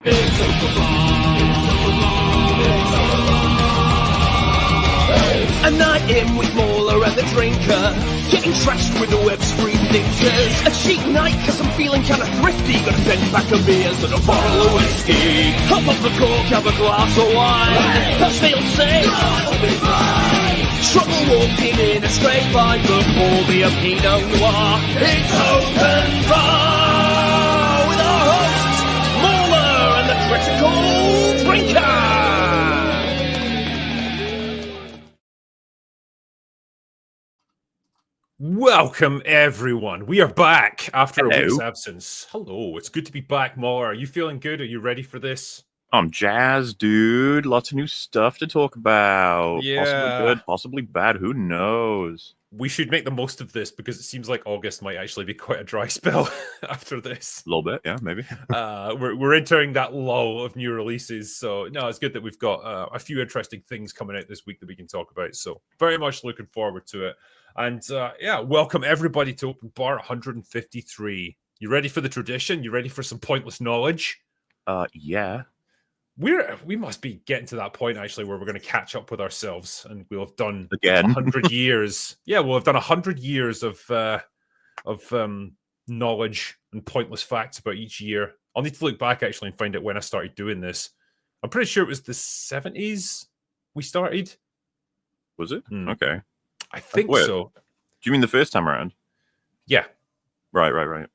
A night in with MauLer and the drinker, getting trashed with the web screen thinkers. A cheap night cause I'm feeling kinda thrifty, got a 10-pack of beers and a bottle of whiskey. Hop off the cork, have a glass of wine, as they'll say, I'll be fine. Trouble walking in a straight line, but pour me a Pinot Noir. It's open bar with our hosts, MauLer and the critical drinker. Welcome, everyone. We are back after a week's absence. Hello, it's good to be back, MauLer. Are you feeling good? Are you ready for this? I'm jazzed, dude. Lots of new stuff to talk about. Yeah. Possibly good, possibly bad. Who knows? We should make the most of this because it seems like August might actually be quite a dry spell after this. A little bit, yeah, maybe. We're entering that lull of new releases. So, no, it's good that we've got a few interesting things coming out this week that we can talk about. So, very much looking forward to it. And yeah, welcome everybody to Open Bar 153. You ready for the tradition? You ready for some pointless knowledge? Yeah. We must be getting to that point actually where we're going to catch up with ourselves, and we'll have done again 100 years. Yeah, we'll have done 100 years of knowledge and pointless facts about each year. I'll need to look back actually and find out when I started doing this. I'm pretty sure it was the 70s we started. Was it? Okay. I think so. Do you mean the first time around? Yeah. Right.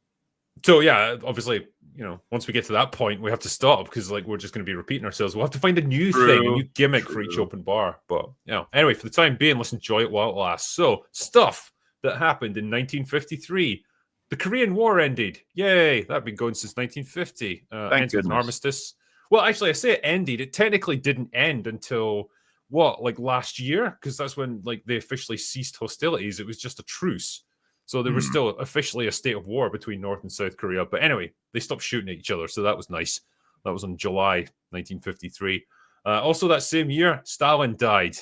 So yeah, obviously, you know, once we get to that point, we have to stop because like we're just going to be repeating ourselves. We'll have to find a new thing, a new gimmick for each open bar. But you know, anyway, for the time being, let's enjoy it while it lasts. So stuff that happened in 1953. The Korean War ended. Yay! That'd been going since 1950. Thank goodness. An armistice. Well, actually, I say it ended. It technically didn't end until like last year, because that's when like they officially ceased hostilities. It was just a truce. So there was still officially a state of war between North and South Korea. But anyway, they stopped shooting at each other. So that was nice. That was in July 1953. Also that same year, Stalin died.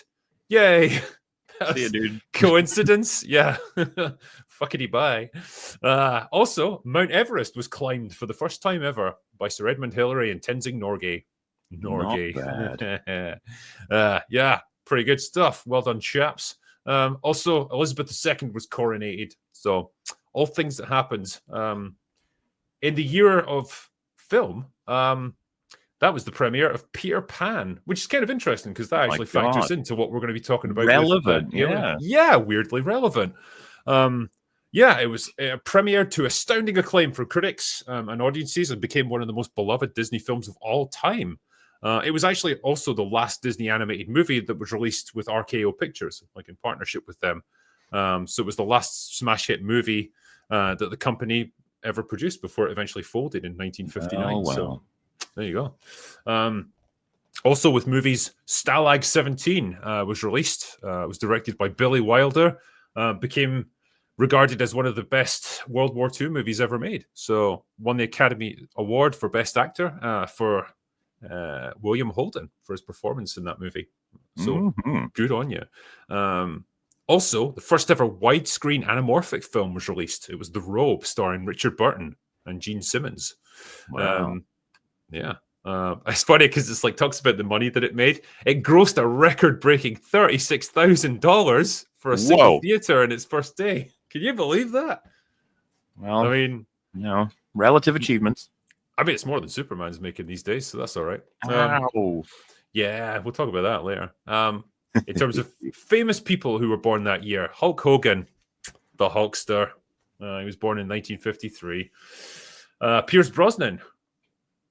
Yay. See you, dude. Coincidence? Yeah. Fuckity bye. Also, Mount Everest was climbed for the first time ever by Sir Edmund Hillary and Tenzing Norgay. Not bad. Yeah, pretty good stuff. Well done, chaps. Also, Elizabeth II was coronated. So, all things that happened in the year of film. That was the premiere of Peter Pan, which is kind of interesting because that actually factors into what we're going to be talking about. Relevant, yeah, weirdly relevant. Yeah, it was premiered to astounding acclaim from critics and audiences and became one of the most beloved Disney films of all time. It was actually also the last Disney animated movie that was released with RKO Pictures, like in partnership with them. So it was the last smash hit movie that the company ever produced before it eventually folded in 1959. Oh, wow. So there you go. Also with movies, Stalag 17 was released. It was directed by Billy Wilder. Became regarded as one of the best World War II movies ever made. So won the Academy Award for Best Actor for William Holden for his performance in that movie. So good on you. Also, the first ever widescreen anamorphic film was released. It was The Robe, starring Richard Burton and Gene Simmons. Wow. Yeah. It's funny because it's like talks about the money that it made. It grossed a record-breaking $36,000 for a single theater in its first day. Can you believe that? Well, I mean, you know, relative achievements. I mean, it's more than Superman's making these days, so that's all right. Yeah, we'll talk about that later. In terms of famous people who were born that year, Hulk Hogan, the Hulkster. He was born in 1953. Pierce Brosnan,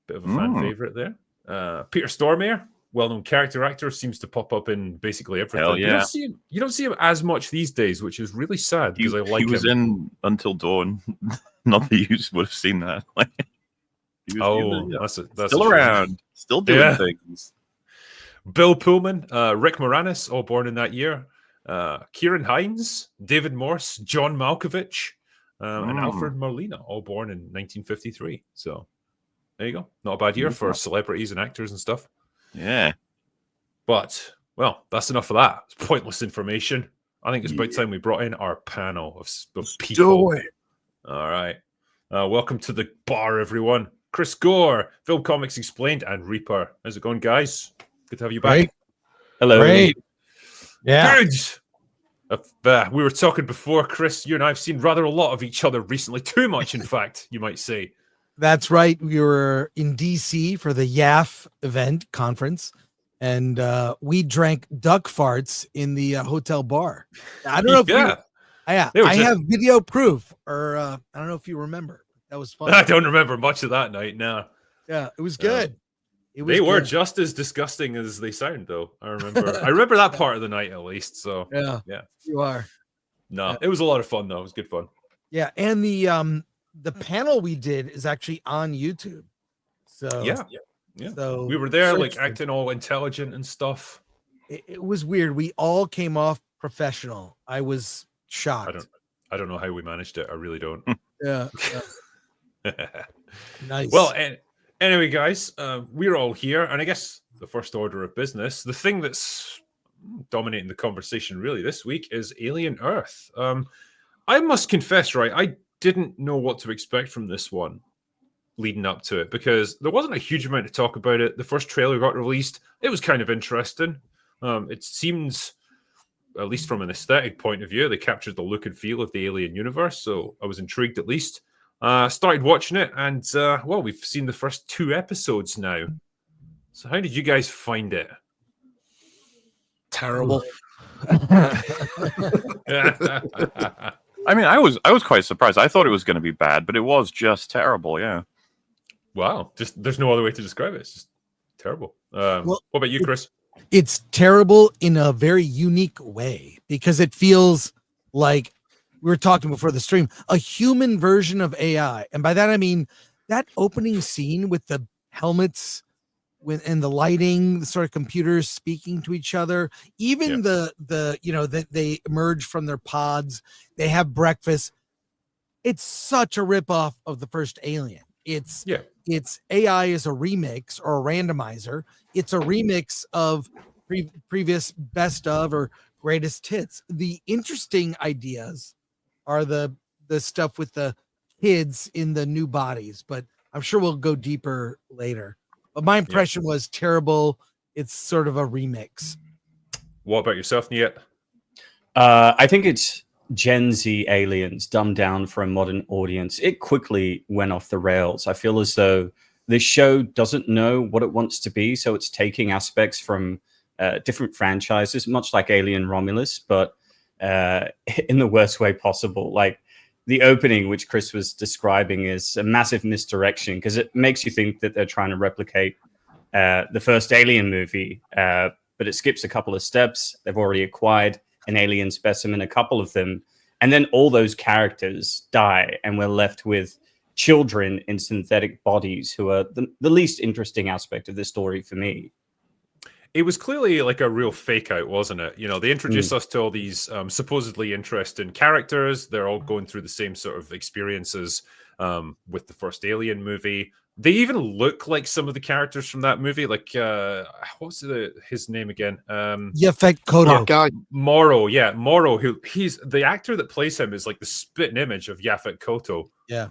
bit of a fan favorite there. Peter Stormare, well-known character actor, seems to pop up in basically everything. Hell yeah. You don't see him as much these days, which is really sad because I like him. He was in Until Dawn. Not that you would have seen that. That's still around, still doing things. Bill Pullman, Rick Moranis, all born in that year. Kieran Hines, David Morse, John Malkovich, and Alfred Molina, all born in 1953. So there you go. Not a bad year for celebrities and actors and stuff. Yeah. But, well, that's enough of that. It's pointless information. I think it's about time we brought in our panel of people. Do it. All right. Welcome to the bar, everyone. Chris Gore, Film Comics Explained, and Reaper. How's it going, guys? Good to have you Great. back. Hello. Great. Yeah. Good. We were talking before, Chris. You and I have seen rather a lot of each other recently. Too much, in fact, you might say. That's right. We were in DC for the YAF event conference, and we drank duck farts in the hotel bar. I don't know if I have video proof, or I don't know if you remember. That was fun. I don't remember much of that night. No. Yeah, it was good. They were just as disgusting as they sound, though. I remember that part of the night at least. So yeah, you are. No, it was a lot of fun though. It was good fun. Yeah, and the panel we did is actually on YouTube. So yeah. So we were there, like acting all intelligent and stuff. It was weird. We all came off professional. I was shocked. I don't know how we managed it. I really don't. Yeah. Nice. Well, anyway, guys, we're all here, and I guess the first order of business, the thing that's dominating the conversation really this week is Alien Earth. I must confess, right, I didn't know what to expect from this one leading up to it because there wasn't a huge amount to talk about it. The first trailer got released. It was kind of interesting. It seems, at least from an aesthetic point of view, they captured the look and feel of the Alien universe, so I was intrigued at least. Started watching it, and well, we've seen the first 2 episodes now. So how did you guys find it? Terrible. I mean, I was quite surprised. I thought it was going to be bad, but it was just terrible. Yeah. Wow. Just there's no other way to describe it. It's just terrible. What about you, Chris? It's terrible in a very unique way because it feels like we were talking before the stream, a human version of AI. And by that, I mean that opening scene with the helmets and the lighting, the sort of computers speaking to each other, even the that they emerge from their pods, they have breakfast. It's such a ripoff of the first Alien. It's AI is a remix or a randomizer. It's a remix of previous best of or greatest hits. The interesting ideas are the stuff with the kids in the new bodies, but I'm sure we'll go deeper later. But my impression was terrible. It's sort of a remix. What about yourself, Niet? I think it's Gen Z aliens dumbed down for a modern audience. It quickly went off the rails. I feel as though this show doesn't know what it wants to be, so it's taking aspects from different franchises, much like Alien Romulus, but in the worst way possible. Like the opening, which Chris was describing, is a massive misdirection because it makes you think that they're trying to replicate the first Alien movie, but it skips a couple of steps. They've already acquired an alien specimen, a couple of them, and then all those characters die, and we're left with children in synthetic bodies who are the least interesting aspect of the story for me. It was clearly like a real fake out, wasn't it? You know, they introduced us to all these supposedly interesting characters. They're all going through the same sort of experiences with the first Alien movie. They even look like some of the characters from that movie. Like, what's his name again? Yaphet Kotto. Morrow, Morrow. He's the actor that plays him is like the spitting image of Yaphet Kotto. Yeah.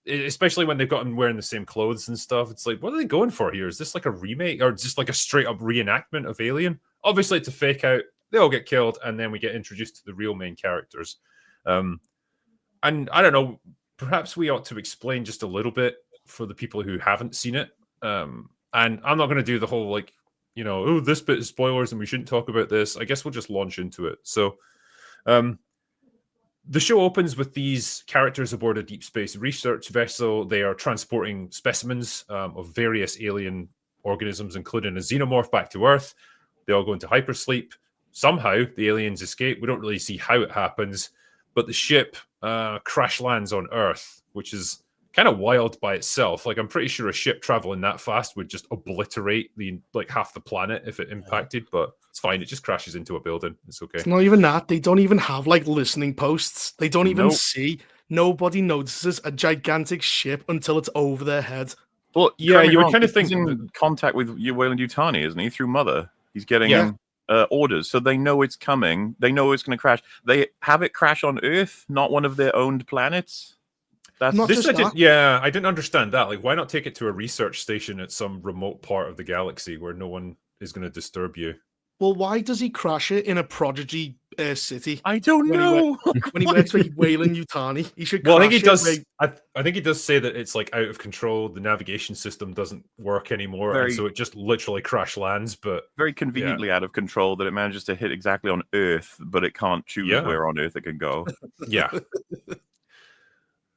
Especially when they've got him wearing the same clothes and stuff. It's like, what are they going for here? Is this like a remake or just like a straight up reenactment of Alien? Obviously, it's a fake out. They all get killed, and then we get introduced to the real main characters. And I don't know. Perhaps we ought to explain just a little bit for the people who haven't seen it. And I'm not going to do the whole like, oh, this bit is spoilers and we shouldn't talk about this. I guess we'll just launch into it. So the show opens with these characters aboard a deep space research vessel. They are transporting specimens of various alien organisms, including a xenomorph, back to Earth. They all go into hypersleep. Somehow the aliens escape. We don't really see how it happens, but the ship crash lands on Earth, which is kind of wild by itself. Like, I'm pretty sure a ship traveling that fast would just obliterate half the planet if it impacted, but it's fine. It just crashes into a building. It's okay. It's not even that. They don't even have like listening posts. They don't even see. Nobody notices a gigantic ship until it's over their head. Well, yeah, you would kind of think he's in contact with Weyland Yutani, isn't he? Through Mother, he's getting orders, so they know it's coming. They know it's going to crash. They have it crash on Earth, not one of their owned planets. That's Not just that. Yeah, I didn't understand that. Like, why not take it to a research station at some remote part of the galaxy where no one is going to disturb you? Well, why does he crash it in a Prodigy city? I don't When he know. When he works with Wayland Yutani, he should. Well, I think he crash does. it I think he does say that it's like out of control. The navigation system doesn't work anymore, and so it just literally crash lands. But very conveniently out of control that it manages to hit exactly on Earth, but it can't choose where on Earth it can go. Yeah.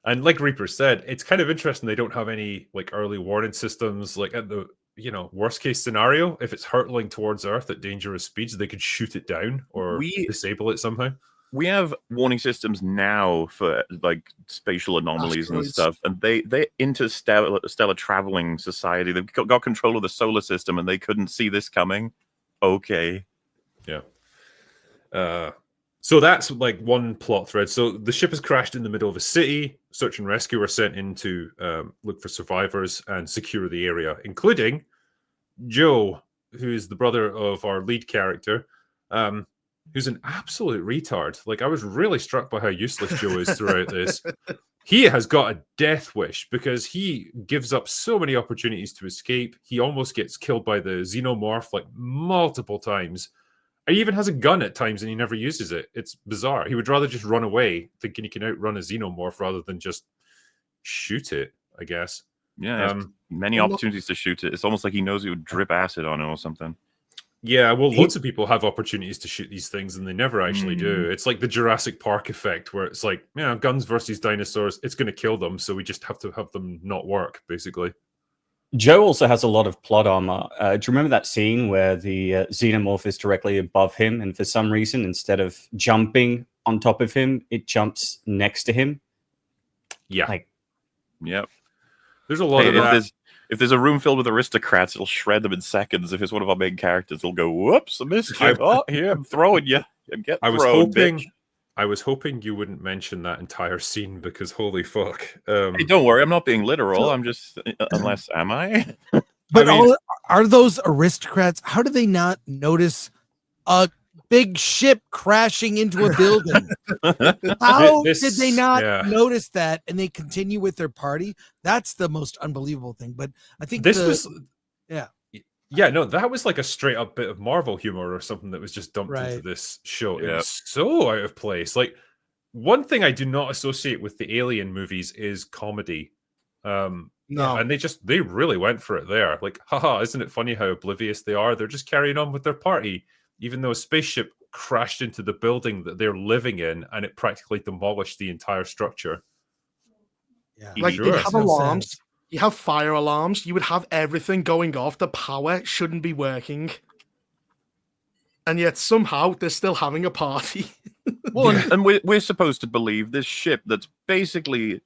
And like Reaper said, it's kind of interesting they don't have any like early warning systems. Like at the worst case scenario, if it's hurtling towards Earth at dangerous speeds, they could shoot it down or disable it somehow. We have warning systems now for like spatial anomalies and stuff, and they interstellar traveling society. They've got control of the solar system, and they couldn't see this coming. Okay, yeah. So that's like one plot thread. So the ship has crashed in the middle of a city. Search and rescue are sent in to look for survivors and secure the area, including Joe, who is the brother of our lead character, who's an absolute retard. Like, I was really struck by how useless Joe is throughout this. He has got a death wish because he gives up so many opportunities to escape. He almost gets killed by the xenomorph like multiple times. He even has a gun at times and he never uses it. It's bizarre. He would rather just run away, thinking he can outrun a xenomorph rather than just shoot it, I guess. Yeah, many opportunities to shoot it. It's almost like he knows he would drip acid on it or something. Yeah, well, loads of people have opportunities to shoot these things and they never actually do. It's like the Jurassic Park effect where it's like, guns versus dinosaurs, it's going to kill them, so we just have to have them not work, basically. Joe also has a lot of plot armor. Do you remember that scene where the xenomorph is directly above him, and for some reason, instead of jumping on top of him, it jumps next to him? Yeah. Yep. There's a lot of that. If there's a room filled with aristocrats, it'll shred them in seconds. If it's one of our main characters, it'll go, whoops, I missed you. Oh, here, I'm throwing you. I was hoping you wouldn't mention that entire scene because holy fuck. Hey, don't worry, I'm not being literal. I'm just, unless, am I? But are those aristocrats? How do they not notice a big ship crashing into a building? How did they not notice that and they continue with their party? That's the most unbelievable thing. But I think that was like a straight up bit of Marvel humor or something that was just dumped into this show. It was so out of place. Like, one thing I do not associate with the Alien movies is comedy. No, and they really went for it there. Like, haha, isn't it funny how oblivious they are? They're just carrying on with their party, even though a spaceship crashed into the building that they're living in and it practically demolished the entire structure. Yeah, like they have alarms. You have fire alarms. You would have everything going off. The power shouldn't be working. And yet somehow they're still having a party. Well, and we're supposed to believe this ship that's basically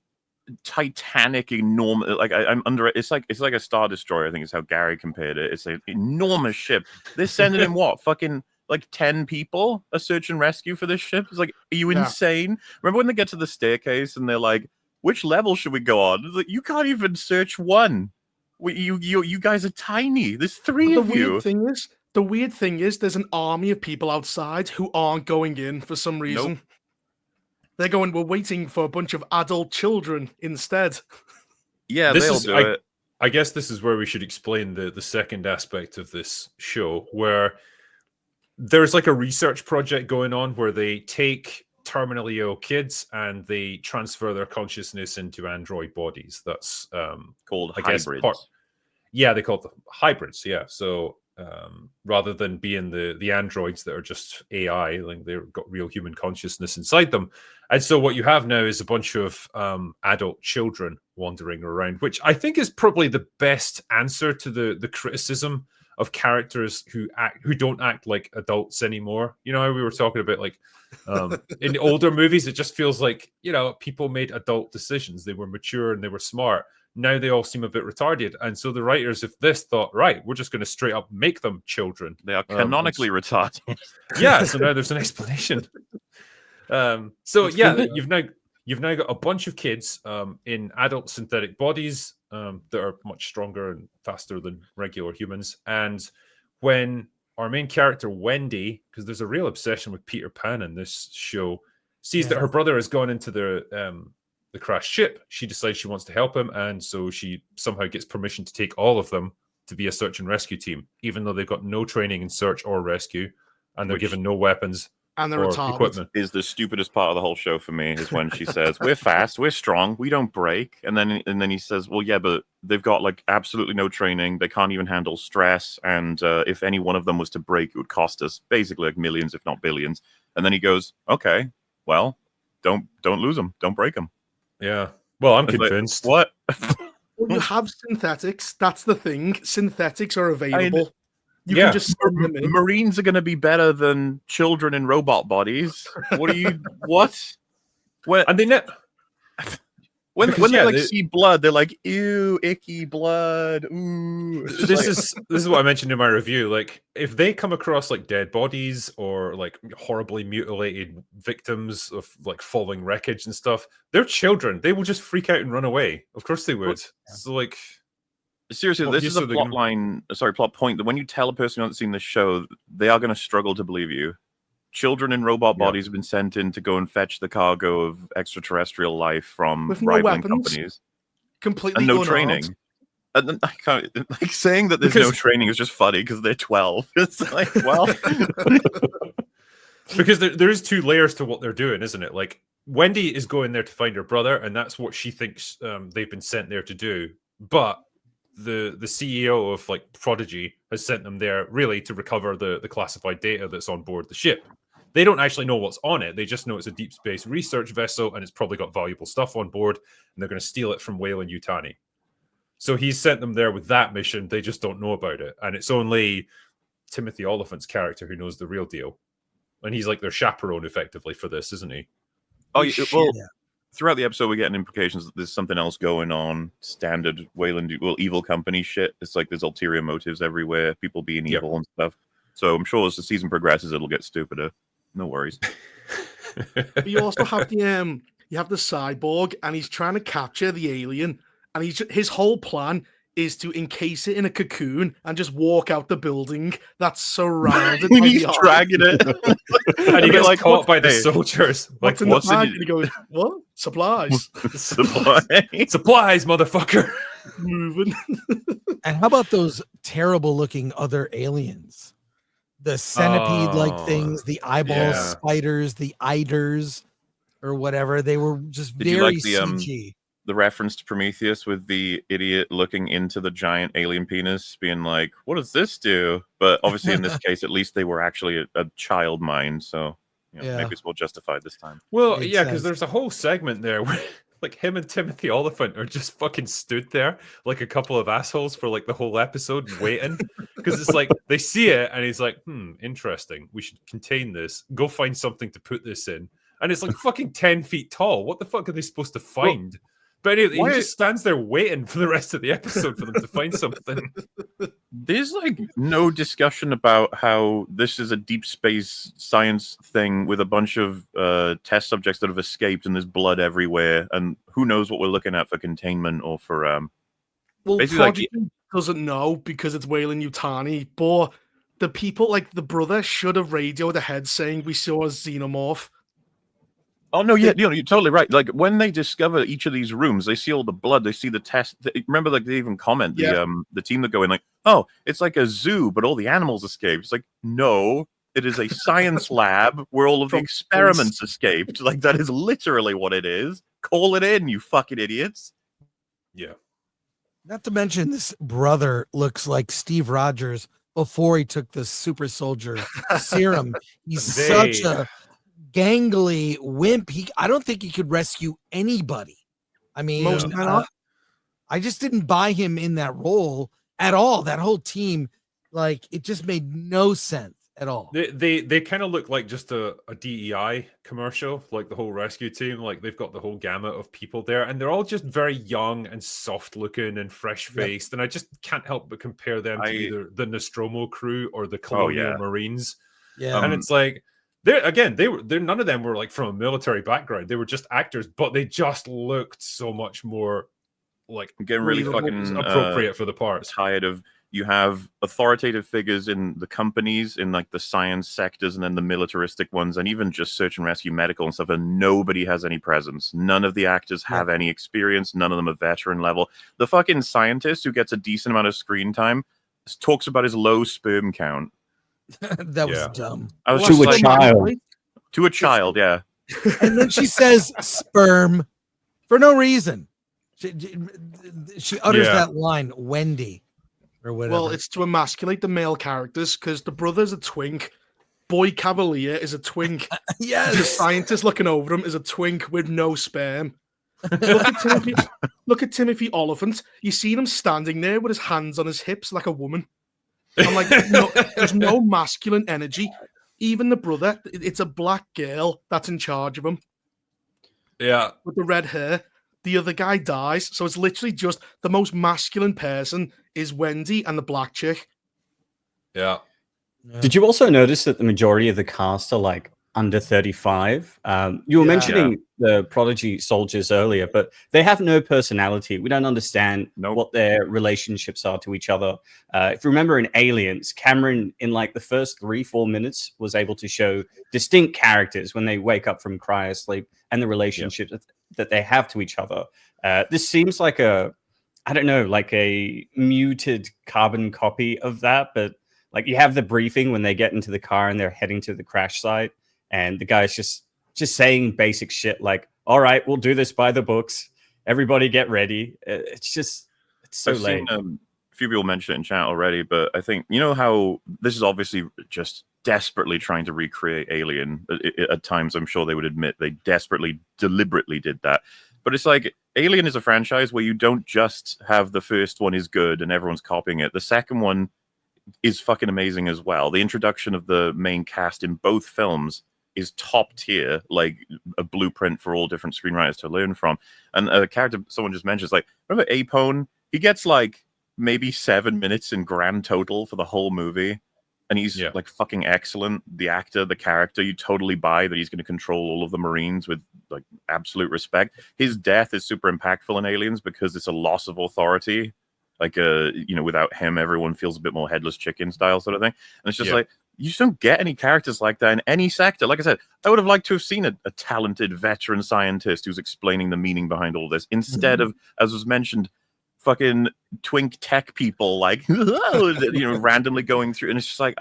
Titanic, enormous. Like I'm under it. It's like a Star Destroyer. I think is how Gary compared it. It's an enormous ship. They're sending in what? Fucking like 10 people a search and rescue for this ship. It's like, are you insane? Remember when they get to the staircase and they're like, which level should we go on? It's like, you can't even search one. You guys are tiny. There's three of you. The weird thing is there's an army of people outside who aren't going in for some reason. Nope. They're going, we're waiting for a bunch of adult children instead. Yeah, they'll do it. I guess this is where we should explain the second aspect of this show, where there's like a research project going on where they take terminally ill kids and they transfer their consciousness into android bodies. That's called hybrids. They call them hybrids. Yeah. So rather than being the androids that are just AI, like they've got real human consciousness inside them. And so what you have now is a bunch of adult children wandering around, which I think is probably the best answer to the criticism of characters who don't act like adults anymore. You know, we were talking about like in older movies, it just feels like, people made adult decisions. They were mature and they were smart. Now they all seem a bit retarded. And so the writers of this thought, right, we're just going to straight up make them children. They are canonically retarded. Yeah, so now there's an explanation. You've now got a bunch of kids in adult synthetic bodies that are much stronger and faster than regular humans. And when our main character, Wendy, because there's a real obsession with Peter Pan in this show, sees that her brother has gone into the the crashed ship. She decides she wants to help him, and so she somehow gets permission to take all of them to be a search and rescue team, even though they've got no training in search or rescue, and they're given no weapons and they're or retarded. equipment. Is the stupidest part of the whole show for me is when she says, "We're fast, we're strong, we don't break," and then he says, "Well, yeah, but they've got like absolutely no training. They can't even handle stress, and if any one of them was to break, it would cost us basically like millions, if not billions." And then he goes, "Okay, well, don't lose them, don't break them." Yeah. Well, I'm It's like, convinced. what? Well, you have synthetics. That's the thing. Synthetics are available. You Yeah. can just send them in. Marines are going to be better than children in robot bodies. What are you? What? When And they ne- when because, they yeah, like they- see blood, they're like, "Ew, icky blood." Ooh. It's just this like- is what I mentioned in my review. Like, if they come across like dead bodies or like horribly mutilated victims of like falling wreckage and stuff, they're children. They will just freak out and run away. Of course they would. So like, seriously, Well, this you is a said they're plot gonna- line. Sorry, plot point that when you tell a person who hasn't seen this show, they are going to struggle to believe you. Children in robot Yeah. bodies have been sent in to go and fetch the cargo of extraterrestrial life from With no rivaling weapons. companies Completely and no unarmed. training. And then I can't, like saying that there's no Because- training is just funny because they're 12. It's like, well, because there is two layers to what they're doing, isn't it? Like, Wendy is going there to find her brother, and that's what she thinks they've been sent there to do. But the CEO of like Prodigy has sent them there really to recover the classified data that's on board the ship. They don't actually know what's on it. They just know it's a deep space research vessel, and it's probably got valuable stuff on board, and they're going to steal it from Whale and Yutani. So he's sent them there with that mission. They just don't know about it, and it's only Timothy Oliphant's character who knows the real deal, and he's like their chaperone effectively for this, isn't he? oh, yeah, well, Yeah. throughout the episode, we're getting implications that there's something else going on. Standard Wayland, evil company shit. It's like there's ulterior motives everywhere, people being Yep. evil and stuff. So I'm sure as the season progresses, it'll get stupider. No worries. But you also have the cyborg, and he's trying to capture the alien, and his whole plan is to encase it in a cocoon and just walk out the building that's surrounded by He's the army. dragging it. And he they're gets like, caught by the "Hey, soldiers. Like, What's in what's the in bag? it? And he goes, "What? Supplies? supply. supplies, motherfucker. Moving." And how about those terrible looking other aliens? The centipede like Oh, things, the eyeball yeah. spiders, the eiders, or whatever. They were just Did you very like the, CG. The reference to Prometheus with the idiot looking into the giant alien penis, being like, "What does this do?" But obviously, in this case, at least they were actually a child mind, so Yeah. maybe it's more justified this time. Well, Makes yeah, because sense. there's a whole segment there where like him and Timothy Oliphant are just fucking stood there like a couple of assholes for like the whole episode waiting. Because it's like they see it and he's like, interesting. We should contain this. Go find something to put this in. And it's like fucking 10 feet tall. What the fuck are they supposed to find? But anyway, why- he just stands there waiting for the rest of the episode for them to find something. There's like no discussion about how this is a deep space science thing with a bunch of test subjects that have escaped and there's blood everywhere, and who knows what we're looking at for containment or for Well, Basically, like- Prodigy doesn't know because it's Whale and Yutani, but the people, like the brother, should have radioed ahead saying we saw a xenomorph. Oh no, yeah, you're totally right. Like when they discover each of these rooms, they see all the blood, they see the test. Remember, like they even comment the team that go in, like, "Oh, it's like a zoo, but all the animals escaped." It's like, no, it is a science lab where all of the From experiments escaped. Like that is literally what it is. Call it in, you fucking idiots. Yeah. Not to mention, this brother looks like Steve Rogers before he took the super soldier serum. He's such a gangly wimp. I don't think he could rescue anybody. I mean, Most men are. I just didn't buy him in that role at all. That whole team, like, it just made no sense at all. They kind of look like just a DEI commercial, like the whole rescue team. Like they've got the whole gamut of people there, and they're all just very young and soft looking and fresh faced. And I just can't help but compare them to either the Nostromo crew or the Colonial Marines. Yeah, And it's like they're none of them were like from a military background. They were just actors, but they just looked so much more like I'm getting really fucking appropriate for the parts. tired of you have authoritative figures in the companies, in like the science sectors, and then the militaristic ones, and even just search and rescue, medical and stuff, and nobody has any presence. None of the actors have any experience. None of them are veteran level. The fucking scientist who gets a decent amount of screen time talks about his low sperm count. That was dumb. I was To just a child. To a child, yeah. And then she says sperm for no reason. She utters that line, Wendy, or whatever. Well, it's to emasculate the male characters because the brother's a twink. Boy Cavalier is a twink. Yes. The scientist looking over him is a twink with no sperm. Look at Timothy Oliphant. You seen him standing there with his hands on his hips like a woman. I'm like, no, there's no masculine energy. Even the brother, it's a black girl that's in charge of him. Yeah. With the red hair. The other guy dies. So it's literally just the most masculine person is Wendy and the black chick. Yeah. Did you also notice that the majority of the cast are like under 35? You were mentioning the Prodigy soldiers earlier, but they have no personality. We don't understand what their relationships are to each other. If you remember in Aliens, Cameron, in like the first 3-4 minutes, was able to show distinct characters when they wake up from cryosleep and the relationships that they have to each other. This seems like a muted carbon copy of that, but like you have the briefing when they get into the car and they're heading to the crash site, and the guy's just saying basic shit like, all right, we'll do this by the books. Everybody get ready. It's so lame. A few people mentioned it in chat already, but I think, you know how this is obviously just desperately trying to recreate Alien. At times, I'm sure they would admit they desperately, deliberately did that. But it's like, Alien is a franchise where you don't just have the first one is good and everyone's copying it. The second one is fucking amazing as well. The introduction of the main cast in both films is top tier, like a blueprint for all different screenwriters to learn from. And a character someone just mentioned is like, remember Apone? He gets like maybe 7 minutes in grand total for the whole movie. And he's like fucking excellent. The actor, the character, you totally buy that he's going to control all of the Marines with like absolute respect. His death is super impactful in Aliens because it's a loss of authority. Like, without him, everyone feels a bit more headless chicken style sort of thing. And it's just like, you just don't get any characters like that in any sector. Like I said, I would have liked to have seen a talented veteran scientist who's explaining the meaning behind all this instead of, as was mentioned, fucking twink tech people like, randomly going through. And it's just like,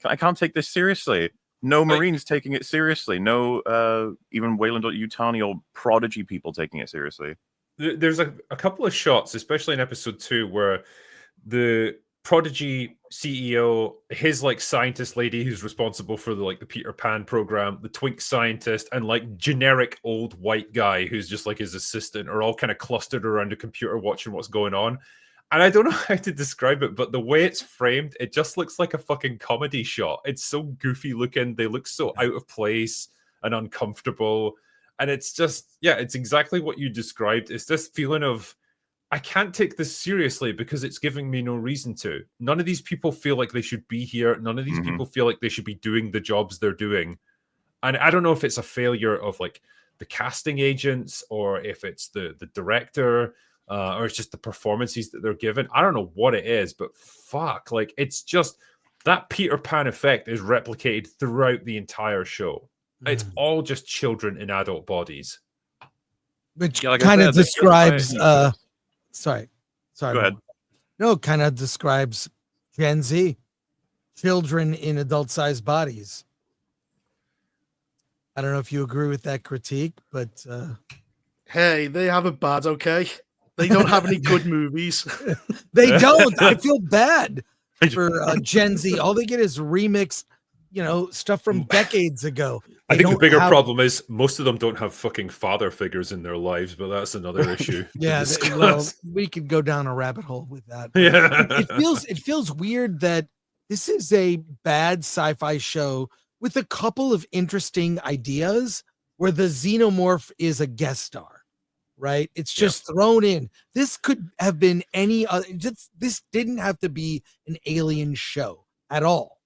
I can't take this seriously. No Marines taking it seriously. No, even Weyland-Yutani or Prodigy people taking it seriously. There's a couple of shots, especially in episode 2, where the Prodigy CEO, his like scientist lady who's responsible for the Peter Pan program, the twink scientist, and like generic old white guy who's just like his assistant are all kind of clustered around a computer watching what's going on. And I don't know how to describe it, but the way it's framed, it just looks like a fucking comedy shot. It's so goofy looking. They look so out of place and uncomfortable. And it's just, it's exactly what you described. It's this feeling of, I can't take this seriously because it's giving me no reason to. None of these people feel like they should be here. None of these people feel like they should be doing the jobs they're doing. And I don't know if it's a failure of like the casting agents or if it's the director or it's just the performances that they're given. I don't know what it is, but fuck, like it's just that Peter Pan effect is replicated throughout the entire show. It's all just children in adult bodies. Which kind of describes sorry. Go ahead. No, kind of describes Gen Z. Children in adult-sized bodies. I don't know if you agree with that critique, but hey, they have it bad, okay? They don't have any good movies. They don't. I feel bad for Gen Z. All they get is remixed, stuff from decades ago. I think the bigger problem is most of them don't have fucking father figures in their lives, but that's another issue. We could go down a rabbit hole with that. It feels weird that this is a bad sci-fi show with a couple of interesting ideas where the xenomorph is a guest star, right? It's just thrown in. This could have been any other. This didn't have to be an alien show at all.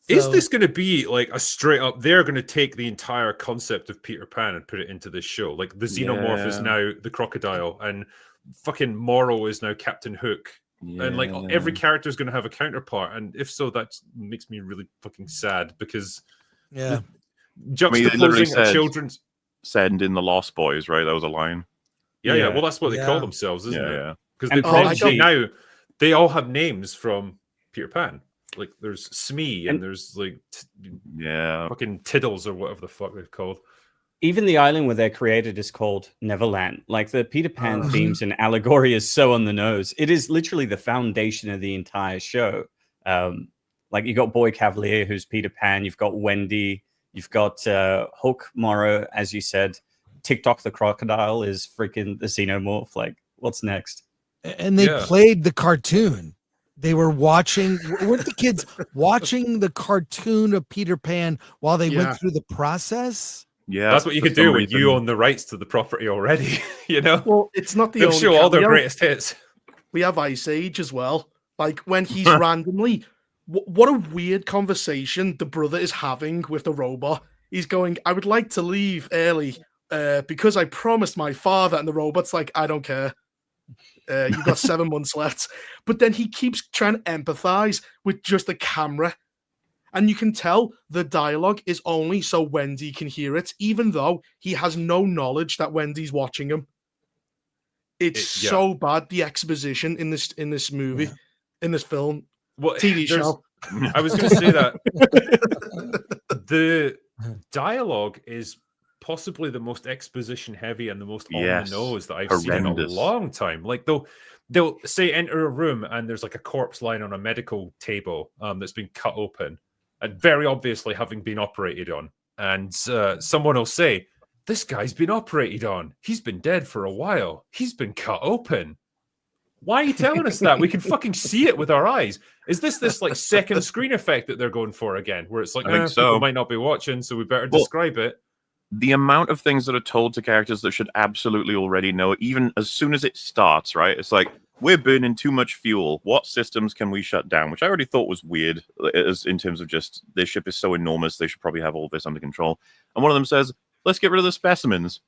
Is this going to be like a straight up, they're going to take the entire concept of Peter Pan and put it into this show? Like the xenomorph is now the crocodile and fucking Morrow is now Captain Hook. And like every character is going to have a counterpart, and if so, that makes me really fucking sad because juxtaposing a children's send in the Lost Boys, right? That was a line. Yeah. Well, that's what they call themselves, isn't it? Yeah. Because now they all have names from Peter Pan. Like there's Smee and there's like fucking Tiddles or whatever the fuck they're called. Even the island where they're created is called Neverland. Like the Peter Pan themes and allegory is so on the nose. It is literally the foundation of the entire show. Like you got Boy Cavalier, who's Peter Pan. You've got Wendy. You've got Hook Morrow, as you said. TikTok the crocodile is freaking the xenomorph. Like, what's next? And they played the cartoon. They were watching. Weren't the kids watching the cartoon of Peter Pan while they went through the process? Yeah, that's what you could do when you own the rights to the property already. You know, well, it's not the only. Show all their greatest hits. We have Ice Age as well. Like when he's randomly, what a weird conversation the brother is having with the robot. He's going, "I would like to leave early because I promised my father," and the robot's like, "I don't care. You've got 7 months left." But then he keeps trying to empathize with just the camera. And you can tell the dialogue is only so Wendy can hear it, even though he has no knowledge that Wendy's watching him. It's so bad, the exposition in this movie, in this film, TV show. I was going to say that the dialogue is possibly the most exposition heavy and the most on the nose that I've seen in a long time. Like they'll say enter a room and there's like a corpse lying on a medical table that's been cut open. And very obviously having been operated on. And someone will say, this guy's been operated on. He's been dead for a while. He's been cut open. Why are you telling us that? We can fucking see it with our eyes. Is this like second screen effect that they're going for again? Where it's like, I think people might not be watching, so we better describe it. The amount of things that are told to characters that should absolutely already know, even as soon as it starts, right? It's like, we're burning too much fuel. What systems can we shut down? Which I already thought was weird, as in terms of just their ship is so enormous, they should probably have all this under control. And one of them says, let's get rid of the specimens.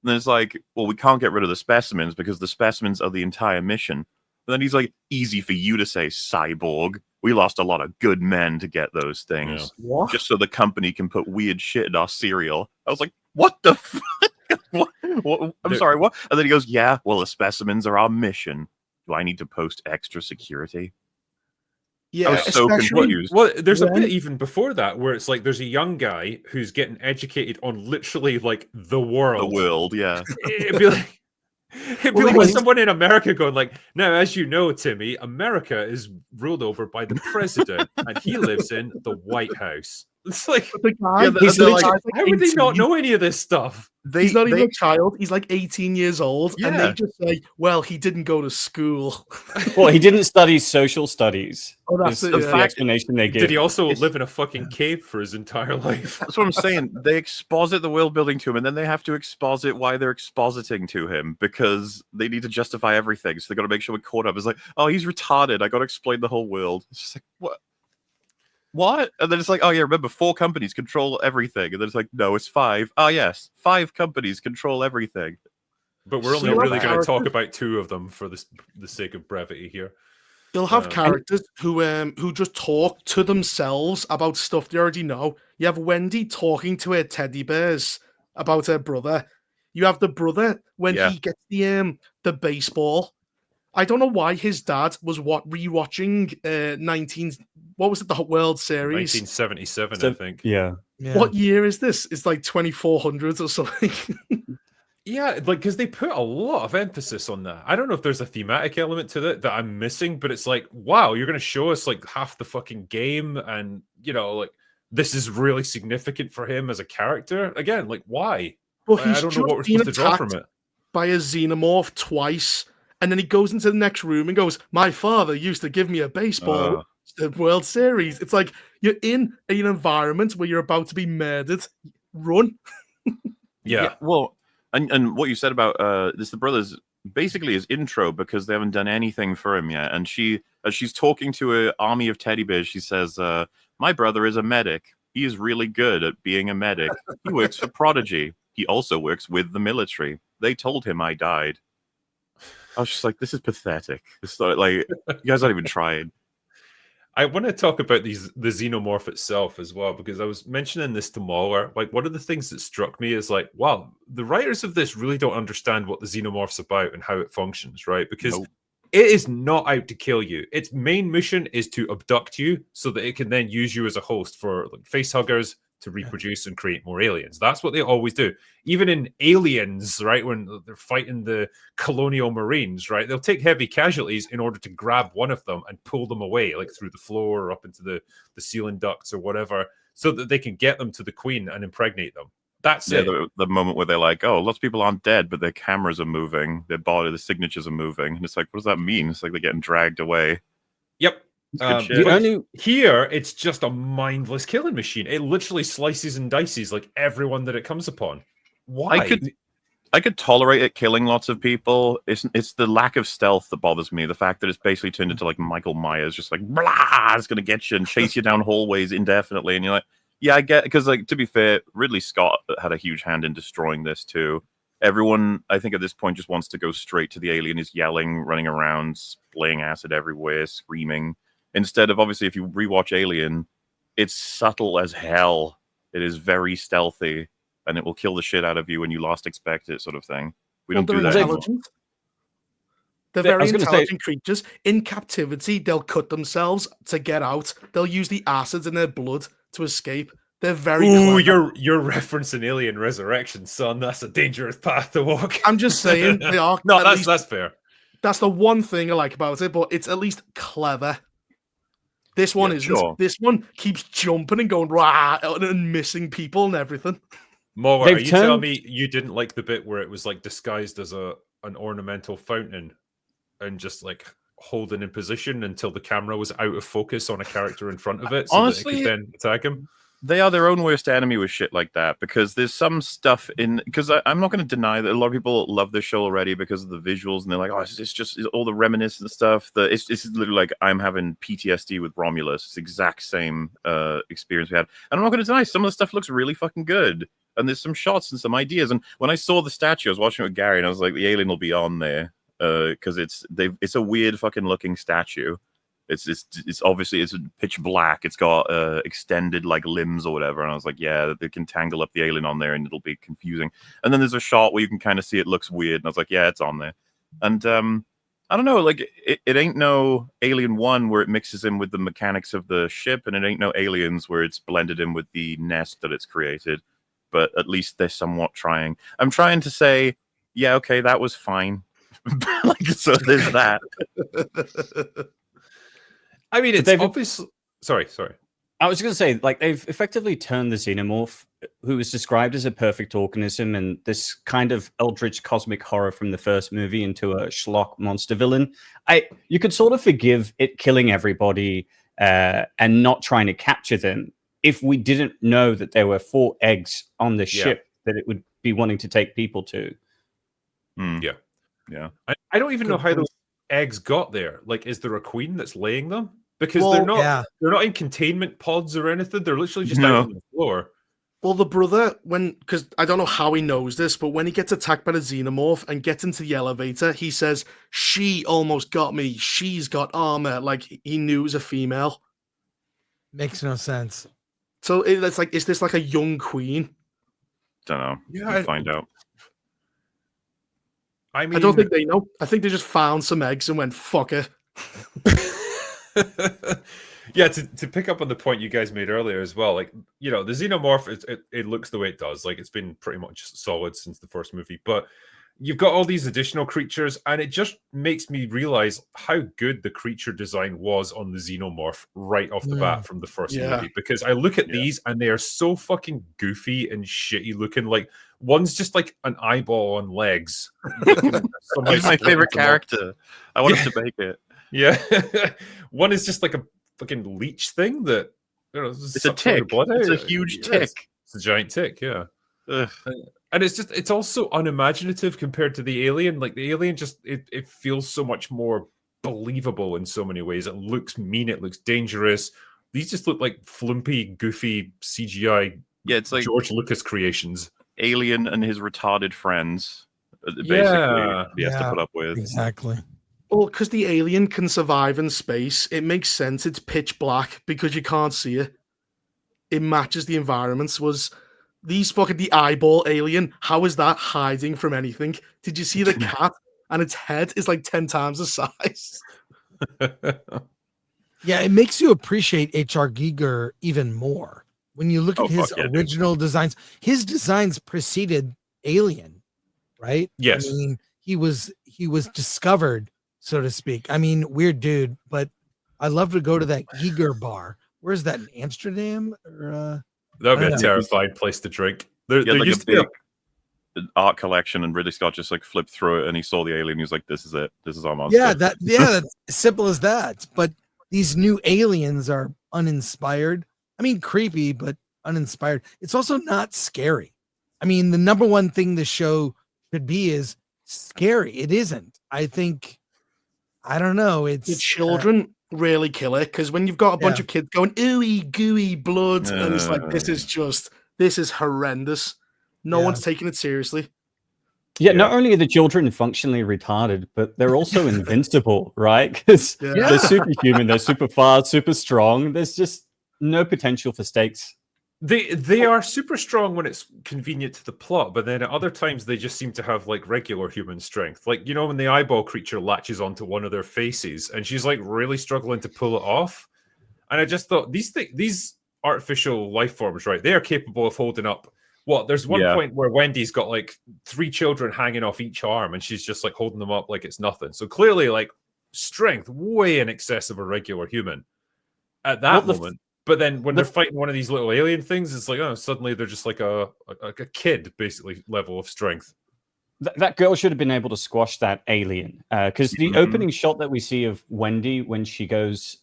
And then it's like, well, we can't get rid of the specimens because the specimens are the entire mission. And then he's like, easy for you to say, cyborg. We lost a lot of good men to get those things. What? Just so the company can put weird shit in our cereal. I was like, what the fuck? What? I'm sorry, what? And then he goes, yeah, well, the specimens are our mission. Do I need to post extra security? Yeah, I was so confused. Well, there's a bit even before that where it's like there's a young guy who's getting educated on literally like the world. The world, yeah. It'd be like someone in America going like, now, as you know, Timmy, America is ruled over by the president and he lives in the White House. It's like, the guy, how would they not know any of this stuff? He's not even a child. He's like 18 years old. And they just say, well, he didn't go to school. Well, he didn't study social studies. Oh, that's the explanation they give. Did he also live in a fucking cave for his entire life? That's what I'm saying. They exposit the world building to him, and then they have to exposit why they're expositing to him because they need to justify everything. So they got to make sure we're caught up. It's like, oh, he's retarded. I got to explain the whole world. It's just like, what? What? And then it's like, oh yeah, remember 4 companies control everything. And then it's like, no, it's 5. Oh yes, 5 companies control everything. But we're only really going to talk about 2 of them for the sake of brevity here. They'll have characters who just talk to themselves about stuff they already know. You have Wendy talking to her teddy bears about her brother. You have the brother when he gets the baseball. I don't know why his dad was rewatching what was it, the World Series? 1977, I think. Yeah. What year is this? It's like 2400 or something. Yeah, like because they put a lot of emphasis on that. I don't know if there's a thematic element to that I'm missing, but it's like, wow, you're going to show us like half the fucking game, and you know, like this is really significant for him as a character. Again, like why? Well, I don't know what we're supposed to draw from it. By a xenomorph twice. And then he goes into the next room and goes, my father used to give me a baseball, the World Series. It's like you're in an environment where you're about to be murdered. Run. Yeah. Well, and what you said about this, the brothers, basically his intro because they haven't done anything for him yet. And as she's talking to an army of teddy bears, she says, my brother is a medic. He is really good at being a medic. He works for Prodigy. He also works with the military. They told him I died. I was just like, this is pathetic. It's like you guys aren't even trying. I want to talk about the xenomorph itself as well, because I was mentioning this to MauLer. Like, one of the things that struck me is like, wow, the writers of this really don't understand what the xenomorph's about and how it functions, right? Because it is not out to kill you. Its main mission is to abduct you so that it can then use you as a host for like face huggers to reproduce and create more aliens. That's what they always do. Even in Aliens, right, when they're fighting the colonial marines, right, they'll take heavy casualties in order to grab one of them and pull them away, like through the floor or up into the ceiling ducts or whatever, so that they can get them to the queen and impregnate them. That's it. The moment where they're like, oh, lots of people aren't dead, but their cameras are moving, their body, the signatures are moving. And it's like, what does that mean? It's like they're getting dragged away. Yep. Only... Here, it's just a mindless killing machine. It literally slices and dices like everyone that it comes upon. Why? I could tolerate it killing lots of people. It's the lack of stealth that bothers me. The fact that it's basically turned into like Michael Myers, just like blah, it's gonna get you and chase you down hallways indefinitely. And you're like, yeah, I get, because like, to be fair, Ridley Scott had a huge hand in destroying this too. Everyone, I think, at this point just wants to go straight to the alien. Is yelling, running around, splaying acid everywhere, screaming. Instead of, obviously, if you rewatch Alien, it's subtle as hell. It is very stealthy, and it will kill the shit out of you when you least expect it, sort of thing. We don't do that anymore. They're very intelligent creatures. In captivity, they'll cut themselves to get out. They'll use the acids in their blood to escape. They're very clever. You're referencing Alien Resurrection, son. That's a dangerous path to walk. I'm just saying they are. No, that's fair. That's the one thing I like about it, but it's at least clever. This one isn't. Sure. This one keeps jumping and going rah and missing people and everything. MauLer, are you telling me you didn't like the bit where it was like disguised as an ornamental fountain and just like holding in position until the camera was out of focus on a character in front of it, so honestly, that it could then attack him? They are their own worst enemy with shit like that, because there's some stuff in, because I'm not going to deny that a lot of people love this show already because of the visuals, and they're like, oh, it's just all the reminiscent stuff. It's literally like I'm having PTSD with Romulus. It's the exact same experience we had. And I'm not going to deny some of the stuff looks really fucking good, and there's some shots and some ideas. And when I saw the statue, I was watching it with Gary, and I was like, the alien will be on there because it's a weird fucking looking statue. It's obviously it's pitch black. It's got extended like limbs or whatever, and I was like, yeah, they can tangle up the alien on there, and it'll be confusing. And then there's a shot where you can kind of see it looks weird, and I was like, yeah, it's on there. And I don't know, like it ain't no Alien 1 where it mixes in with the mechanics of the ship, and it ain't no Aliens where it's blended in with the nest that it's created. But at least they're somewhat trying. I'm trying to say, yeah, okay, that was fine. Like, so there's that. I mean, it's obviously... Sorry. I was going to say, like, they've effectively turned the xenomorph, who was described as a perfect organism and this kind of eldritch cosmic horror from the first movie, into a schlock monster villain. You could sort of forgive it killing everybody and not trying to capture them if we didn't know that there were 4 eggs on the ship that it would be wanting to take people to. Yeah. I don't even know how those eggs got there. Like, is there a queen that's laying them? Because they're not in containment pods or anything. They're literally just out on the floor. Well, the brother, because I don't know how he knows this, but when he gets attacked by the xenomorph and gets into the elevator, he says, "She almost got me. She's got armor." Like, he knew it was a female. Makes no sense. So it's like, is this like a young queen? Don't know. Yeah, we'll find out. I don't think they know. I think they just found some eggs and went, fuck it. Yeah, to pick up on the point you guys made earlier as well, like, you know, the xenomorph, it looks the way it does. Like, it's been pretty much solid since the first movie. But you've got all these additional creatures, and it just makes me realize how good the creature design was on the xenomorph right off the bat from the first movie. Because I look at these, and they are so fucking goofy and shitty looking. Like, one's just like an eyeball on legs. He's my favorite character. I want to make it. Yeah. One is just like a fucking leech thing that, you know, it's a tick. It's a huge tick. It's a giant tick, yeah. And it's also unimaginative compared to the alien. Like, the alien just it feels so much more believable in so many ways. It looks mean, it looks dangerous. These just look like flumpy, goofy CGI. Yeah, it's like George Lucas creations. Alien and his retarded friends basically he has to put up with. Exactly. Well, because the alien can survive in space, it makes sense. It's pitch black because you can't see it. It matches the environments. Was these fucking the eyeball alien? How is that hiding from anything? Did you see the cat? And its head is like 10 times the size. Yeah, it makes you appreciate H.R. Giger even more when you look at his original designs. His designs preceded Alien, right? Yes. I mean, he was discovered, so to speak. I mean, weird dude, but I love to go to that Giger bar. Where's that, in Amsterdam? Or that would be a terrifying place to drink. There like used a to be big art collection, and Ridley Scott just like flipped through it, and he saw the alien. He was like, "This is it. This is our monster." Yeah, that's simple as that. But these new aliens are uninspired. I mean, creepy, but uninspired. It's also not scary. I mean, the number one thing the show should be is scary. It isn't. I think. I don't know. It's the children really kill it, because when you've got a bunch of kids going ooey gooey blood, and it's like this is horrendous. No one's taking it seriously. Yeah, not only are the children functionally retarded, but they're also invincible, right? Because they're superhuman, they're super fast, super strong. There's just no potential for stakes. They are super strong when it's convenient to the plot, but then at other times they just seem to have like regular human strength. Like, you know, when the eyeball creature latches onto one of their faces and she's like really struggling to pull it off. And I just thought these artificial life forms, right? They are capable of holding up. What? There's one point where Wendy's got like 3 children hanging off each arm and she's just like holding them up like it's nothing. So clearly like strength way in excess of a regular human at that moment. But then when they're fighting one of these little alien things, it's like, oh, suddenly they're just like a kid, basically, level of strength. That girl should have been able to squash that alien. Because the opening shot that we see of Wendy when she goes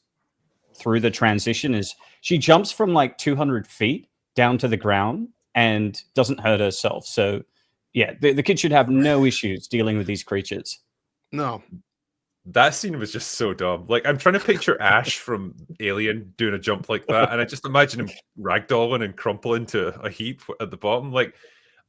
through the transition is she jumps from like 200 feet down to the ground and doesn't hurt herself. So, yeah, the kid should have no issues dealing with these creatures. No. That scene was just so dumb. Like, I'm trying to picture Ash from Alien doing a jump like that, and I just imagine him ragdolling and crumpling to a heap at the bottom. Like,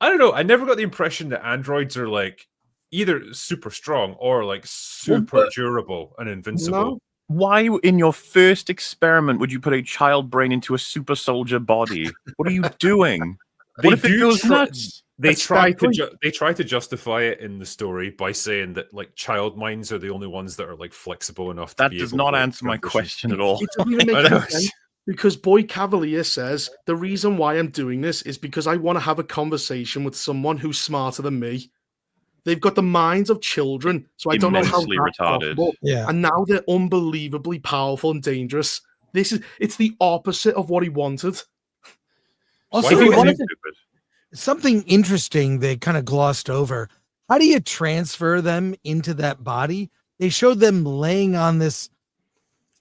I don't know. I never got the impression that androids are like either super strong or like super durable and invincible. No. Why, in your first experiment, would you put a child brain into a super soldier body? What are you doing? What if it goes nuts? They try to justify it in the story by saying that like child minds are the only ones that are like flexible enough. That does not answer my question at all. It doesn't even make any sense, because Boy Cavalier says the reason why I'm doing this is because I want to have a conversation with someone who's smarter than me. They've got the minds of children, so I don't know how that's retarded. Possible. Yeah, and now they're unbelievably powerful and dangerous. It's the opposite of what he wanted. Also, if you wanted something interesting they kind of glossed over. How do you transfer them into that body? They showed them laying on this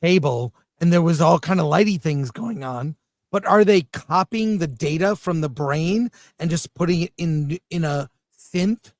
table and there was all kind of lighty things going on, but are they copying the data from the brain and just putting it in a synth?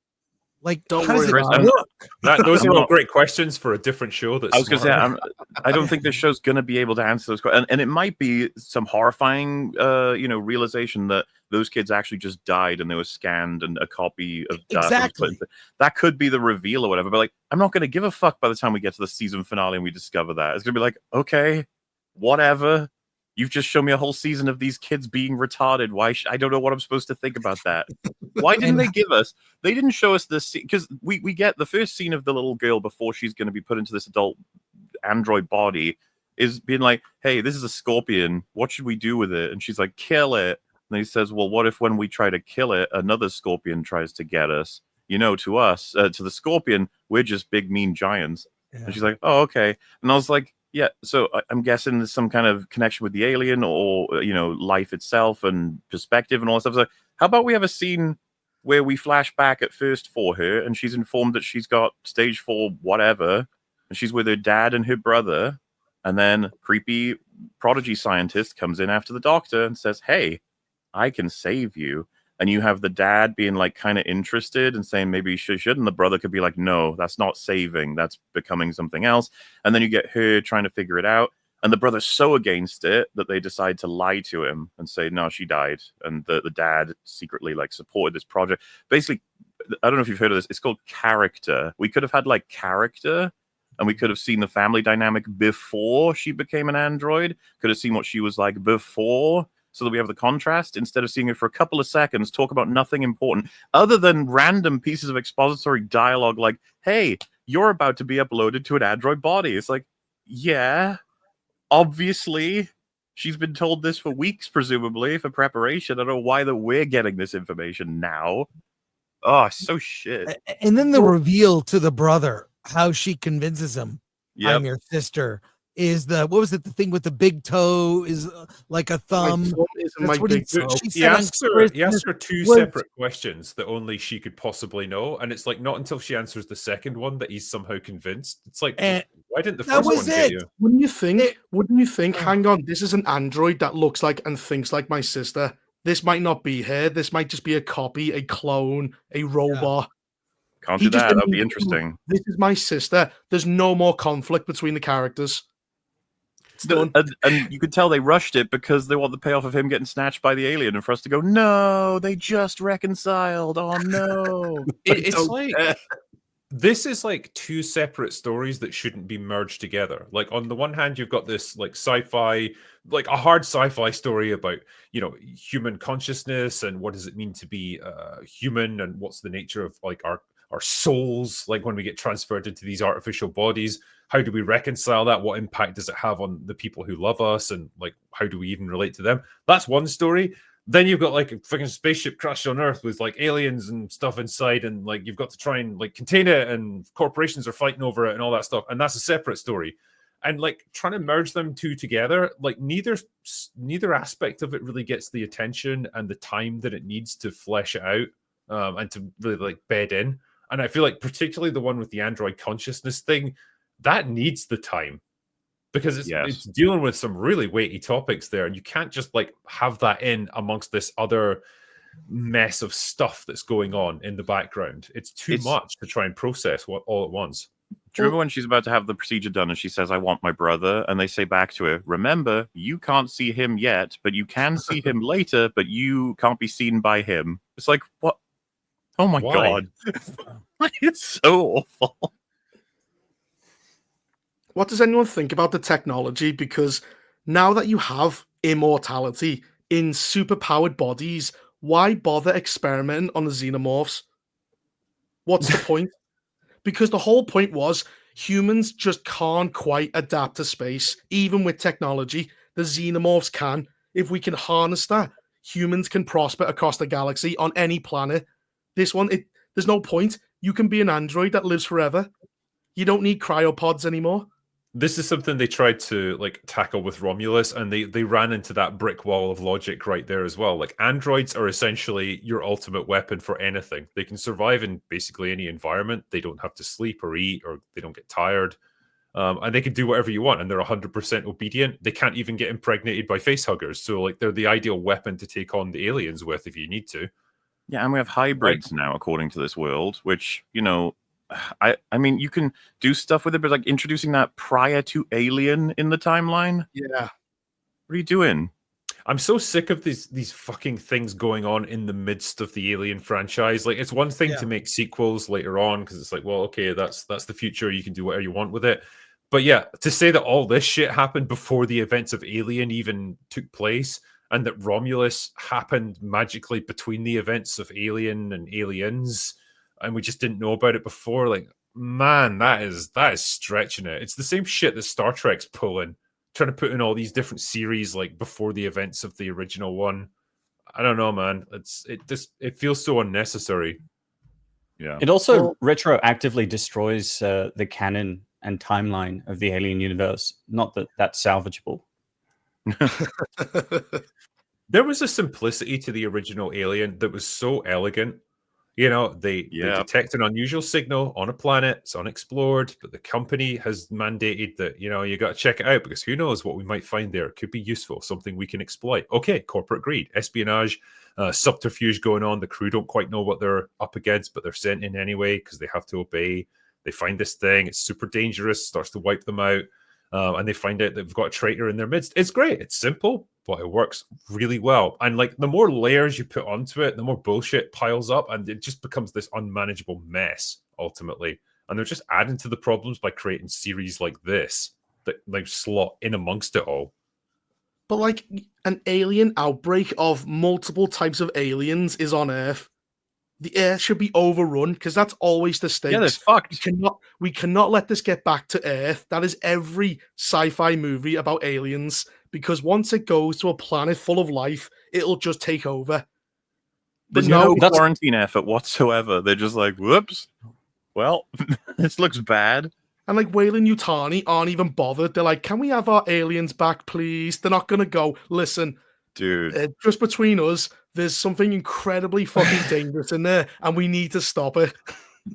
Like, don't how worry, does it work? Those are all great questions for a different show. I was going to say, I don't think this show's going to be able to answer those questions. And it might be some horrifying, realization that those kids actually just died and they were scanned and a copy of exactly. That could be the reveal or whatever. But like, I'm not going to give a fuck by the time we get to the season finale and we discover that. It's going to be like, okay, whatever. You've just shown me a whole season of these kids being retarded. Why? I don't know what I'm supposed to think about that. Why didn't they give us? They didn't show us this because we get the first scene of the little girl before she's going to be put into this adult android body is being like, "Hey, this is a scorpion. What should we do with it?" And she's like, "Kill it." And he says, "Well, what if when we try to kill it, another scorpion tries to get us? You know, to us, to the scorpion, we're just big mean giants." Yeah. And she's like, "Oh, okay." And I was like, yeah, so I'm guessing there's some kind of connection with the alien or, life itself and perspective and all that stuff. So how about we have a scene where we flash back at first for her and she's informed that she's got stage 4 whatever, and she's with her dad and her brother, and then creepy prodigy scientist comes in after the doctor and says, "Hey, I can save you." And you have the dad being like kind of interested and saying maybe she should, and the brother could be like, "No, that's not saving, that's becoming something else." And then you get her trying to figure it out, and the brother's so against it that they decide to lie to him and say, "No, she died." And the dad secretly like supported this project. Basically, I don't know if you've heard of this. It's called character. We could have had like character, and we could have seen the family dynamic before she became an android. Could have seen what she was like before, so that we have the contrast instead of seeing her for a couple of seconds talk about nothing important other than random pieces of expository dialogue like, hey, you're about to be uploaded to an android body. It's like, yeah, obviously she's been told this for weeks, presumably for preparation. I don't know why that we're getting this information now. Oh, so shit. And then the reveal to the brother, how she convinces him, I'm your sister. Is the what was it? The thing with the big toe is like a thumb. That's what he asked her two separate questions that only she could possibly know, and it's like not until she answers the second one that he's somehow convinced. It's like, why didn't the first one get you? Wouldn't you think? Hang on, this is an android that looks like and thinks like my sister. This might not be her. This might just be a copy, a clone, a robot. Can't do that. That'd be interesting. This is my sister. There's no more conflict between the characters. And you could tell they rushed it because they want the payoff of him getting snatched by the alien, and for us to go, no, they just reconciled. Oh no! It's like this is like two separate stories that shouldn't be merged together. Like on the one hand, you've got this like sci-fi, like a hard sci-fi story about human consciousness and what does it mean to be human, and what's the nature of like our souls, like when we get transferred into these artificial bodies. How do we reconcile that? What impact does it have on the people who love us? And like, how do we even relate to them? That's one story. Then you've got like a freaking spaceship crash on Earth with like aliens and stuff inside, and like you've got to try and like contain it, and corporations are fighting over it and all that stuff. And that's a separate story. And like trying to merge them two together, like neither aspect of it really gets the attention and the time that it needs to flesh it out and to really like bed in. And I feel like particularly the one with the android consciousness thing, that needs the time, because it's dealing with some really weighty topics there, and you can't just like have that in amongst this other mess of stuff that's going on in the background. It's too much to try and process all at once. Do you remember when she's about to have the procedure done and she says, I want my brother, and they say back to her, remember, you can't see him yet, but you can see him later, but you can't be seen by him. It's like, what? Oh my God. It's so awful. What does anyone think about the technology? Because now that you have immortality in superpowered bodies, why bother experimenting on the xenomorphs? What's the point? Because the whole point was humans just can't quite adapt to space, even with technology. The xenomorphs can. If we can harness that, humans can prosper across the galaxy on any planet. This one, there's no point. You can be an android that lives forever. You don't need cryopods anymore. This is something they tried to like tackle with Romulus, and they ran into that brick wall of logic right there as well. Like androids are essentially your ultimate weapon for anything. They can survive in basically any environment. They don't have to sleep or eat, or they don't get tired. And they can do whatever you want, and they're 100% obedient. They can't even get impregnated by facehuggers. So like they're the ideal weapon to take on the aliens with if you need to. Yeah, and we have hybrids now, according to this world, which, I mean, you can do stuff with it, but like introducing that prior to Alien in the timeline. Yeah. What are you doing? I'm so sick of these fucking things going on in the midst of the Alien franchise. Like, it's one thing to make sequels later on because it's like, well, okay, that's the future. You can do whatever you want with it. But yeah, to say that all this shit happened before the events of Alien even took place, and that Romulus happened magically between the events of Alien and Aliens, and we just didn't know about it before. Like, man, that is stretching it. It's the same shit that Star Trek's pulling, trying to put in all these different series like before the events of the original one. I don't know, man. It feels so unnecessary. Yeah. It also retroactively destroys the canon and timeline of the Alien universe. Not that that's salvageable. There was a simplicity to the original Alien that was so elegant. They detect an unusual signal on a planet. It's unexplored, but the company has mandated that, you got to check it out because who knows what we might find there. It could be useful, something we can exploit. Okay, corporate greed, espionage, subterfuge going on. The crew don't quite know what they're up against, but they're sent in anyway because they have to obey. They find this thing. It's super dangerous, starts to wipe them out. And they find out that they've got a traitor in their midst. It's great. It's simple. but it works really well. And like the more layers you put onto it, the more bullshit piles up, and it just becomes this unmanageable mess ultimately. And they're just adding to the problems by creating series like this that like slot in amongst it all. But like an alien outbreak of multiple types of aliens is on Earth. The Earth should be overrun because that's always the stakes. Yeah, they're fucked. We cannot let this get back to Earth. That is every sci-fi movie about aliens, because once it goes to a planet full of life, it'll just take over. There's no quarantine effort whatsoever. They're just like, whoops. Well, this looks bad. And like Weyland Yutani aren't even bothered. They're like, can we have our aliens back, please? They're not going to go, listen, dude, just between us, there's something incredibly fucking dangerous in there, and we need to stop it.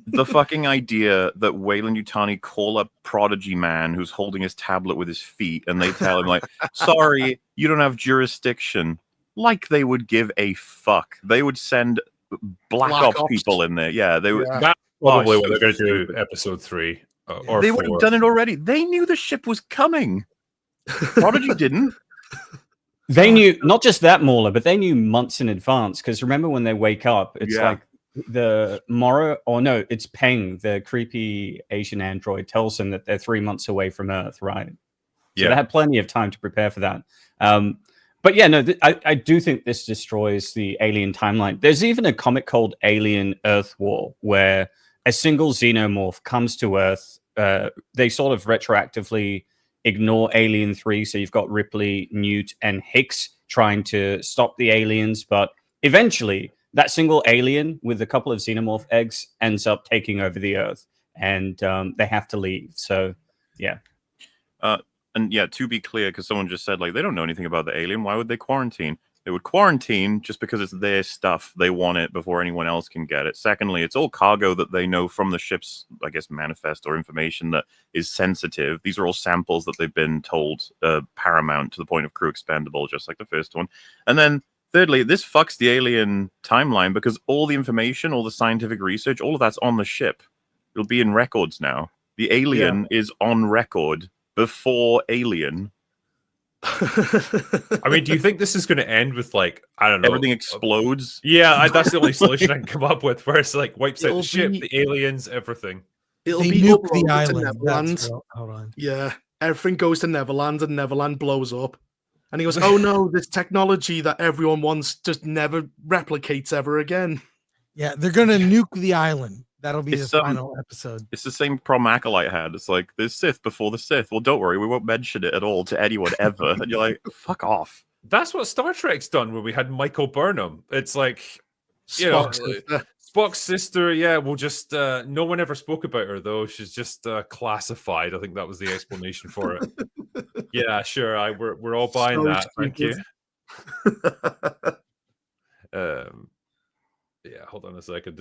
The fucking idea that Weyland Yutani call up Prodigy Man who's holding his tablet with his feet, and they tell him, like, sorry, you don't have jurisdiction. Like they would give a fuck. They would send Black Ops people in there. Yeah, they would. Yeah. That's probably what they're going to do episode 3. Or they would have done it already. They knew the ship was coming. Prodigy didn't. They knew not just that, MauLer, but they knew months in advance. Because remember when they wake up, it's like the Moro, or no, it's Peng, the creepy Asian android, tells them that they're 3 months away from Earth, right? So they had plenty of time to prepare for that. But yeah, no, I do think this destroys the alien timeline. There's even a comic called Alien Earth War, where a single xenomorph comes to Earth. They sort of retroactively ignore Alien 3, so you've got Ripley, Newt, and Hicks trying to stop the aliens, but eventually that single alien with a couple of xenomorph eggs ends up taking over the Earth, and they have to leave. So, yeah. And yeah, to be clear, because someone just said, like, they don't know anything about the alien. Why would they quarantine? They would quarantine just because it's their stuff. They want it before anyone else can get it. Secondly, it's all cargo that they know from the ship's, I guess, manifest or information that is sensitive. These are all samples that they've been told paramount to the point of crew expendable, just like the first one. And then thirdly, this fucks the alien timeline because all the information, all the scientific research, all of that's on the ship. It'll be in records now. The alien is on record before Alien. I mean, do you think this is going to end with, like, I don't know, everything explodes? Yeah, that's the only solution I can come up with, where it's like wipes out the ship, the aliens, everything. It'll They be nuke uploaded the to island. Neverland. Hold on. Yeah, everything goes to Neverland, and Neverland blows up. And he goes, "Oh no, this technology that everyone wants just never replicates ever again." Yeah, they're gonna nuke the island. That'll be his final episode. It's the same problem Acolyte had. It's like, there's Sith before the Sith. Well, don't worry, we won't mention it at all to anyone ever. And you're like, fuck off. That's what Star Trek's done when we had Michael Burnham. It's like, Spock's sister, yeah, we'll just, no one ever spoke about her, though. She's just classified. I think that was the explanation for it. Yeah, sure, we're all buying that. Thank you. Yeah, hold on a second.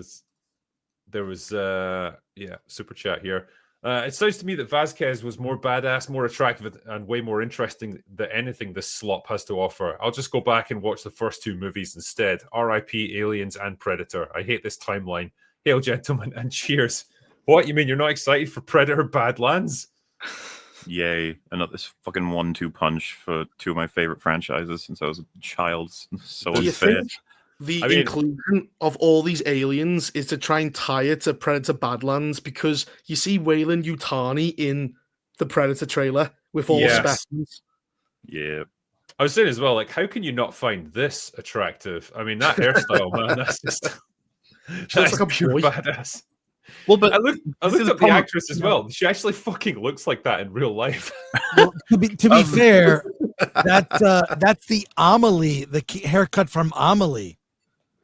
There was, super chat here. It sounds to me that Vasquez was more badass, more attractive, and way more interesting than anything this slop has to offer. I'll just go back and watch the first 2 movies instead. R.I.P. Aliens and Predator. I hate this timeline. Hail, gentlemen, and cheers. What, you mean you're not excited for Predator Badlands? Yay. Another this fucking 1-2 punch for 2 of my favorite franchises since I was a child. So unfair. The inclusion of all these aliens is to try and tie it to Predator Badlands, because you see Weyland Yutani in the Predator trailer with all the specimens. Yeah. I was saying as well, like, how can you not find this attractive? I mean, that hairstyle, man, that's just that's like a pure badass. Well, but I looked at the actress as well. She actually fucking looks like that in real life. Well, to be fair, that's the Amelie, the haircut from Amelie.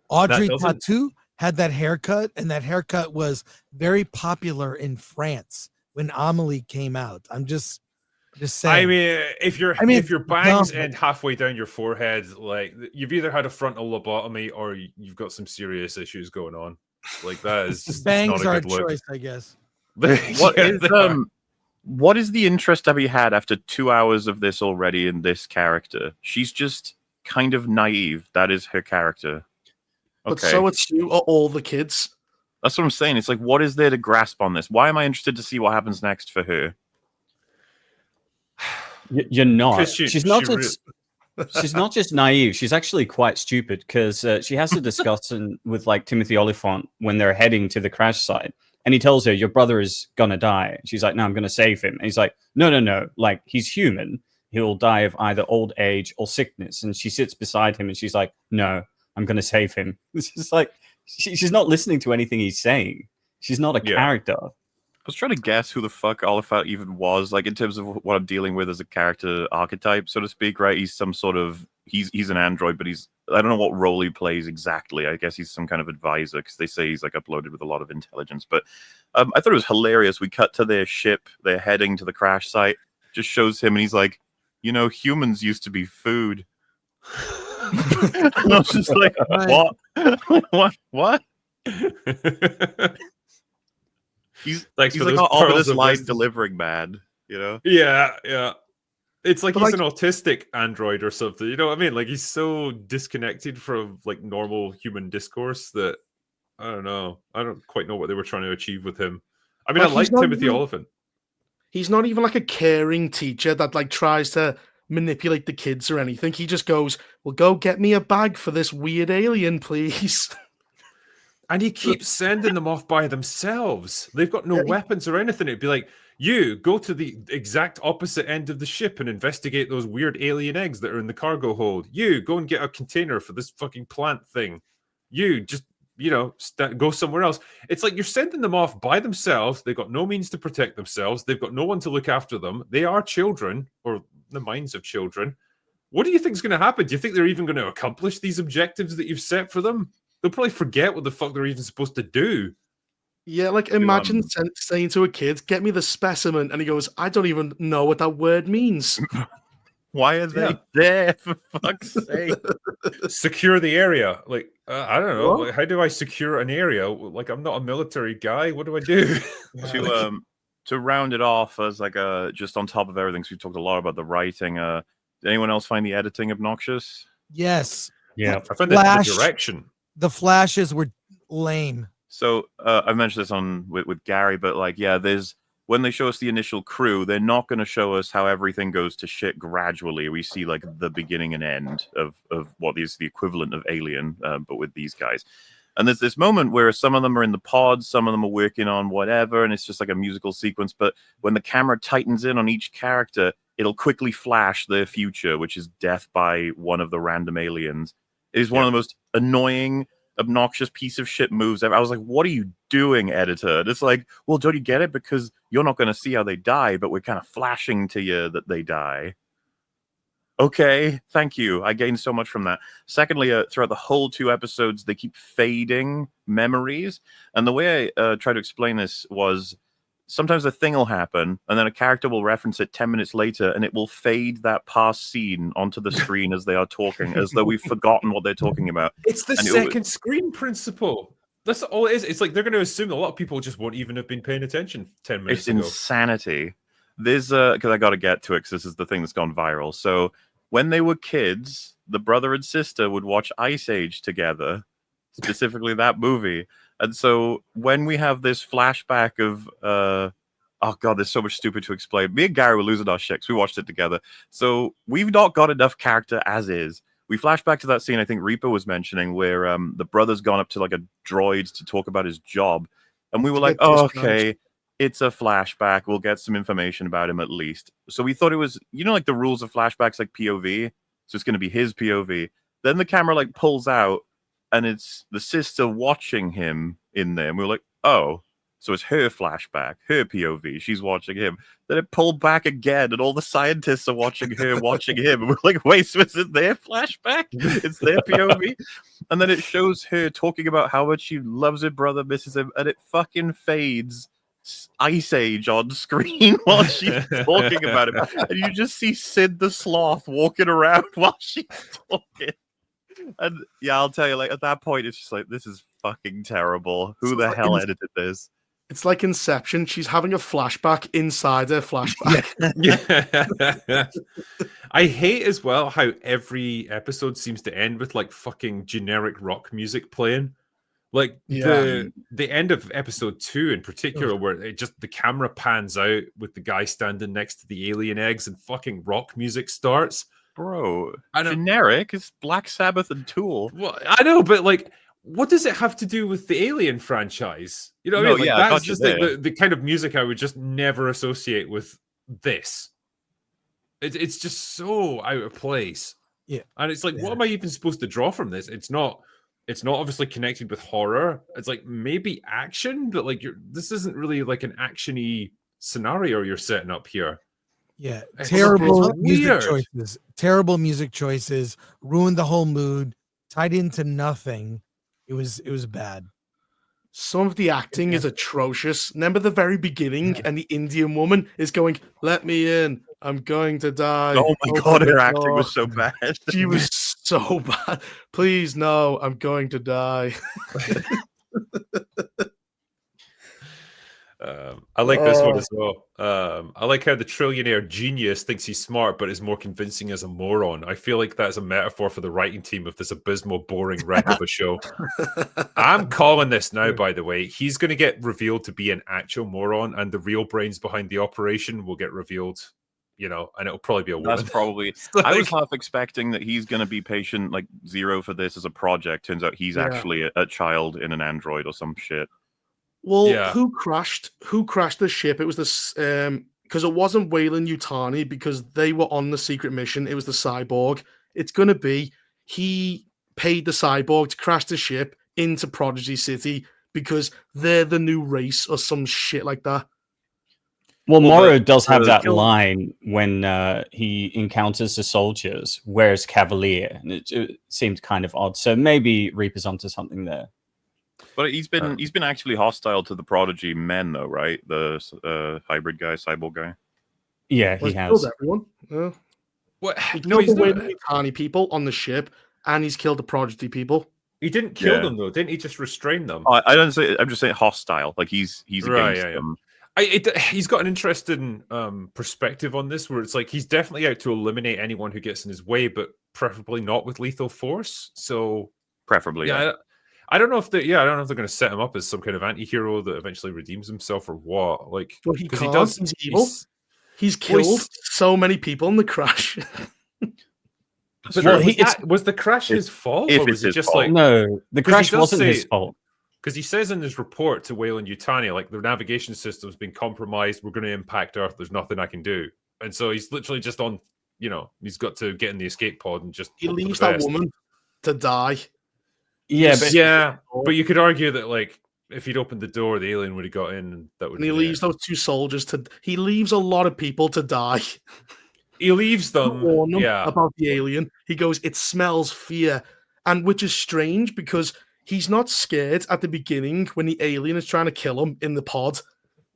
Audrey Tautou had that haircut, and that haircut was very popular in France when Amelie came out. I'm just saying. I mean, if your bangs end halfway down your forehead, like, you've either had a frontal lobotomy or you've got some serious issues going on. Like, that is just bangs not are a good look. Choice, I guess. What is the interest Abby had after 2 hours of this already in this character? She's just kind of naive. That is her character. But so it's you or all the kids. That's what I'm saying. It's like, what is there to grasp on this? Why am I interested to see what happens next for her? You're not. She's not. She's not just naive; she's actually quite stupid because she has a discussion with like Timothy Oliphant when they're heading to the crash site, and he tells her, "Your brother is gonna die." She's like, "No, I'm gonna save him." And he's like, "No, no, no! Like he's human. He'll die of either old age or sickness." And she sits beside him, and she's like, "No, I'm gonna save him." It's just like she's not listening to anything he's saying. She's not a character. I was trying to guess who the fuck Oliphant even was, like in terms of what I'm dealing with as a character archetype, so to speak, right? He's some sort of he's an android, but I don't know what role he plays exactly. I guess he's some kind of advisor because they say he's like uploaded with a lot of intelligence. But I thought it was hilarious. We cut to their ship, they're heading to the crash site, just shows him, and he's like, "You know, humans used to be food." And I was just like, what? He's like an ominous line delivering man, you know? Yeah. It's like he's an autistic android or something. You know what I mean? Like he's so disconnected from like normal human discourse that I don't know. I don't quite know what they were trying to achieve with him. I mean, I like Timothy Oliphant. He's not even like a caring teacher that like tries to manipulate the kids or anything. He just goes, "Well, go get me a bag for this weird alien, please." And he keeps sending them off by themselves. They've got no weapons or anything. It'd be like, you go to the exact opposite end of the ship and investigate those weird alien eggs that are in the cargo hold. You go and get a container for this fucking plant thing. You just, go somewhere else. It's like you're sending them off by themselves. They've got no means to protect themselves. They've got no one to look after them. They are children, or the minds of children. What do you think is going to happen? Do you think they're even going to accomplish these objectives that you've set for them? They'll probably forget what the fuck they're even supposed to do. Yeah, like imagine saying to a kid, "Get me the specimen," and he goes, "I don't even know what that word means." Why are they there, for fuck's sake? Secure the area. Like, I don't know. Like, how do I secure an area? Like, I'm not a military guy. What do I do? To round it off as like just on top of everything, so we talked a lot about the writing. Did anyone else find the editing obnoxious? Yes. Yeah, I found the direction. The flashes were lame. So I mentioned this with Gary, but like, when they show us the initial crew, they're not going to show us how everything goes to shit gradually. We see like the beginning and end of what is the equivalent of Alien, but with these guys. And there's this moment where some of them are in the pods, some of them are working on whatever, and it's just like a musical sequence. But when the camera tightens in on each character, it'll quickly flash their future, which is death by one of the random aliens. It is one of the most annoying, obnoxious piece of shit moves ever. I was like, what are you doing, editor? And it's like, well, don't you get it? Because you're not going to see how they die, but we're kind of flashing to you that they die. Okay, thank you. I gained so much from that. Secondly, throughout the whole 2 episodes, they keep fading memories. And the way I tried to explain this was sometimes a thing will happen, and then a character will reference it 10 minutes later, and it will fade that past scene onto the screen as they are talking, as though we've forgotten what they're talking about. It's the second screen principle. That's all it is. It's like they're going to assume a lot of people just won't even have been paying attention 10 minutes ago. It's insanity. There's because I got to get to it because this is the thing that's gone viral. So when they were kids, the brother and sister would watch Ice Age together, specifically that movie. And so when we have this flashback of, oh God, there's so much stupid to explain. Me and Gary were losing our shit because we watched it together. So we've not got enough character as is. We flash back to that scene I think Reaper was mentioning where the brother's gone up to like a droid to talk about his job. And we were like, oh, okay, it's a flashback. We'll get some information about him at least. So we thought it was, like the rules of flashbacks, like POV. So it's going to be his POV. Then the camera like pulls out and it's the sister watching him in there. And we were like, oh, so it's her flashback, her POV. She's watching him. Then it pulled back again, and all the scientists are watching her, watching him. And we're like, wait, so is it their flashback? It's their POV? And then it shows her talking about how much she loves her brother, misses him, and it fucking fades Ice Age on screen while she's talking about him. And you just see Sid the Sloth walking around while she's talking. And yeah, I'll tell you, like at that point, it's just like, this is fucking terrible. Who the hell edited this? It's like Inception. She's having a flashback inside her flashback. Yeah. I hate as well how every episode seems to end with like fucking generic rock music playing. Like the end of episode 2 in particular, where it just the camera pans out with the guy standing next to the alien eggs and fucking rock music starts. Bro, I know. generic is Black Sabbath and Tool. Well, I know, but like, what does it have to do with the Alien franchise? You know what I mean? Like, I got that's you just like there. the kind of music I would just never associate with this. It's just so out of place. Yeah. And it's like, what am I even supposed to draw from this? It's not obviously connected with horror. It's like maybe action, but like this isn't really like an actiony scenario you're setting up here. Yeah, It's terrible weird. music choices. Terrible music choices ruined the whole mood. Tied into nothing. It was bad. Some of the acting is atrocious. Remember the very beginning, and the Indian woman is going, "Let me in. I'm going to die." Oh my god, her acting was so bad. She was so bad. Please, no, I'm going to die. I like this one as well. I like how the trillionaire genius thinks he's smart, but is more convincing as a moron. I feel like that's a metaphor for the writing team of this abysmal, boring wreck of a show. I'm calling this now, by the way. He's going to get revealed to be an actual moron, and the real brains behind the operation will get revealed, you know, and it'll probably be a woman. That's probably. Like, I was half expecting that he's going to be patient like Zero for this as a project. Turns out he's actually a child in an android or some shit. Well, who crashed the ship? It was this because it wasn't Weyland Yutani because they were on the secret mission. It was the cyborg. It's gonna be he paid the cyborg to crash the ship into Prodigy City because they're the new race or some shit like that. Well, MauLer does have that line when he encounters the soldiers, where's Cavalier? And it seemed kind of odd. So maybe Reaper's onto something there. But he's been actually hostile to the Prodigy men, though, right? The hybrid guy, cyborg guy. Yeah, he has. Killed everyone. Yeah. What? He killed the Weyland-Yutani people on the ship, and he's killed the Prodigy people. He didn't kill them though, didn't he? Just restrain them. I don't say. I'm just saying hostile. Like he's right, against them. He's got an interesting perspective on this, where it's like he's definitely out to eliminate anyone who gets in his way, but preferably not with lethal force. So preferably, I don't know if they're going to set him up as some kind of anti-hero that eventually redeems himself or what. Like, well, because he does. He's evil. He's killed so many people in the crash. But was the crash his fault, or was it just fault. like no? The crash wasn't his fault. Because he says in his report to Weyland-Yutani, like, the navigation system's been compromised. We're going to impact Earth. There's nothing I can do. And so he's literally just on. You know, he's got to get in the escape pod and just. He leaves that woman to die. Yeah, but you could argue that, like, if he'd opened the door, the alien would have got in, and that would. And he leaves those two soldiers to. He leaves a lot of people to die. He leaves them. About the alien. He goes, "It smells fear," and which is strange because he's not scared at the beginning when the alien is trying to kill him in the pod,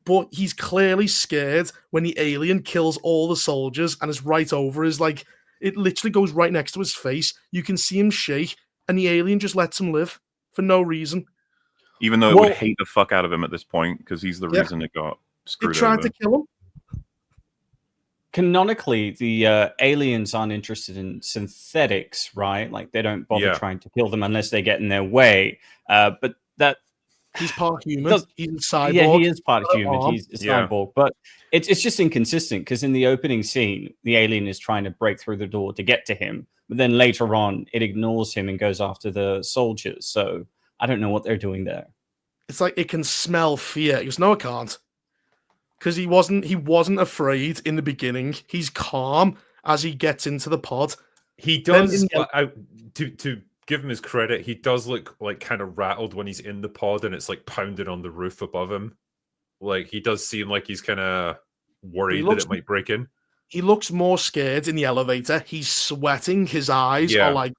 but he's clearly scared when the alien kills all the soldiers and is right over his like. It literally goes right next to his face. You can see him shake. And the alien just lets him live for no reason. Even though it would hate the fuck out of him at this point, because he's the reason it got screwed over. It tried to kill him. Canonically, the aliens aren't interested in synthetics, right? Like, they don't bother trying to kill them unless they get in their way. But that... He's part human. He's a cyborg. Yeah, he is part human. He's a cyborg. But it's just inconsistent, because in the opening scene, the alien is trying to break through the door to get to him. But then later on, it ignores him and goes after the soldiers. So I don't know what they're doing there. It's like it can smell fear. He goes, "No, it can't," because he wasn't afraid in the beginning. He's calm as he gets into the pod. He does. To give him his credit, he does look like kind of rattled when he's in the pod and it's like pounding on the roof above him. Like, he does seem like he's kind of worried that it might break in. He looks more scared in the elevator. He's sweating. His eyes are like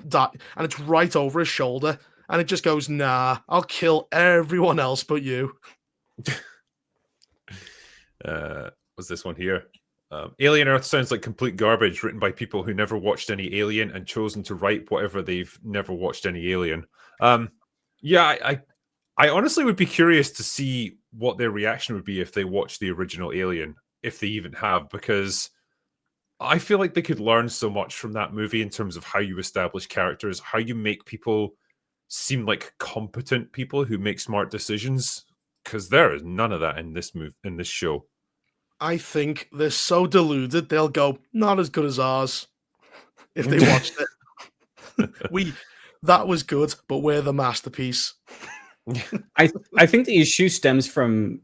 that, and it's right over his shoulder. And it just goes, "Nah, I'll kill everyone else but you." What's this one here? Alien Earth sounds like complete garbage, written by people who never watched any Alien and chosen to write whatever they've never watched any Alien. I honestly would be curious to see what their reaction would be if they watched the original Alien. If they even have, because I feel like they could learn so much from that movie in terms of how you establish characters, how you make people seem like competent people who make smart decisions, because there is none of that in this show. I think they're so deluded, they'll go, "Not as good as ours." if they watched it. That was good, but we're the masterpiece. I think the issue stems from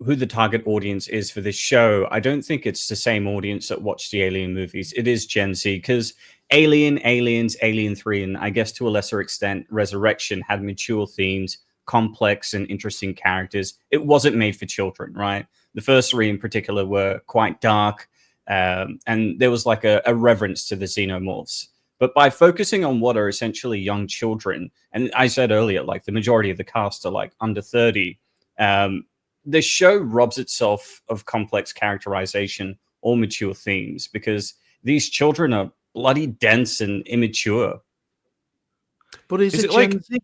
who the target audience is for this show. I don't think it's the same audience that watched the Alien movies. It is Gen Z, because Alien, Aliens, Alien 3, and I guess to a lesser extent, Resurrection had mature themes, complex and interesting characters. It wasn't made for children, right? The first three in particular were quite dark, and there was like a reverence to the xenomorphs. But by focusing on what are essentially young children, and I said earlier, like the majority of the cast are like under 30, the show robs itself of complex characterization or mature themes because these children are bloody dense and immature. But is it Gen Z?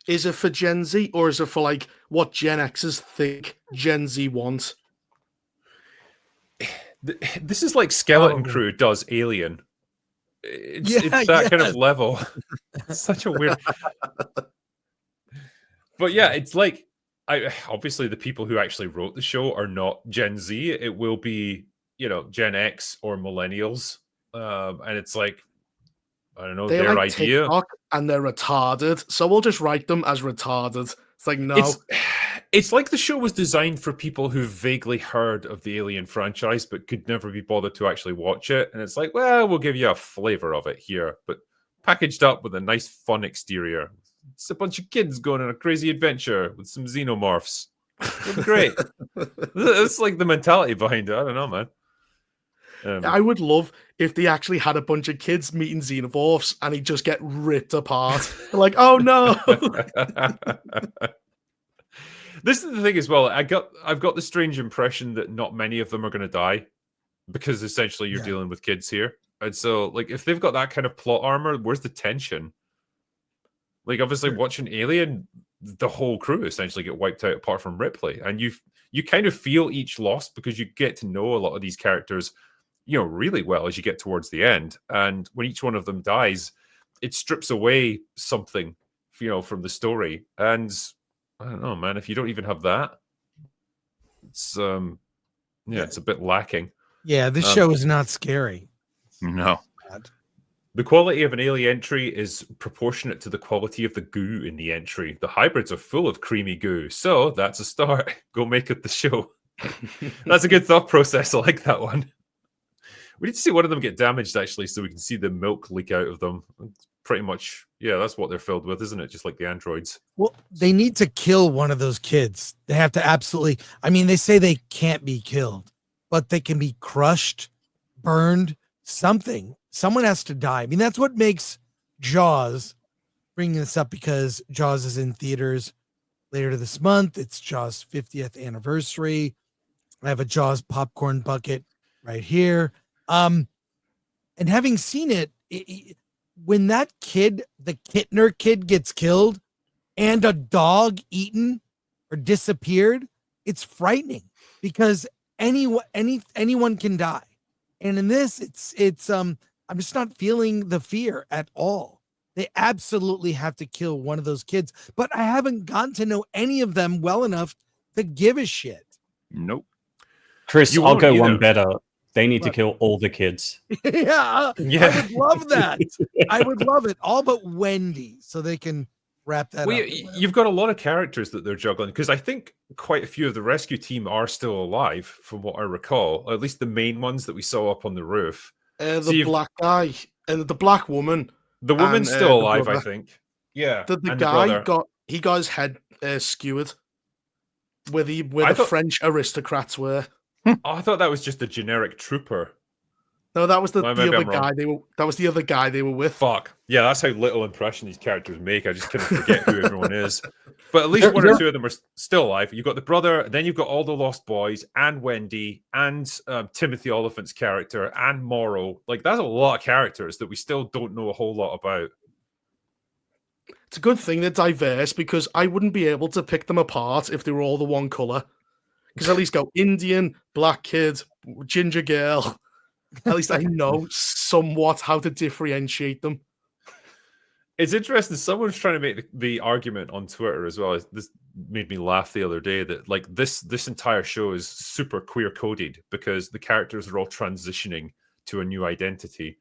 Is it for Gen Z, or is it for like what Gen Xers think Gen Z wants? This is like Skeleton Crew does Alien. It's that kind of level. It's such a weird. But yeah, it's like obviously the people who actually wrote the show are not Gen Z. It will be, Gen X or millennials, and it's like, I don't know, their like idea. TikTok and they're retarded, so we'll just write them as retarded. It's like, no. It's like the show was designed for people who vaguely heard of the Alien franchise but could never be bothered to actually watch it. And it's like, well, we'll give you a flavor of it here, but packaged up with a nice, fun exterior. It's a bunch of kids going on a crazy adventure with some xenomorphs. It'll be great. That's like the mentality behind it. I don't know, man. I would love if they actually had a bunch of kids meeting xenomorphs and he'd just get ripped apart. They're like, oh no. This is the thing as well. I've got the strange impression that not many of them are going to die, because essentially you're dealing with kids here. And so, like, if they've got that kind of plot armor, where's the tension? Like, obviously, watching Alien, the whole crew essentially get wiped out apart from Ripley, and you kind of feel each loss because you get to know a lot of these characters, really well as you get towards the end. And when each one of them dies, it strips away something, from the story. And I don't know, man. If you don't even have that, it's it's a bit lacking. Yeah, this show is not scary. No. The quality of an alien entry is proportionate to the quality of the goo in the entry. The hybrids are full of creamy goo, so that's a start. Go make it the show. That's a good thought process. I like that one. We need to see one of them get damaged, actually, so we can see the milk leak out of them. It's pretty much, that's what they're filled with, isn't it? Just like the androids. Well, they need to kill one of those kids. They have to absolutely. I mean, they say they can't be killed, but they can be crushed, burned, something. Someone has to die. I mean, that's what makes Jaws, bringing this up because Jaws is in theaters later this month. It's Jaws' 50th anniversary. I have a Jaws popcorn bucket right here. And having seen it, when that kid, the Kittner kid, gets killed and a dog eaten or disappeared, it's frightening because anyone can die. And in this, it's I'm just not feeling the fear at all. They absolutely have to kill one of those kids, but I haven't gotten to know any of them well enough to give a shit. Nope. Chris, I'll go one better. They need to kill all the kids. Yeah. I would love that. I would love it. All but Wendy, so they can wrap that up. You've got a lot of characters that they're juggling, because I think quite a few of the rescue team are still alive, from what I recall. Or at least the main ones that we saw up on the roof. The black guy and the black woman. The woman's still alive, I think. Yeah. The guy got his head skewered where the French aristocrats were. I thought that was just a generic trooper. No, that was the other guy that was the other guy they were with. Fuck. Yeah, that's how little impression these characters make. I just kind of forget who everyone is. But at least one or two of them are still alive. You've got the brother, then you've got all the Lost Boys, and Wendy, and Timothy Oliphant's character, and Morrow. Like, that's a lot of characters that we still don't know a whole lot about. It's a good thing they're diverse, because I wouldn't be able to pick them apart if they were all the one color. Because at least go Indian, black kid, ginger girl. At least I know somewhat how to differentiate them. It's interesting. Someone was trying to make the argument on Twitter as well. This made me laugh the other day that like this entire show is super queer coded because the characters are all transitioning to a new identity.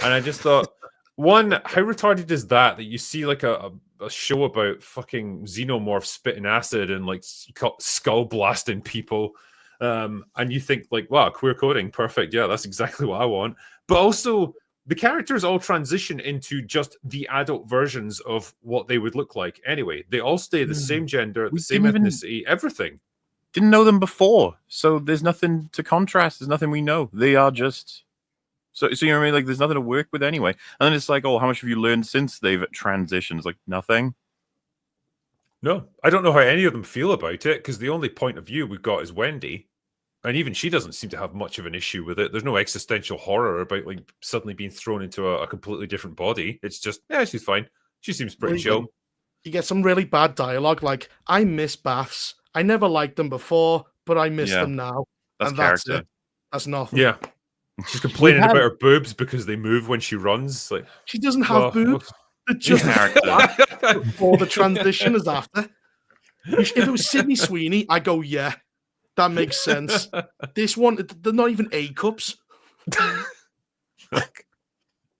And I just thought, one, how retarded is that you see like a show about fucking xenomorphs spitting acid and like skull blasting people, and you think like, wow, queer coding, perfect, yeah, that's exactly what I want. But also, the characters all transition into just the adult versions of what they would look like anyway. They all stay the same gender, the same ethnicity, everything. Didn't know them before, so there's nothing to contrast. There's nothing we know. They are just so you know what I mean. Like there's nothing to work with anyway. And then it's like, oh, how much have you learned since they've transitioned? It's like nothing. No, I don't know how any of them feel about it because the only point of view we've got is Wendy, and even she doesn't seem to have much of an issue with it. There's no existential horror about like suddenly being thrown into a completely different body. It's just, yeah, she's fine. She seems pretty chill. You get some really bad dialogue, like I miss baths. I never liked them before, but I miss them now. That's and character. That's it. That's nothing. Yeah. She's complaining about her boobs because they move when she runs. Like she doesn't have boobs. It's just before the transition is after. If it was Sydney Sweeney, I go, yeah, that makes sense. This one, they're not even A cups.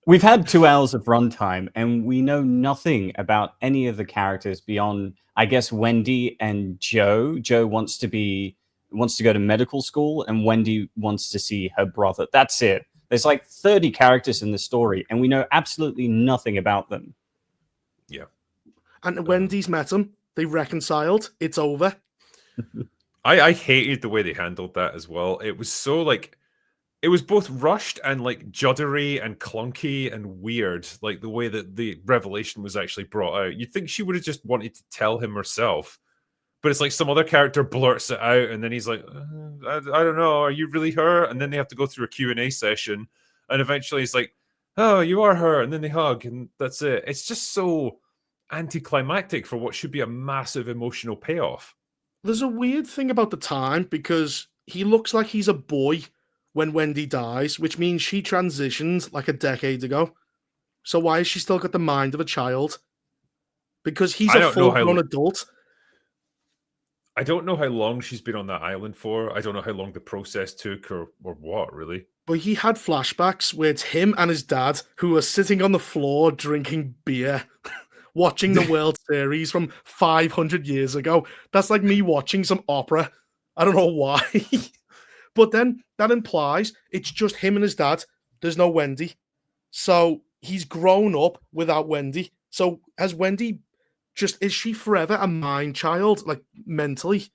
We've had 2 hours of runtime, and we know nothing about any of the characters beyond, I guess, Wendy and Joe. Joe wants to go to medical school, and Wendy wants to see her brother. That's it. There's like 30 characters in the story, and we know absolutely nothing about them. Yeah. And Wendy's met him. They reconciled. It's over. I hated the way they handled that as well. It was so like, it was both rushed and like juddery and clunky and weird, like the way that the revelation was actually brought out. You'd think she would have just wanted to tell him herself. But it's like some other character blurts it out, and then he's like, I don't know, are you really her? And then they have to go through a Q&A session, and eventually he's like, oh, you are her, and then they hug, and that's it. It's just so anticlimactic for what should be a massive emotional payoff. There's a weird thing about the time, because he looks like he's a boy when Wendy dies, which means she transitioned like a decade ago. So why has she still got the mind of a child? Because he's a full-grown adult. I don't know how long she's been on that island for. I don't know how long the process took or what, really. But he had flashbacks where it's him and his dad who are sitting on the floor drinking beer, watching the World Series from 500 years ago. That's like me watching some opera. I don't know why. But then that implies it's just him and his dad. There's no Wendy. So he's grown up without Wendy. So has Wendy... is she forever a mind child, like mentally?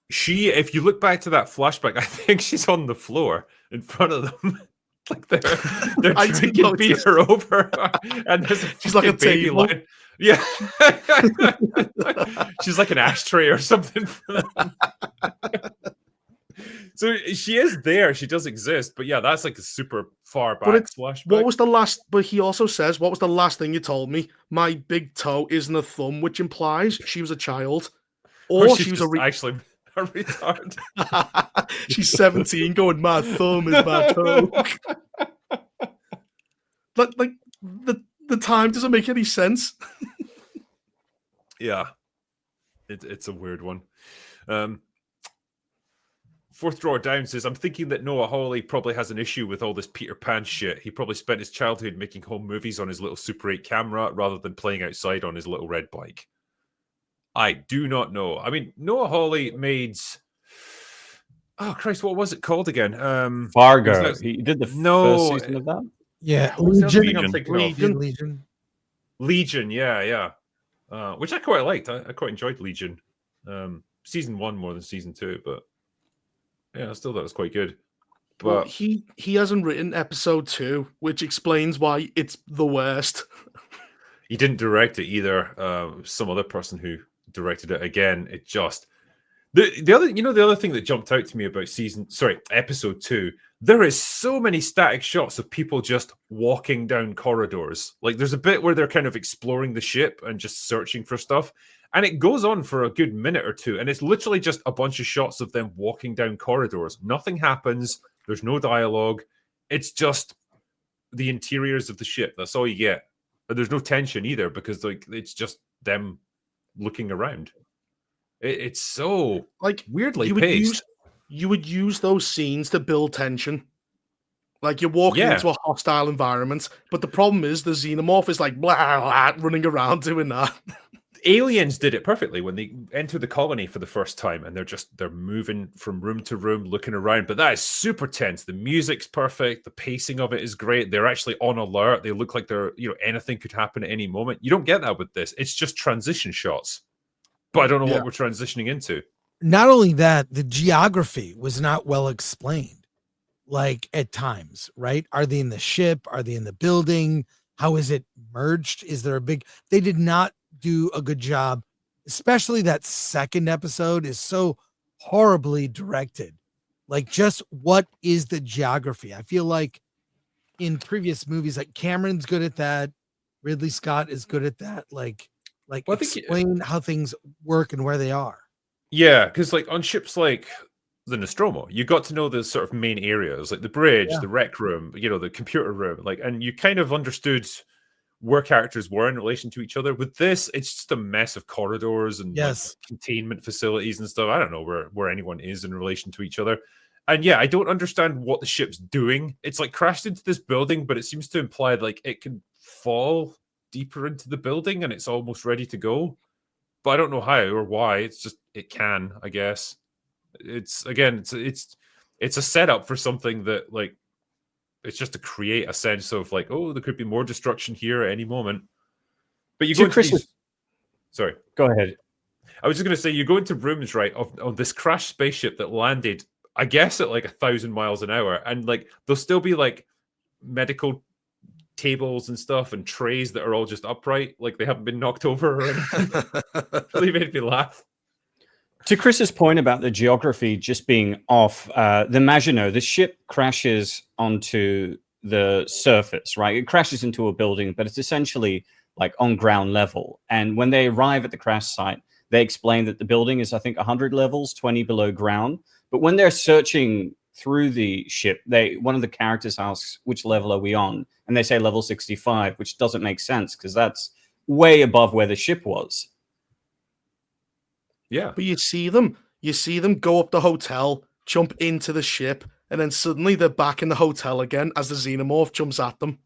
If you look back to that flashback, I think she's on the floor in front of them. Like they're drinking beer over her, and there's she's like a baby line. Yeah. She's like an ashtray or something for them. So she is there. She does exist. But yeah, that's like a super far back flashback. What was the last... But he also says, what was the last thing you told me? My big toe isn't a thumb, which implies she was a child. Or she was actually a retard. She's 17 going, my thumb is my toe. But like the time doesn't make any sense. Yeah. It's a weird one. Fourth Drawer Down says, I'm thinking that Noah Hawley probably has an issue with all this Peter Pan shit. He probably spent his childhood making home movies on his little Super 8 camera rather than playing outside on his little red bike. I do not know. I mean, Noah Hawley made... Oh, Christ, what was it called again? Fargo. He did the first season of that? Yeah. Legion, yeah. Which I quite liked. I quite enjoyed Legion. Season 1 more than season 2, but... Yeah, I still thought it was quite good. But he hasn't written episode 2, which explains why it's the worst. He didn't direct it either. Some other person who directed it. Again, it just the other thing that jumped out to me about episode 2, there is so many static shots of people just walking down corridors. Like there's a bit where they're kind of exploring the ship and just searching for stuff. And it goes on for a good minute or two. And it's literally just a bunch of shots of them walking down corridors. Nothing happens. There's no dialogue. It's just the interiors of the ship. That's all you get. And there's no tension either because like it's just them looking around. It's so like weirdly paced. You would use those scenes to build tension. Like you're walking into a hostile environment, but the problem is the xenomorph is like blah, blah, running around doing that. Aliens did it perfectly when they enter the colony for the first time, and they're moving from room to room, looking around. But that is super tense. The music's perfect. The pacing of it is great. They're actually on alert. They look like they're, anything could happen at any moment. You don't get that with this. It's just transition shots. But I don't know what we're transitioning into. Not only that, the geography was not well explained. Like at times, right? Are they in the ship? Are they in the building? How is it merged? Is there a big... They did not do a good job, especially that second episode is so horribly directed. Like, just what is the geography? I feel like in previous movies, like Cameron's good at that. Ridley Scott is good at that. Like explain how things work and where they are. Yeah, because like on ships like the Nostromo, you got to know the sort of main areas, like the bridge, the rec room, the computer room, and you kind of understood where characters were in relation to each other. With this, it's just a mess of corridors and like, containment facilities and stuff. I don't know where anyone is in relation to each other. And I don't understand what the ship's doing. It's like crashed into this building, but it seems to imply like it can fall deeper into the building and it's almost ready to go. But I don't know how or why. It's just it can, I guess. It's a setup for something that like it's just to create a sense of like, oh, there could be more destruction here at any moment. But you go into Chris. Sorry, go ahead. I was just going to say you go into rooms right of this crashed spaceship that landed, I guess, at like 1,000 miles an hour, and like there'll still be like medical tables and stuff and trays that are all just upright, like they haven't been knocked over or anything. Really made me laugh. To Chris's point about the geography just being off, the Maginot, the ship crashes onto the surface, right? It crashes into a building, but it's essentially like on ground level. And when they arrive at the crash site, they explain that the building is, I think, 100 levels, 20 below ground. But when they're searching through the ship, one of the characters asks, which level are we on? And they say level 65, which doesn't make sense because that's way above where the ship was. Yeah. But you see them go up the hotel, jump into the ship, and then suddenly they're back in the hotel again as the xenomorph jumps at them.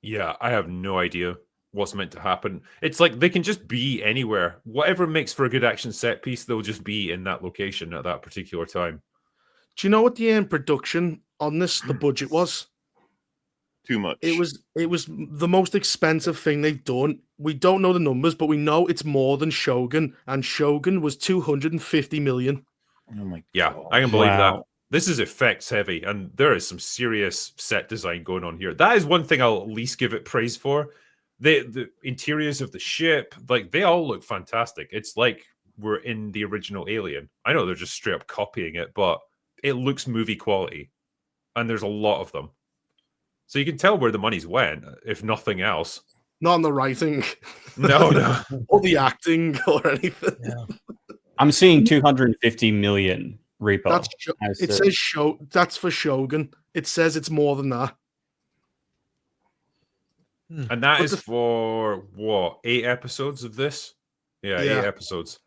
Yeah, I have no idea what's meant to happen. It's like they can just be anywhere. Whatever makes for a good action set piece, they'll just be in that location at that particular time. Do you know what the production on this, the budget was? Too much. It was the most expensive thing they've done. We don't know the numbers, but we know it's more than Shogun, and Shogun was 250 million. Oh my God. I can believe that. This is effects heavy, and there is some serious set design going on here. That is one thing I'll at least give it praise for. The interiors of the ship, like they all look fantastic. It's like we're in the original Alien. I know they're just straight up copying it, but it looks movie quality, and there's a lot of them. So you can tell where the money's went, if nothing else. Not on the writing. No. Or the acting or anything. Yeah. I'm seeing 250 million repo. That's for Shogun. It says it's more than that. And that is for what? 8 episodes of this? Yeah, 8 episodes.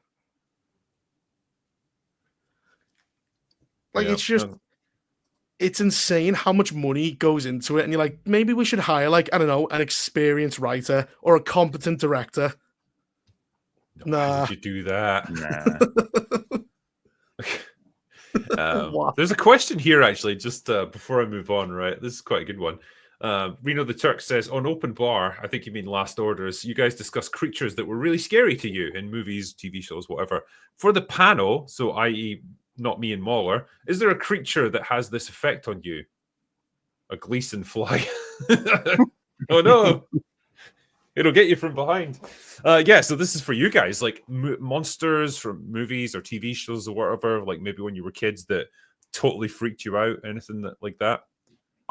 Like it's just it's insane how much money goes into it, and you're like, maybe we should hire, like, I don't know, an experienced writer or a competent director. Why would you do that? Nah. There's a question here, actually, just before I move on, right? This is quite a good one. Reno the Turk says, on Open Bar, I think you mean Last Orders, you guys discussed creatures that were really scary to you in movies, TV shows, whatever. For the panel, so i.e., not me and MauLer, is there a creature that has this effect on you? A Gleason fly. Oh no, it'll get you from behind. So this is for you guys, like monsters from movies or TV shows or whatever, like maybe when you were kids that totally freaked you out, anything like that.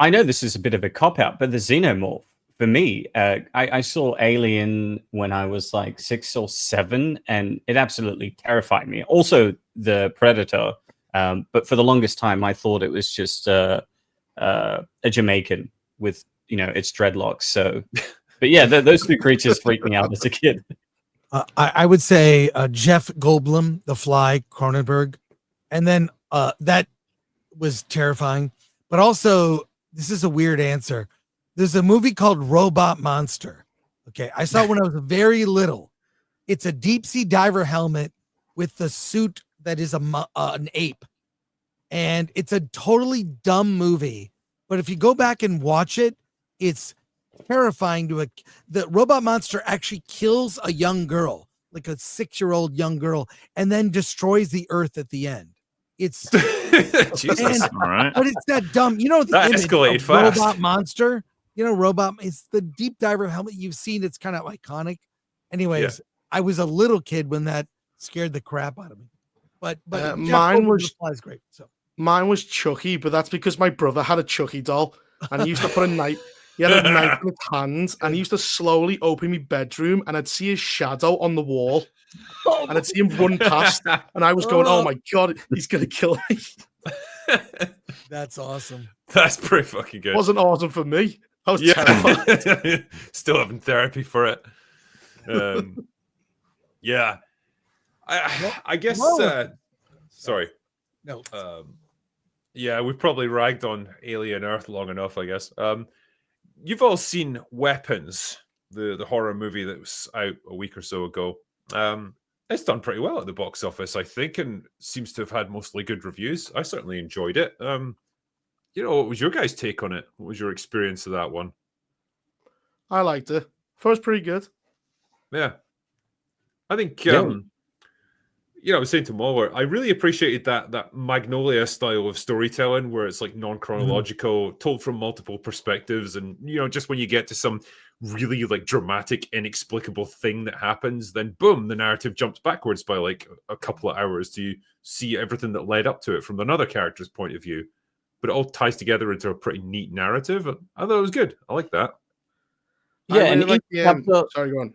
I know this is a bit of a cop-out, but the xenomorph, for me, I saw Alien when I was like 6 or 7, and it absolutely terrified me. Also, the Predator, but for the longest time, I thought it was just a Jamaican with, its dreadlocks. So, but yeah, those two creatures freaked me out as a kid. I would say Jeff Goldblum, The Fly, Cronenberg, and then that was terrifying. But also this is a weird answer. There's a movie called Robot Monster. Okay, I saw it when I was very little. It's a deep sea diver helmet with the suit that is an ape, and it's a totally dumb movie. But if you go back and watch it, it's terrifying. The Robot Monster actually kills a young girl, like a 6-year-old young girl, and then destroys the Earth at the end. It's Jesus, all right. but it's that dumb. You know the That image escalated of fast. Robot Monster. You know, Robot. It's the deep diver helmet you've seen. It's kind of iconic. Anyways, I was a little kid when that scared the crap out of me. But mine was great. So mine was Chucky, but that's because my brother had a Chucky doll, and he used to put a knife. He had a knife in his hands, and he used to slowly open my bedroom, and I'd see his shadow on the wall, and I'd see him run past, and I was going, "Oh my god, he's gonna kill me!" that's awesome. That's pretty fucking good. It wasn't awesome for me. I was terrified. Still having therapy for it. Yeah. I guess sorry. No. Yeah, we've probably ragged on Alien Earth long enough, I guess. You've all seen Weapons, the horror movie that was out a week or so ago. It's done pretty well at the box office, I think, and seems to have had mostly good reviews. I certainly enjoyed it. What was your guys' take on it? What was your experience of that one? I liked it. Thought it was pretty good. Yeah. I think I was saying to MauLer, I really appreciated that Magnolia style of storytelling where it's like non-chronological, told from multiple perspectives, and just when you get to some really like dramatic, inexplicable thing that happens, then boom, the narrative jumps backwards by like a couple of hours to see everything that led up to it from another character's point of view. But it all ties together into a pretty neat narrative. I thought it was good. I like that. Yeah, really and sorry, go on.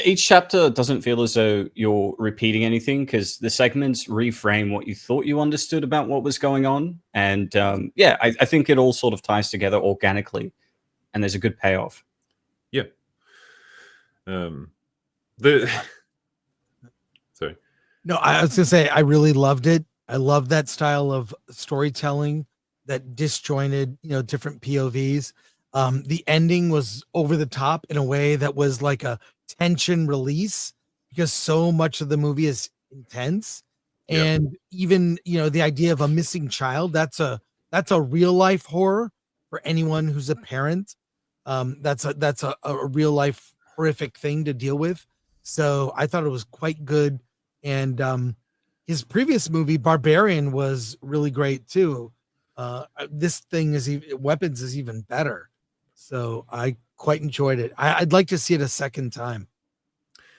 Each chapter doesn't feel as though you're repeating anything because the segments reframe what you thought you understood about what was going on. And I think it all sort of ties together organically, and there's a good payoff. Yeah. Sorry. No, I was gonna say I really loved it. I love that style of storytelling, that disjointed, different POVs. The ending was over the top in a way that was like a tension release because so much of the movie is intense. Yeah. And even, the idea of a missing child, that's a real life horror for anyone who's a parent. That's a real life horrific thing to deal with. So I thought it was quite good. And his previous movie, Barbarian, was really great too. This thing Weapons is even better. So I quite enjoyed it. I'd like to see it a second time.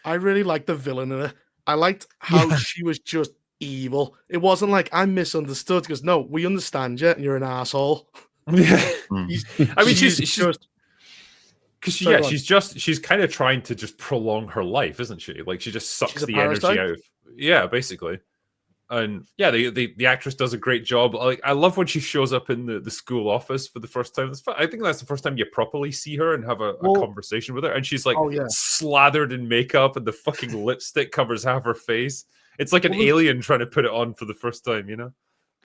I really liked the villain in it. I liked how she was just evil. It wasn't like I'm misunderstood because no, we understand you and you're an asshole. Yeah. I mean, she's kind of trying to just prolong her life, isn't she? Like she just sucks the energy out of. Yeah, basically. And yeah, the actress does a great job. Like I love when she shows up in the school office for the first time. I think that's the first time you properly see her and have a conversation with her. And she's like slathered in makeup and the fucking lipstick covers half her face. It's like an alien trying to put it on for the first time,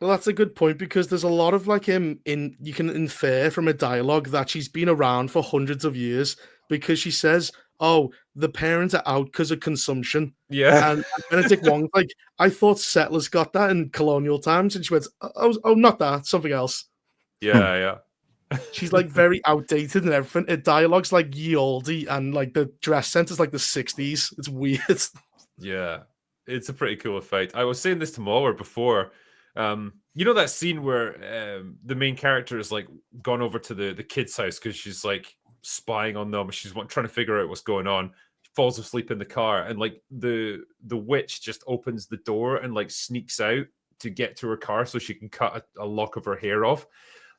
Well, that's a good point because there's a lot of like you can infer from a dialogue that she's been around for hundreds of years because she says, "Oh, the parents are out because of consumption." Yeah, and Benedict Wong's like, "I thought settlers got that in colonial times," and she went, "Oh, not that, something else." Yeah. She's like very outdated and everything. It dialogue's like ye olde, and like the dress sense is like the 60s. It's weird. Yeah, it's a pretty cool effect. I was saying this to MauLer before. That scene where the main character is like gone over to the kid's house because she's like spying on them. She's trying to figure out what's going on. She falls asleep in the car, and like the witch just opens the door and like sneaks out to get to her car so she can cut a lock of her hair off.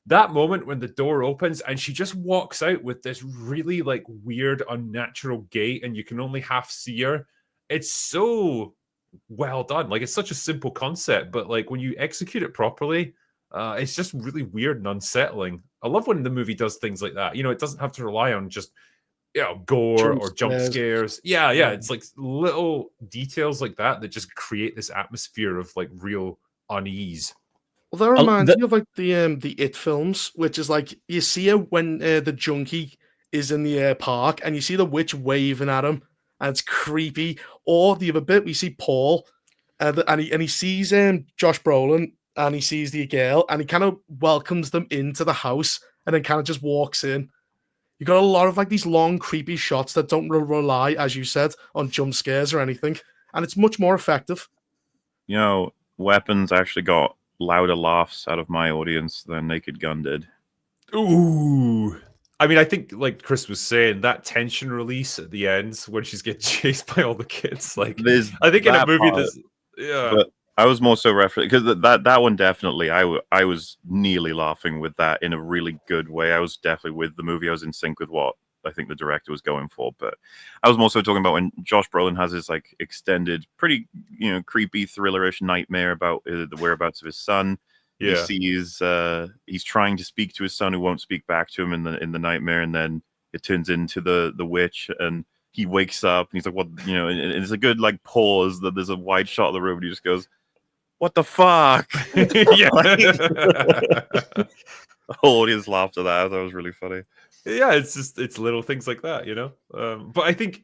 That moment when the door opens and she just walks out with this really like weird, unnatural gait, and you can only half see her. It's so well done. Like it's such a simple concept, but like when you execute it properly, it's just really weird and unsettling. I love when the movie does things like that. It doesn't have to rely on just gore or jump scares. Yeah. It's like little details like that just create this atmosphere of like real unease. Well, that reminds me of like the It films, which is like you see her when the junkie is in the park, and you see the witch waving at him, and it's creepy. Or the other bit, we see Paul, and he sees Josh Brolin, and he sees the girl, and he kind of welcomes them into the house, and then kind of just walks in. You got a lot of like these long, creepy shots that don't rely, as you said, on jump scares or anything, and it's much more effective. You know, Weapons actually got louder laughs out of my audience than Naked Gun did. Ooh. I mean, I think, like Chris was saying, that tension release at the end when she's getting chased by all the kids, like, I think in a movie that's, yeah. But I was more so referring, because that one definitely, I was nearly laughing with that in a really good way. I was definitely with the movie. I was in sync with what I think the director was going for. But I was more so talking about when Josh Brolin has his like extended, pretty, creepy, thrillerish nightmare about the whereabouts of his son. Yeah. He sees he's trying to speak to his son who won't speak back to him in the nightmare, and then it turns into the witch, and he wakes up and he's like, what, and it's a good like pause that there's a wide shot of the room and he just goes, what the fuck? Yeah. The whole audience laughed at that. That was really funny. Yeah, it's little things like that, But I think,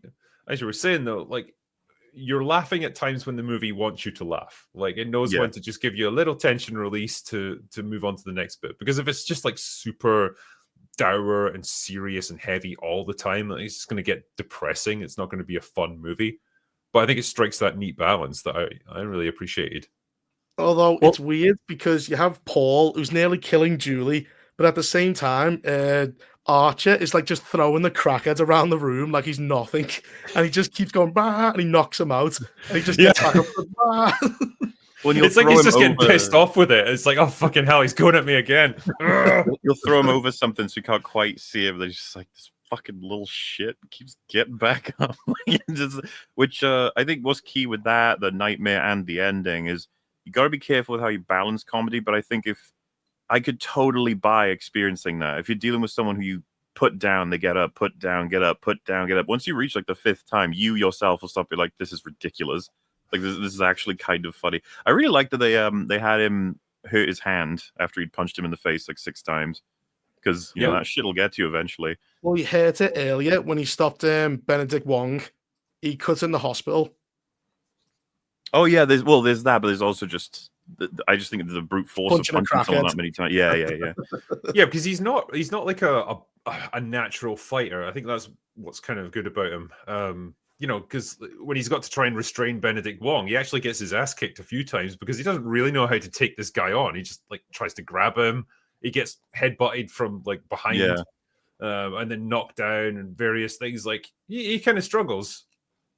as you were saying though, like, you're laughing at times when the movie wants you to laugh. Like, it knows when to just give you a little tension release to move on to the next bit. Because if it's just like super dour and serious and heavy all the time, like, it's just going to get depressing. It's not going to be a fun movie. But I think it strikes that neat balance that I really appreciated. Although it's weird because you have Paul who's nearly killing Julie, but at the same time, Archer is like just throwing the crackheads around the room like he's nothing, and he just keeps going bah, and he knocks him out, and he just gets back up. Bah. It's like he's just getting pissed off with it. It's like, oh fucking hell, he's going at me again. You'll throw him over something so you can't quite see him. They're just like, this fucking little shit keeps getting back up. Which I think was key with that, the nightmare and the ending, is you got to be careful with how you balance comedy. But I think if I could totally buy experiencing that. If you're dealing with someone who you put down, they get up, put down, get up, put down, get up. Once you reach like the fifth time, you yourself will stop. Be like, this is ridiculous. Like this is actually kind of funny. I really like that they had him hurt his hand after he'd punched him in the face like 6 times, because you know that shit will get to you eventually. Well, you heard it earlier when he stopped Benedict Wong. He cut in the hospital. Oh yeah, there's that, but there's also just I just think the brute force of punching someone that many times. Yeah. Yeah, because he's not like a natural fighter. I think that's what's kind of good about him. Because when he's got to try and restrain Benedict Wong, he actually gets his ass kicked a few times because he doesn't really know how to take this guy on. He just like tries to grab him. He gets headbutted from like behind, and then knocked down and various things. Like he kind of struggles,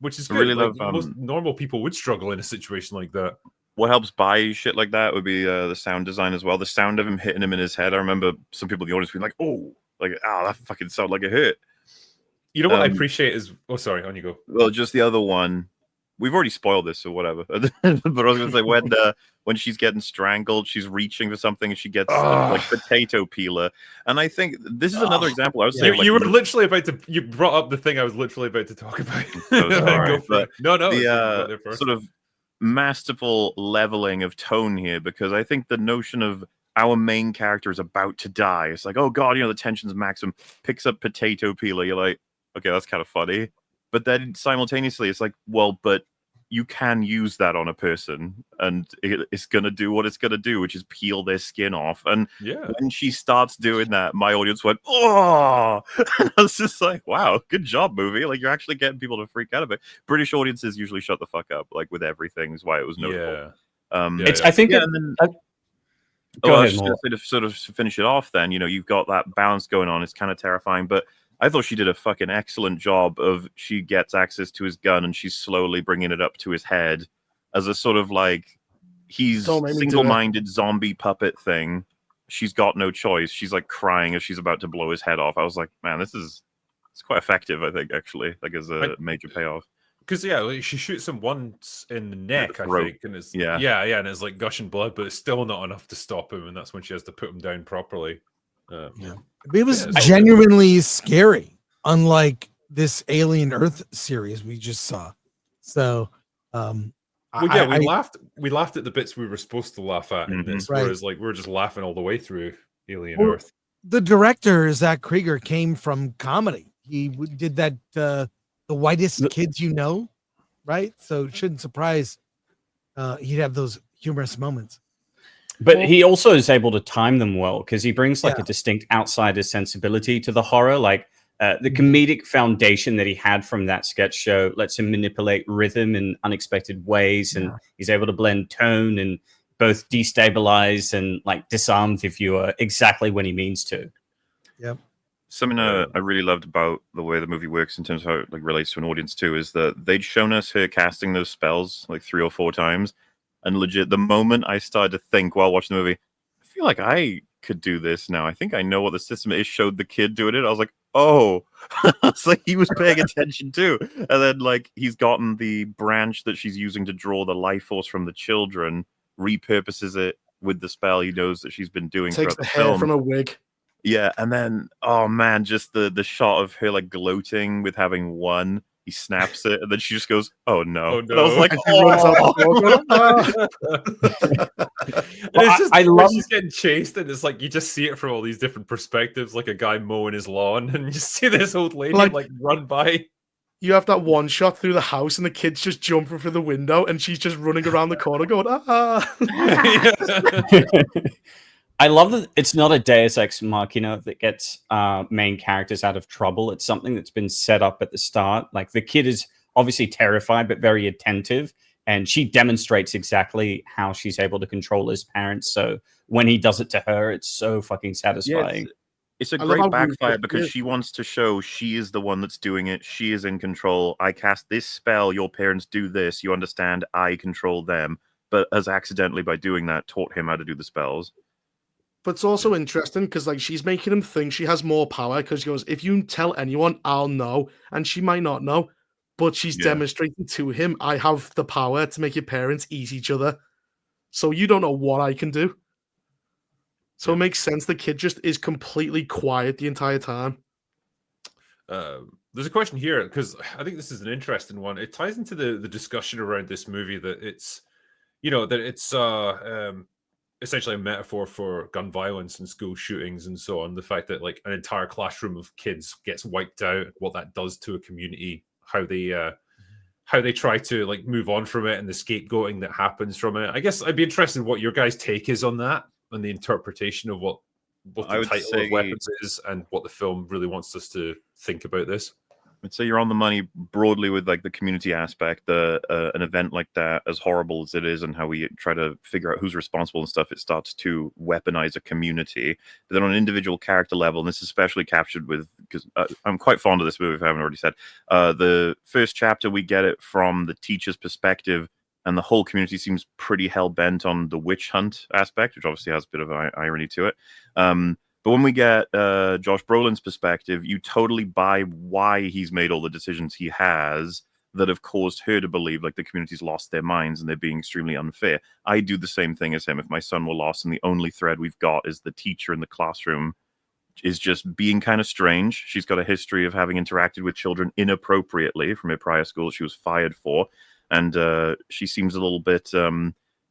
which is good. Really like, most normal people would struggle in a situation like that. What helps buy shit like that would be the sound design as well. The sound of him hitting him in his head. I remember some people in the audience being like, "Oh, like that fucking sounded like it hurt." You know what I appreciate is, sorry, on you go. Well, just the other one. We've already spoiled this, so whatever. But I was going to say when she's getting strangled, she's reaching for something and she gets like potato peeler. And I think this is another example. I was saying you were literally about to. You brought up the thing I was literally about to talk about. No. The sort of masterful leveling of tone here, because I think the notion of our main character is about to die. It's like, oh god, the tension's maximum. Picks up potato peeler. You're like, okay, that's kind of funny. But then simultaneously, it's like, well, but you can use that on a person, and it's going to do what it's going to do, which is peel their skin off. And when she starts doing that, my audience went, oh! And I was just like, wow, good job, movie. Like, you're actually getting people to freak out of it. British audiences usually shut the fuck up, like, with everything, is why it was notable. I think... Go ahead, to sort of finish it off then, you've got that balance going on. It's kind of terrifying, but I thought she did a fucking excellent job of, she gets access to his gun and she's slowly bringing it up to his head as a sort of like, he's single-minded zombie puppet thing. She's got no choice. She's like crying as she's about to blow his head off. I was like, man, it's quite effective, I think, actually, like as a major payoff. Because she shoots him once in the neck, I think, and it's and it's like gushing blood, but it's still not enough to stop him, and that's when she has to put him down properly. It was genuinely scary, unlike this Alien Earth series we just saw. So Well, yeah, we laughed at the bits we were supposed to laugh at in this, Right. whereas like we're just laughing all the way through Alien Well, Earth. the director, Zach Krieger, came from comedy. He did that The Whitest Kids You Know, right? So it shouldn't surprise he'd have those humorous moments. But he also is able to time them well because he brings like Yeah. a distinct outsider sensibility to the horror. Like the comedic foundation that he had from that sketch show lets him manipulate rhythm in unexpected ways, and he's able to blend tone and both destabilize and like disarm the viewer exactly when he means to. Yep. Something I really loved about the way the movie works in terms of how it like relates to an audience too is that they'd shown us her casting those spells like 3 or 4 times, and legit the moment I started to think while watching the movie, I feel like I could do this now. I think I know what the system is. Showed the kid doing it. I was like, oh, it's like he was paying attention too. And then like he's gotten the branch that she's using to draw the life force from the children, repurposes it with the spell he knows that she's been doing Takes throughout the the hair film. from a wig. Yeah, and then oh man, just the shot of her like gloating with having won. He snaps it, and then she just goes, "Oh no!" Oh, And I was no. like, And she runs out the "Oh." And it's just I when love- she's getting chased, and it's like you just see it from all these different perspectives, like a guy mowing his lawn, and you just see this old lady like run by. You have that one shot through the house, and the kid's just jumping through the window, and she's just running around the corner going, ah. I love that it's not a Deus Ex Machina that gets main characters out of trouble. It's something that's been set up at the start. Like the kid is obviously terrified, but very attentive. And she demonstrates exactly how she's able to control his parents. So when he does it to her, it's so fucking satisfying. It's a I love great how backfire ruthless because it she wants to show she is the one that's doing it. She is in control. I cast this spell. Your parents do this. You understand? I control them. But has accidentally, by doing that, taught him how to do the spells. But it's also interesting because like she's making him think she has more power because she goes, if you tell anyone, I'll know. And she might not know. But she's Yeah. demonstrating to him, I have the power to make your parents eat each other. So you don't know what I can do. So it makes sense. The kid just is completely quiet the entire time. There's a question here because I think this is an interesting one. It ties into the discussion around this movie that it's, that it's essentially a metaphor for gun violence and school shootings and so on. The fact that like an entire classroom of kids gets wiped out, what that does to a community, how they try to like move on from it, and the scapegoating that happens from it. I guess I'd be interested in what your guys' take is on that, on the interpretation of what the title of Weapons is and what the film really wants us to think about this. I'd say you're on the money broadly with like the community aspect. An event like that, as horrible as it is, and how we try to figure out who's responsible and stuff, it starts to weaponize a community. But then on an individual character level, and this is especially captured with, because I'm quite fond of this movie, if I haven't already said, the first chapter, we get it from the teacher's perspective, and the whole community seems pretty hell-bent on the witch hunt aspect, which obviously has a bit of irony to it. But when we get Josh Brolin's perspective, you totally buy why he's made all the decisions he has that have caused her to believe like the community's lost their minds and they're being extremely unfair. I do the same thing as him. If my son were lost and the only thread we've got is the teacher in the classroom is just being kind of strange. She's got a history of having interacted with children inappropriately from her prior school she was fired for. And she seems a little bit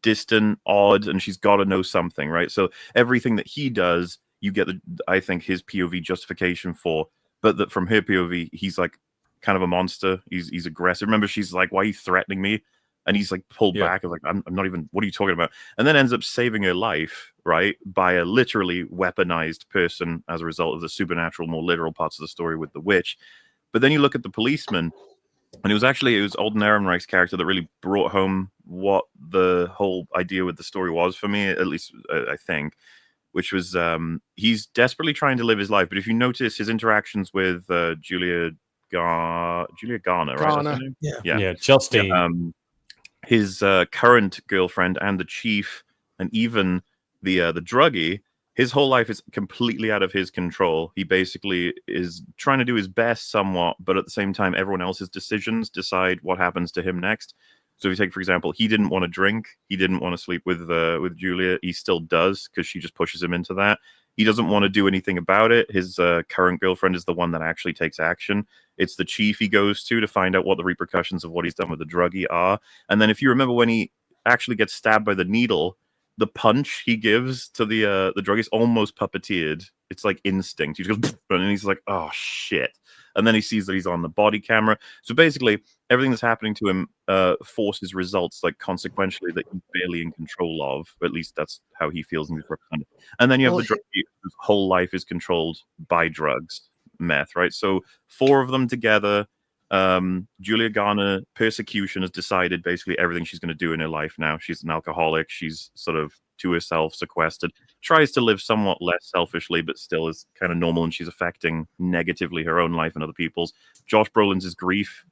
distant, odd, and she's got to know something, right? So everything that he does, you get I think his POV justification for, but that from her POV, he's like kind of a monster. He's aggressive. Remember, she's like, "Why are you threatening me?" And he's like pulled back. Like, I'm not even. What are you talking about? And then ends up saving her life, right, by a literally weaponized person as a result of the supernatural, more literal parts of the story with the witch. But then you look at the policeman, and it was Alden Ehrenreich's character that really brought home what the whole idea with the story was for me, at least I think. Which was he's desperately trying to live his life, but if you notice his interactions with Julia Garner, right? That's her name? Yeah, Justine. Yeah, his current girlfriend and the chief, and even the druggie, his whole life is completely out of his control. He basically is trying to do his best somewhat, but at the same time, everyone else's decisions decide what happens to him next. So if you take, for example, he didn't want to drink, he didn't want to sleep with Julia, he still does because she just pushes him into that. He doesn't want to do anything about it. His current girlfriend is the one that actually takes action. It's the chief he goes to find out what the repercussions of what he's done with the druggie are. And then if you remember when he actually gets stabbed by the needle, the punch he gives to the druggie is almost puppeteered. It's like instinct. He goes, and he's like, oh, shit. And then he sees that he's on the body camera. So basically, everything that's happening to him forces results, like consequentially, that he's barely in control of. At least that's how he feels and he's represented. And then you have the druggie whose whole life is controlled by drugs, meth, right? So 4 of them together. Julia Garner, persecution, has decided basically everything she's going to do in her life now. She's an alcoholic. She's sort of to herself, sequestered, tries to live somewhat less selfishly, but still is kind of normal, and she's affecting negatively her own life and other people's. Josh Brolin's grief,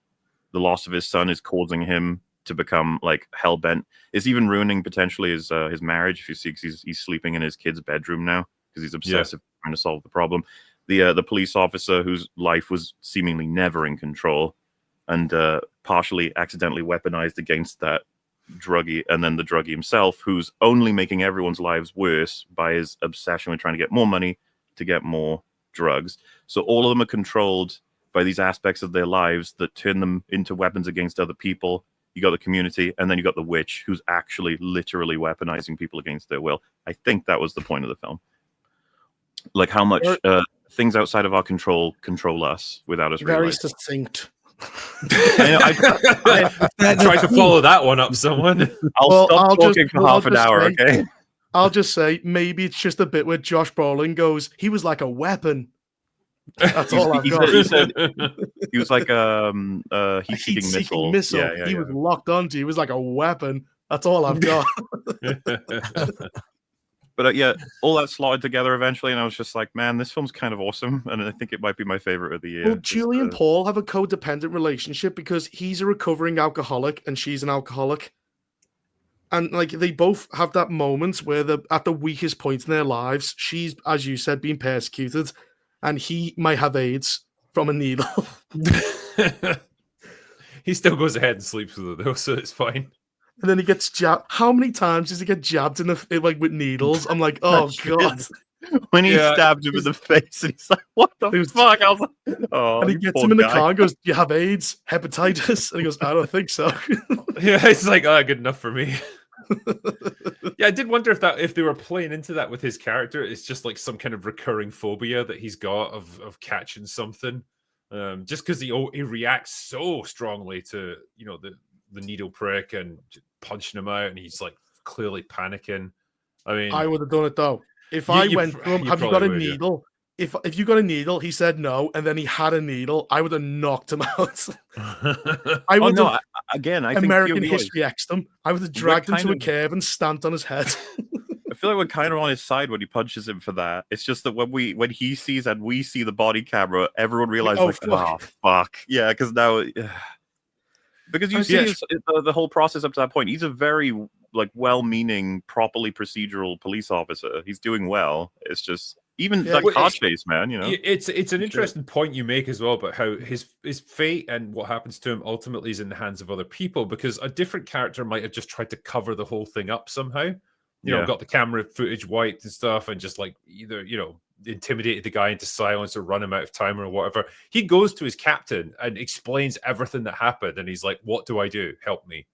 the loss of his son, is causing him to become like hell-bent. It's even ruining potentially his marriage. If you see, he's sleeping in his kid's bedroom now because he's obsessive trying to solve the problem. The police officer whose life was seemingly never in control and partially accidentally weaponized against that druggie, and then the druggie himself, who's only making everyone's lives worse by his obsession with trying to get more money to get more drugs. So all of them are controlled by these aspects of their lives that turn them into weapons against other people. You got the community, and then you got the witch, who's actually literally weaponizing people against their will. I think that was the point of the film. Like how much things outside of our control us without us very realizing. succinct. I tried to follow that one up, someone. I'll stop talking for half an hour, okay? I'll just say, maybe it's just a bit where Josh Brolin goes, he was like a weapon. That's all I've got. He said he was like a heat-seeking missile. Yeah, he was locked onto. He was like a weapon. That's all I've got. But yeah, all that slotted together eventually, and I was just like, man, this film's kind of awesome, and I think it might be my favorite of the year. Well, Julie and Paul have a codependent relationship because he's a recovering alcoholic and she's an alcoholic. And like they both have that moment where they're at the weakest point in their lives. She's, as you said, being persecuted, and he might have AIDS from a needle. He still goes ahead and sleeps with it though, so it's fine. And then he gets jabbed. How many times does he get jabbed in the like with needles? I'm like, oh god. When he stabbed him in the face, and he's like, "What the fuck?" I was like, "Oh." And he gets him in the car and goes, "Do you have AIDS, hepatitis?" And he goes, "I don't think so." Yeah, it's like, oh, good enough for me. Yeah, I did wonder if they were playing into that with his character. It's just like some kind of recurring phobia that he's got of catching something. Just because he reacts so strongly to the needle prick and punching him out, and he's like clearly panicking. I mean, I would have done it though. If I went to him, have you got a needle? Yeah. If you got a needle, he said no, and then he had a needle, I would have knocked him out. I would have American History X'd him. I would have dragged him to a curb and stamped on his head. I feel like we're kind of on his side when he punches him for that. It's just that when he sees and we see the body camera, everyone realizes fuck. Yeah, because now because you see the whole process up to that point. He's a very like well-meaning, properly procedural police officer. He's doing well. It's just even that car chase, man. It's an interesting point you make as well about how his fate and what happens to him ultimately is in the hands of other people. Because a different character might have just tried to cover the whole thing up somehow. You know, got the camera footage wiped and stuff, and just like either intimidated the guy into silence or run him out of time or whatever. He goes to his captain and explains everything that happened, and he's like, "What do I do? Help me."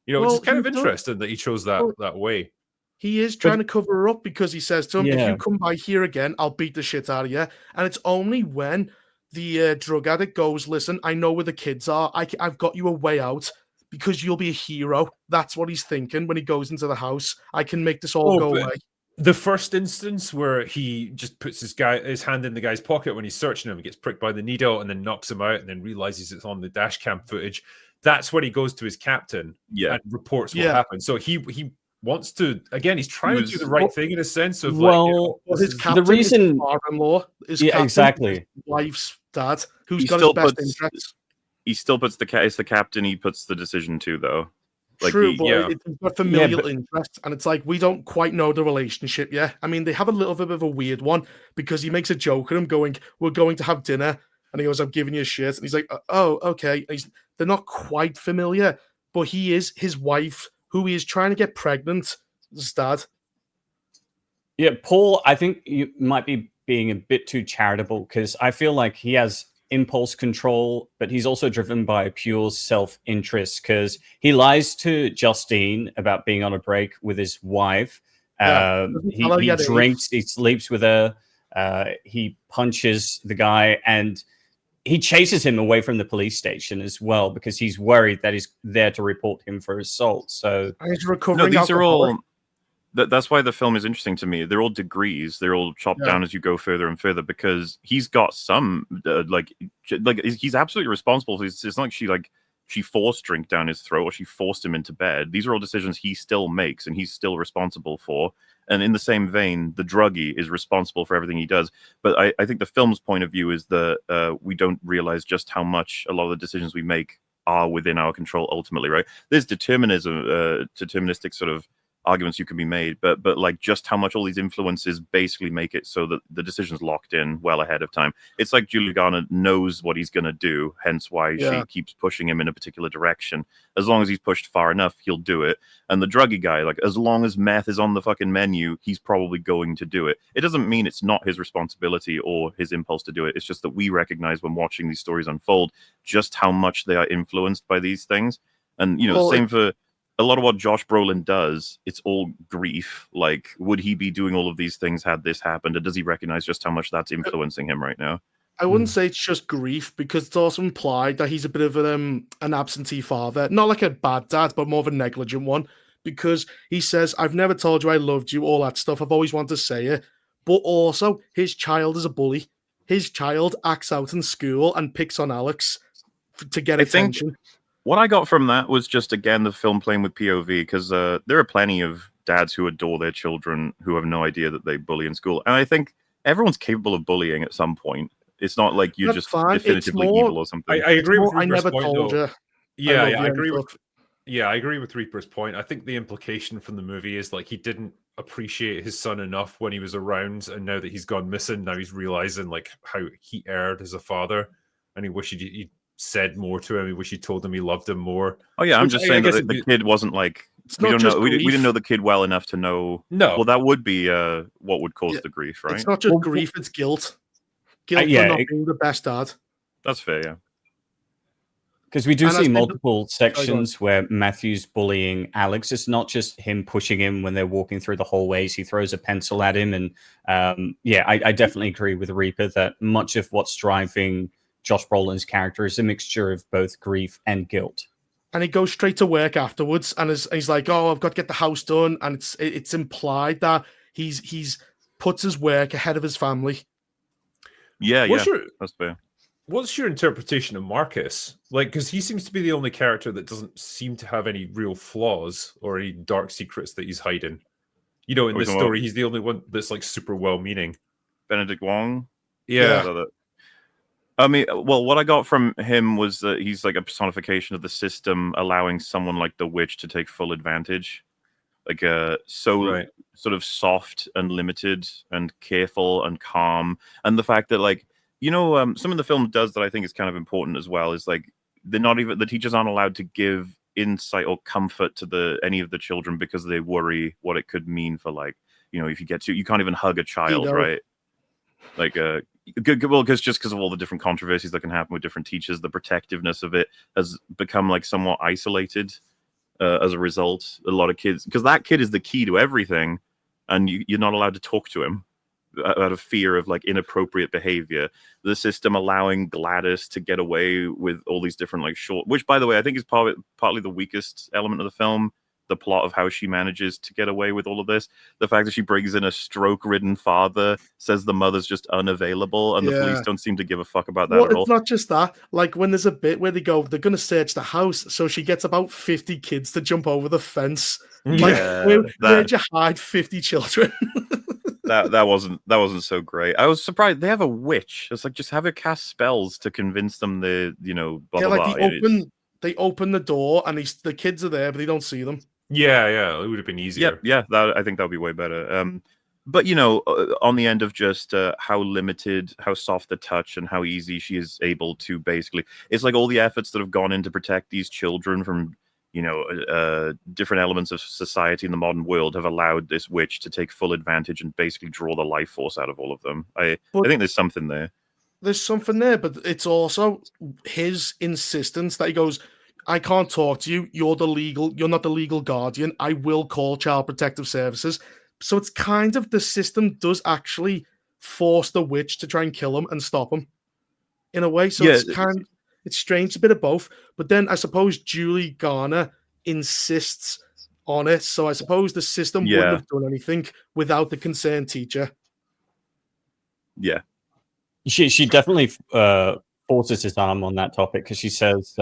It's kind of interesting that he chose that way. He is trying to cover her up because he says to him, if you come by here again, I'll beat the shit out of you. And it's only when the drug addict goes, listen, I know where the kids are. I've got you a way out because you'll be a hero. That's what he's thinking when he goes into the house. I can make this all go away. The first instance where he just puts his hand in the guy's pocket when he's searching him, he gets pricked by the needle and then knocks him out and then realizes it's on the dash cam footage. That's when he goes to his captain and reports what happened. So he wants to, again, he's trying to do the right thing in a sense of his captain, the reason, his father-in-law, exactly, his wife's dad, who's got his best interests. He still puts the captain. He puts the decision too, though. Like true, but it's got familial interest, and it's like we don't quite know the relationship yet. I mean, they have a little bit of a weird one because he makes a joke at him, going, "We're going to have dinner," and he goes, "I'm giving you a shit," and he's like, "Oh, okay." They're not quite familiar, but he is his wife, who he is trying to get pregnant. His dad. Yeah, Paul, I think you might be being a bit too charitable, because I feel like he has impulse control, but he's also driven by pure self-interest, because he lies to Justine about being on a break with his wife. Yeah. He drinks, he sleeps with her, he punches the guy, and he chases him away from the police station as well, because he's worried that he's there to report him for assault. So he's recovering. No, these are all. That's why the film is interesting to me. They're all degrees. They're all chopped down as you go further and further, because he's got some like he's absolutely responsible. It's not like she forced drink down his throat or she forced him into bed. These are all decisions he still makes and he's still responsible for. And in the same vein, the druggie is responsible for everything he does. But I think the film's point of view is that we don't realize just how much a lot of the decisions we make are within our control ultimately, right? There's deterministic sort of arguments you can be made, but like just how much all these influences basically make it so that the decision's locked in well ahead of time. It's like Julia Garner knows what he's going to do, hence why she keeps pushing him in a particular direction. As long as he's pushed far enough, he'll do it. And the druggy guy, like, as long as meth is on the fucking menu, he's probably going to do it. It doesn't mean it's not his responsibility or his impulse to do it. It's just that we recognize when watching these stories unfold just how much they are influenced by these things. And, you know, same for a lot of what Josh Brolin does, it's all grief. Like, would he be doing all of these things had this happened? And does he recognize just how much that's influencing him right now? I wouldn't say it's just grief, because it's also implied that he's a bit of an absentee father. Not like a bad dad, but more of a negligent one. Because he says, I've never told you I loved you, all that stuff. I've always wanted to say it. But also, his child is a bully. His child acts out in school and picks on Alex to get attention. What I got from that was just, again, the film playing with POV, because there are plenty of dads who adore their children who have no idea that they bully in school. And I think everyone's capable of bullying at some point. It's not like you're just definitively evil or something. I agree with Reaper's I never point, told though. you. I agree with. Yeah, I agree with Reaper's point. I think the implication from the movie is like he didn't appreciate his son enough when he was around, and now that he's gone missing, now he's realizing like how he erred as a father, and he wished he'd said more to him. He wished he told him he loved him more. Oh yeah, I'm just saying that the kid wasn't like. We didn't know the kid well enough to know. No, well, that would be what would cause the grief, right? It's not just grief; it's guilt. Guilt for not being the best dad. That's fair, yeah. Because we do see multiple sections where Matthew's bullying Alex. It's not just him pushing him when they're walking through the hallways. He throws a pencil at him. And I definitely agree with Reaper that much of what's driving Josh Brolin's character is a mixture of both grief and guilt. And he goes straight to work afterwards, and he's like, "Oh, I've got to get the house done." And it's implied that he's puts his work ahead of his family. Yeah, that's fair. What's your interpretation of Marcus? Like, because he seems to be the only character that doesn't seem to have any real flaws or any dark secrets that he's hiding. You know, in this story, he's the only one that's like super well-meaning. Benedict Wong? Yeah. I mean, well, what I got from him was that he's like a personification of the system, allowing someone like the witch to take full advantage. Like, sort of soft and limited and careful and calm. And the fact that, like, you know, some of the film does that I think is kind of important as well is like the teachers aren't allowed to give insight or comfort to any of the children because they worry what it could mean for, like, you know, if you can't even hug a child, right? Like, because of all the different controversies that can happen with different teachers, the protectiveness of it has become like somewhat isolated as a result. A lot of kids, because that kid is the key to everything, and you're not allowed to talk to him out of fear of like inappropriate behavior. The system allowing Gladys to get away with all these different like which by the way I think is partly the weakest element of the film, the plot of how she manages to get away with all of this. The fact that she brings in a stroke-ridden father, says the mother's just unavailable, and the police don't seem to give a fuck about that at all. It's not just that. Like, when there's a bit where they're going to search the house, so she gets about 50 kids to jump over the fence. Like, where'd you hide 50 children? that wasn't so great. I was surprised they have a witch. It's like, just have her cast spells to convince them blah blah blah. They open the door and the kids are there, but they don't see them. Yeah, it would have been easier. Yeah, I think that would be way better. But you know, on the end of just how limited, how soft the touch, and how easy she is able to basically, it's like all the efforts that have gone in to protect these children from different elements of society in the modern world have allowed this witch to take full advantage and basically draw the life force out of all of them. I think there's something there. There's something there, but it's also his insistence that he goes, I can't talk to you. You're not the legal guardian. I will call Child Protective Services. So it's kind of the system does actually force the witch to try and kill him and stop him in a way. So it's strange, it's a bit of both. But then I suppose Julie Garner insists on it. So I suppose the system wouldn't have done anything without the concerned teacher. Yeah. She definitely forces his arm on that topic because she says,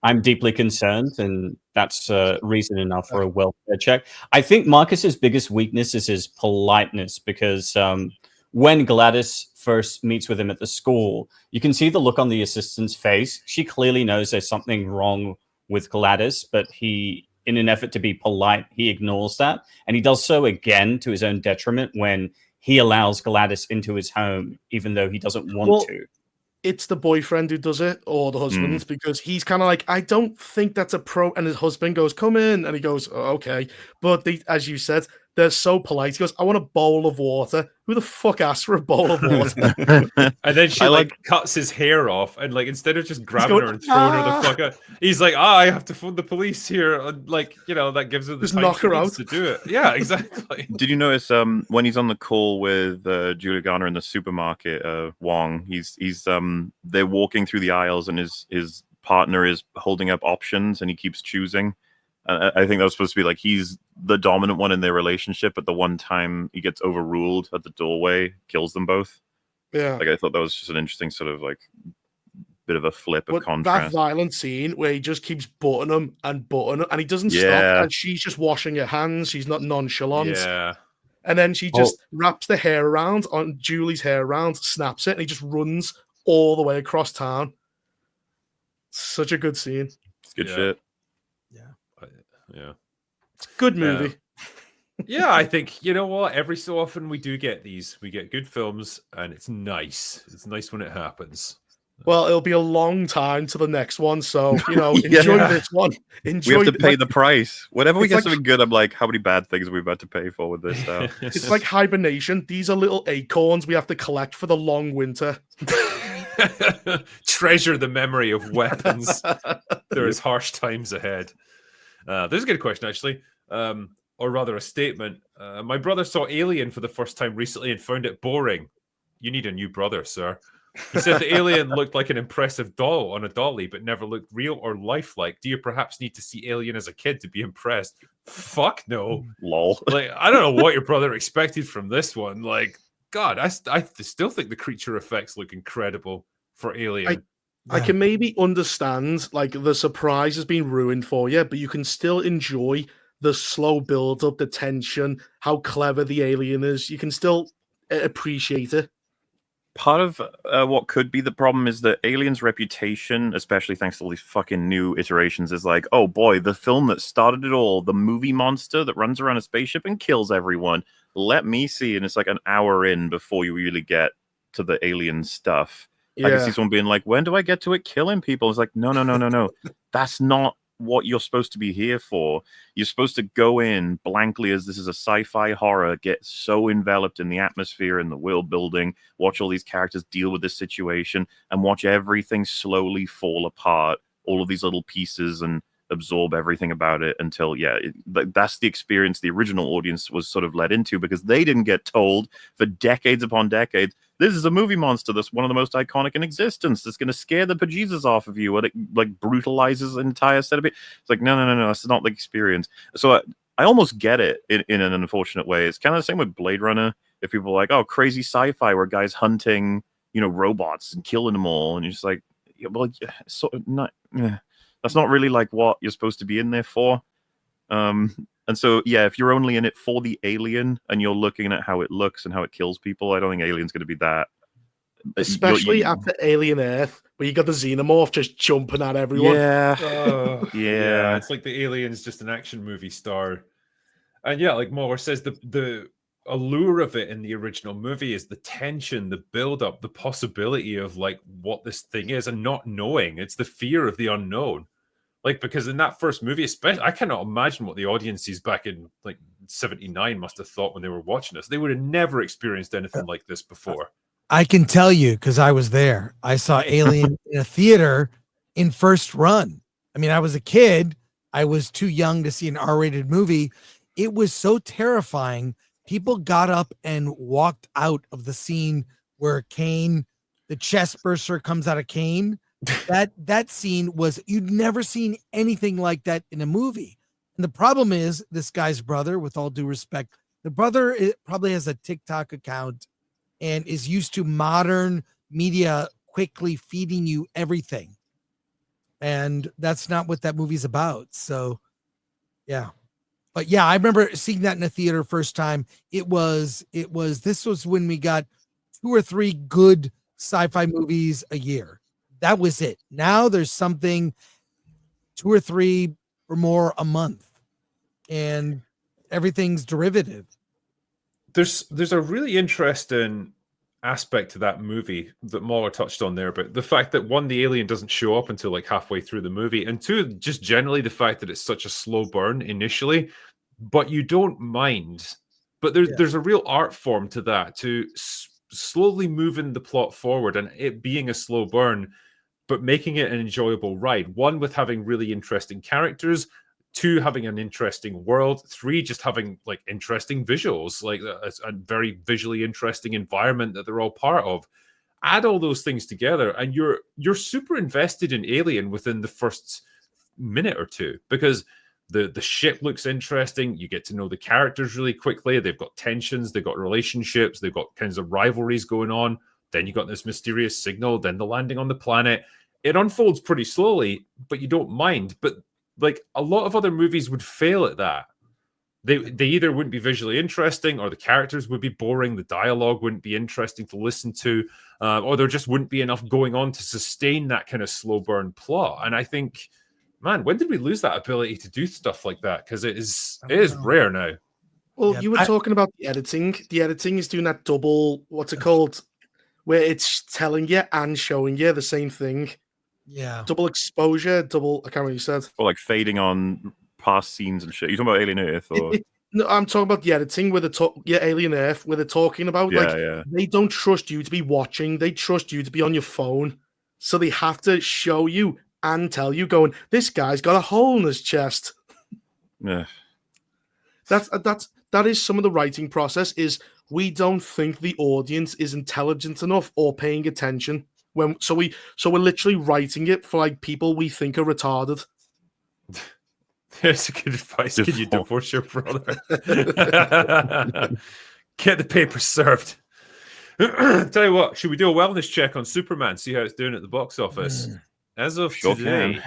I'm deeply concerned, and that's reason enough for a welfare check. I think Marcus's biggest weakness is his politeness, because when Gladys first meets with him at the school, you can see the look on the assistant's face. She clearly knows there's something wrong with Gladys, but he, in an effort to be polite, he ignores that. And he does so again to his own detriment when he allows Gladys into his home, even though he doesn't want to. It's the boyfriend who does it, or the husband, because he's kind of like, I don't think that's a pro. And his husband goes, come in. And he goes, oh, okay. But as you said, they're so polite. He goes, I want a bowl of water. Who the fuck asked for a bowl of water? And then she cuts his hair off, and instead of just grabbing her and throwing her the fuck out, he's like, I have to phone the police here. And that gives her the time knock her out to do it. Yeah, exactly. Did you notice when he's on the call with Julia Garner in the supermarket, Wong, they're walking through the aisles, and his partner is holding up options, and he keeps choosing. I think that was supposed to be he's the dominant one in their relationship, but the one time he gets overruled at the doorway, kills them both. Yeah. I thought that was just an interesting sort of bit of a flip of contrast. That violent scene where he just keeps butting him, and he doesn't stop, and she's just washing her hands. She's not nonchalant. Yeah. And then she just wraps the hair around on Julie's hair around, snaps it, and he just runs all the way across town. Such a good scene. It's good shit. Yeah. It's a good movie. Yeah, I think, you know what? Every so often we do get these. We get good films, and it's nice. It's nice when it happens. Well, it'll be a long time to the next one, so, enjoy this one. We have to pay the price. Whenever we get something good, I'm like, how many bad things are we about to pay for with this stuff? It's like hibernation. These are little acorns we have to collect for the long winter. Treasure the memory of weapons. There is harsh times ahead. There's a good question, actually, or rather a statement. My brother saw Alien for the first time recently and found it boring. You need a new brother, sir. He said the alien looked like an impressive doll on a dolly, but never looked real or lifelike. Do you perhaps need to see Alien as a kid to be impressed? Fuck no. Lol. I don't know what your brother expected from this one. God, I still think the creature effects look incredible for Alien. I can maybe understand the surprise has been ruined for you, but you can still enjoy the slow build up, the tension, how clever the alien is. You can still appreciate it. Part of what could be the problem is that Alien's reputation, especially thanks to all these fucking new iterations, is oh boy, the film that started it all, the movie monster that runs around a spaceship and kills everyone. Let me see. And it's an hour in before you really get to the alien stuff. Yeah. I can see someone being when do I get to it killing people? It's no. That's not what you're supposed to be here for. You're supposed to go in blankly as this is a sci-fi horror, get so enveloped in the atmosphere and the world building, watch all these characters deal with this situation, and watch everything slowly fall apart, all of these little pieces, and absorb everything about it until that's the experience the original audience was sort of led into, because they didn't get told for decades upon decades, this is a movie monster that's one of the most iconic in existence, that's going to scare the bejesus off of you, and it brutalizes an entire set of it. It's no, that's not the experience. So I almost get it in an unfortunate way. It's kind of the same with Blade Runner. If people are oh, crazy sci-fi where guys hunting robots and killing them all, and you're just sort of not that's not really what you're supposed to be in there for. And so, if you're only in it for the alien and you're looking at how it looks and how it kills people, I don't think Alien's going to be that. Especially after Alien Earth, where you got the xenomorph just jumping at everyone. Yeah. Yeah. It's the alien's just an action movie star. And like MauLer says, the allure of it in the original movie is the tension, the build-up, the possibility of what this thing is and not knowing. It's the fear of the unknown. Like, because in that first movie, especially, I cannot imagine what the audiences back in like 79 must have thought when they were watching this. They would have never experienced anything like this before. I can tell you because I was there. I saw Alien in a theater in first run. I mean, I was a kid. I was too young to see an R-rated movie. It was so terrifying. People got up and walked out of the scene where Kane, the chest burster, comes out of Kane. That scene was, you'd never seen anything like that in a movie. And the problem is, this guy's brother, with all due respect, the brother probably has a TikTok account and is used to modern media quickly feeding you everything. And that's not what that movie's about. So, yeah. But yeah, I remember seeing that in the theater first time. This was when we got 2 or 3 good sci-fi movies a year. That was it. Now there's something 2 or 3 or more a month, and everything's derivative. There's a really interesting aspect to that movie that MauLer touched on there, but the fact that 1, the alien doesn't show up until like halfway through the movie, and 2, just generally the fact that it's such a slow burn initially, but you don't mind. But there's a real art form to that, to slowly moving the plot forward and it being a slow burn, but making it an enjoyable ride. 1, with having really interesting characters, 2, having an interesting world, 3, just having like interesting visuals, like a very visually interesting environment that they're all part of. Add all those things together and you're super invested in Alien within the first minute or 2, because the ship looks interesting. You get to know the characters really quickly. They've got tensions, they've got relationships, they've got kinds of rivalries going on. Then you got this mysterious signal, then the landing on the planet. It unfolds pretty slowly, but you don't mind. But like a lot of other movies would fail at that. They either wouldn't be visually interesting, or the characters would be boring, the dialogue wouldn't be interesting to listen to, or there just wouldn't be enough going on to sustain that kind of slow burn plot. And I think, man, when did we lose that ability to do stuff like that? Because it is rare now. Well, Yeah, you were talking about the editing. The editing is doing that double, what's it called? Where it's telling you and showing you the same thing. Yeah. Double exposure, I can't remember what you said. Or like fading on past scenes and shit. You talking about Alien Earth? Or No, I'm talking about the editing where Alien Earth, where they're talking about they don't trust you to be watching, they trust you to be on your phone. So they have to show you and tell you, going, this guy's got a hole in his chest. Yeah. That is some of the writing process. Is we don't think the audience is intelligent enough or paying attention. So we're literally writing it for like people we think are retarded. That's a good advice. Can you divorce your brother? Get the paper served. Tell you what, should we do a wellness check on Superman? See how it's doing at the box office. As of today,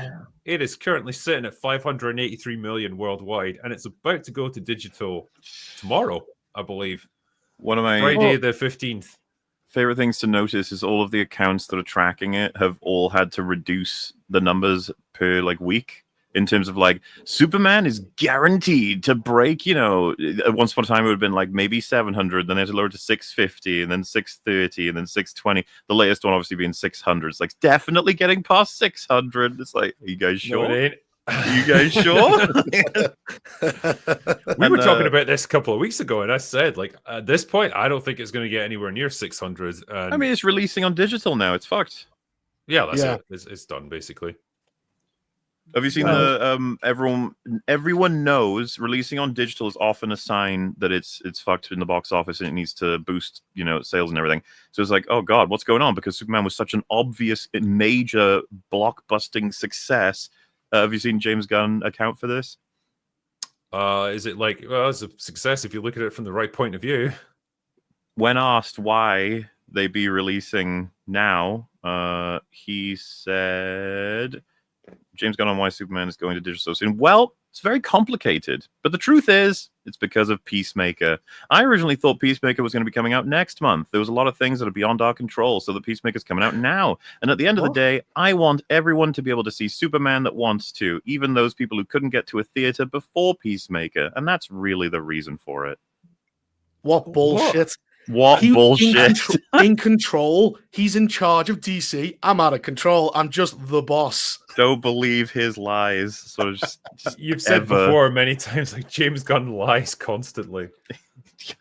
it is currently sitting at 583 million worldwide, and it's about to go to digital tomorrow, I believe. One of my Friday the 15th. Favorite things to notice is all of the accounts that are tracking it have all had to reduce the numbers per like week, in terms of like Superman is guaranteed to break, at once upon a time it would have been like maybe 700, then they had to lower it to 650 and then 630 and then 620. The latest one obviously being 600. It's like definitely getting past 600. It's like, are you guys sure? No, it ain't. Are you guys sure? We were talking about this a couple of weeks ago, and I said, like, at this point, I don't think it's going to get anywhere near 600. I mean, it's releasing on digital now. It's fucked. Yeah, that's it. It's done, basically. Have you seen everyone knows releasing on digital is often a sign that it's fucked in the box office and it needs to boost, sales and everything. So it's like, oh God, what's going on? Because Superman was such an obvious major blockbusting success. Have you seen James Gunn account for this? Is it like, well, it's a success if you look at it from the right point of view? When asked why they be releasing now, he said, James Gunn on why Superman is going to digital so soon. Well, it's very complicated, but the truth is, it's because of Peacemaker. I originally thought Peacemaker was going to be coming out next month. There was a lot of things that are beyond our control, so the Peacemaker's coming out now. And at the end of the day, I want everyone to be able to see Superman that wants to, even those people who couldn't get to a theater before Peacemaker. And that's really the reason for it. What bullshit. What bullshit. In control. He's in charge of DC. I'm out of control. I'm just the boss. don't believe his lies. Sort of just You've said ever. before many times, like James Gunn lies constantly.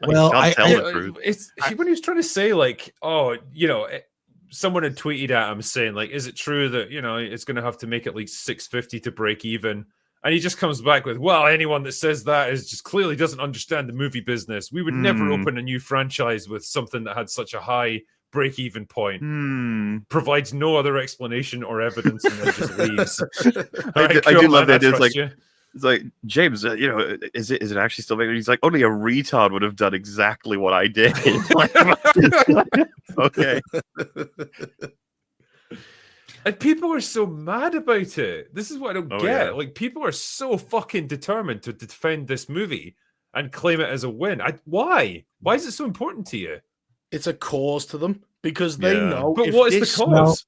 Well, can't tell the truth. When he was trying to say, like, oh, someone had tweeted at him saying, like, is it true that it's going to have to make at least 650 to break even? And he just comes back with, well, anyone that says that is just clearly doesn't understand the movie business. We would never open a new franchise with something that had such a high break-even point. Provides no other explanation or evidence, and then just leaves. I do love that. It's like, James, is it actually still making? He's like, only a retard would have done exactly what I did. Okay. And people are so mad about it. This is what I don't get. Yeah. Like, people are so fucking determined to defend this movie and claim it as a win. Why? Why is it so important to you? It's a cause to them because they know. But what is the cause?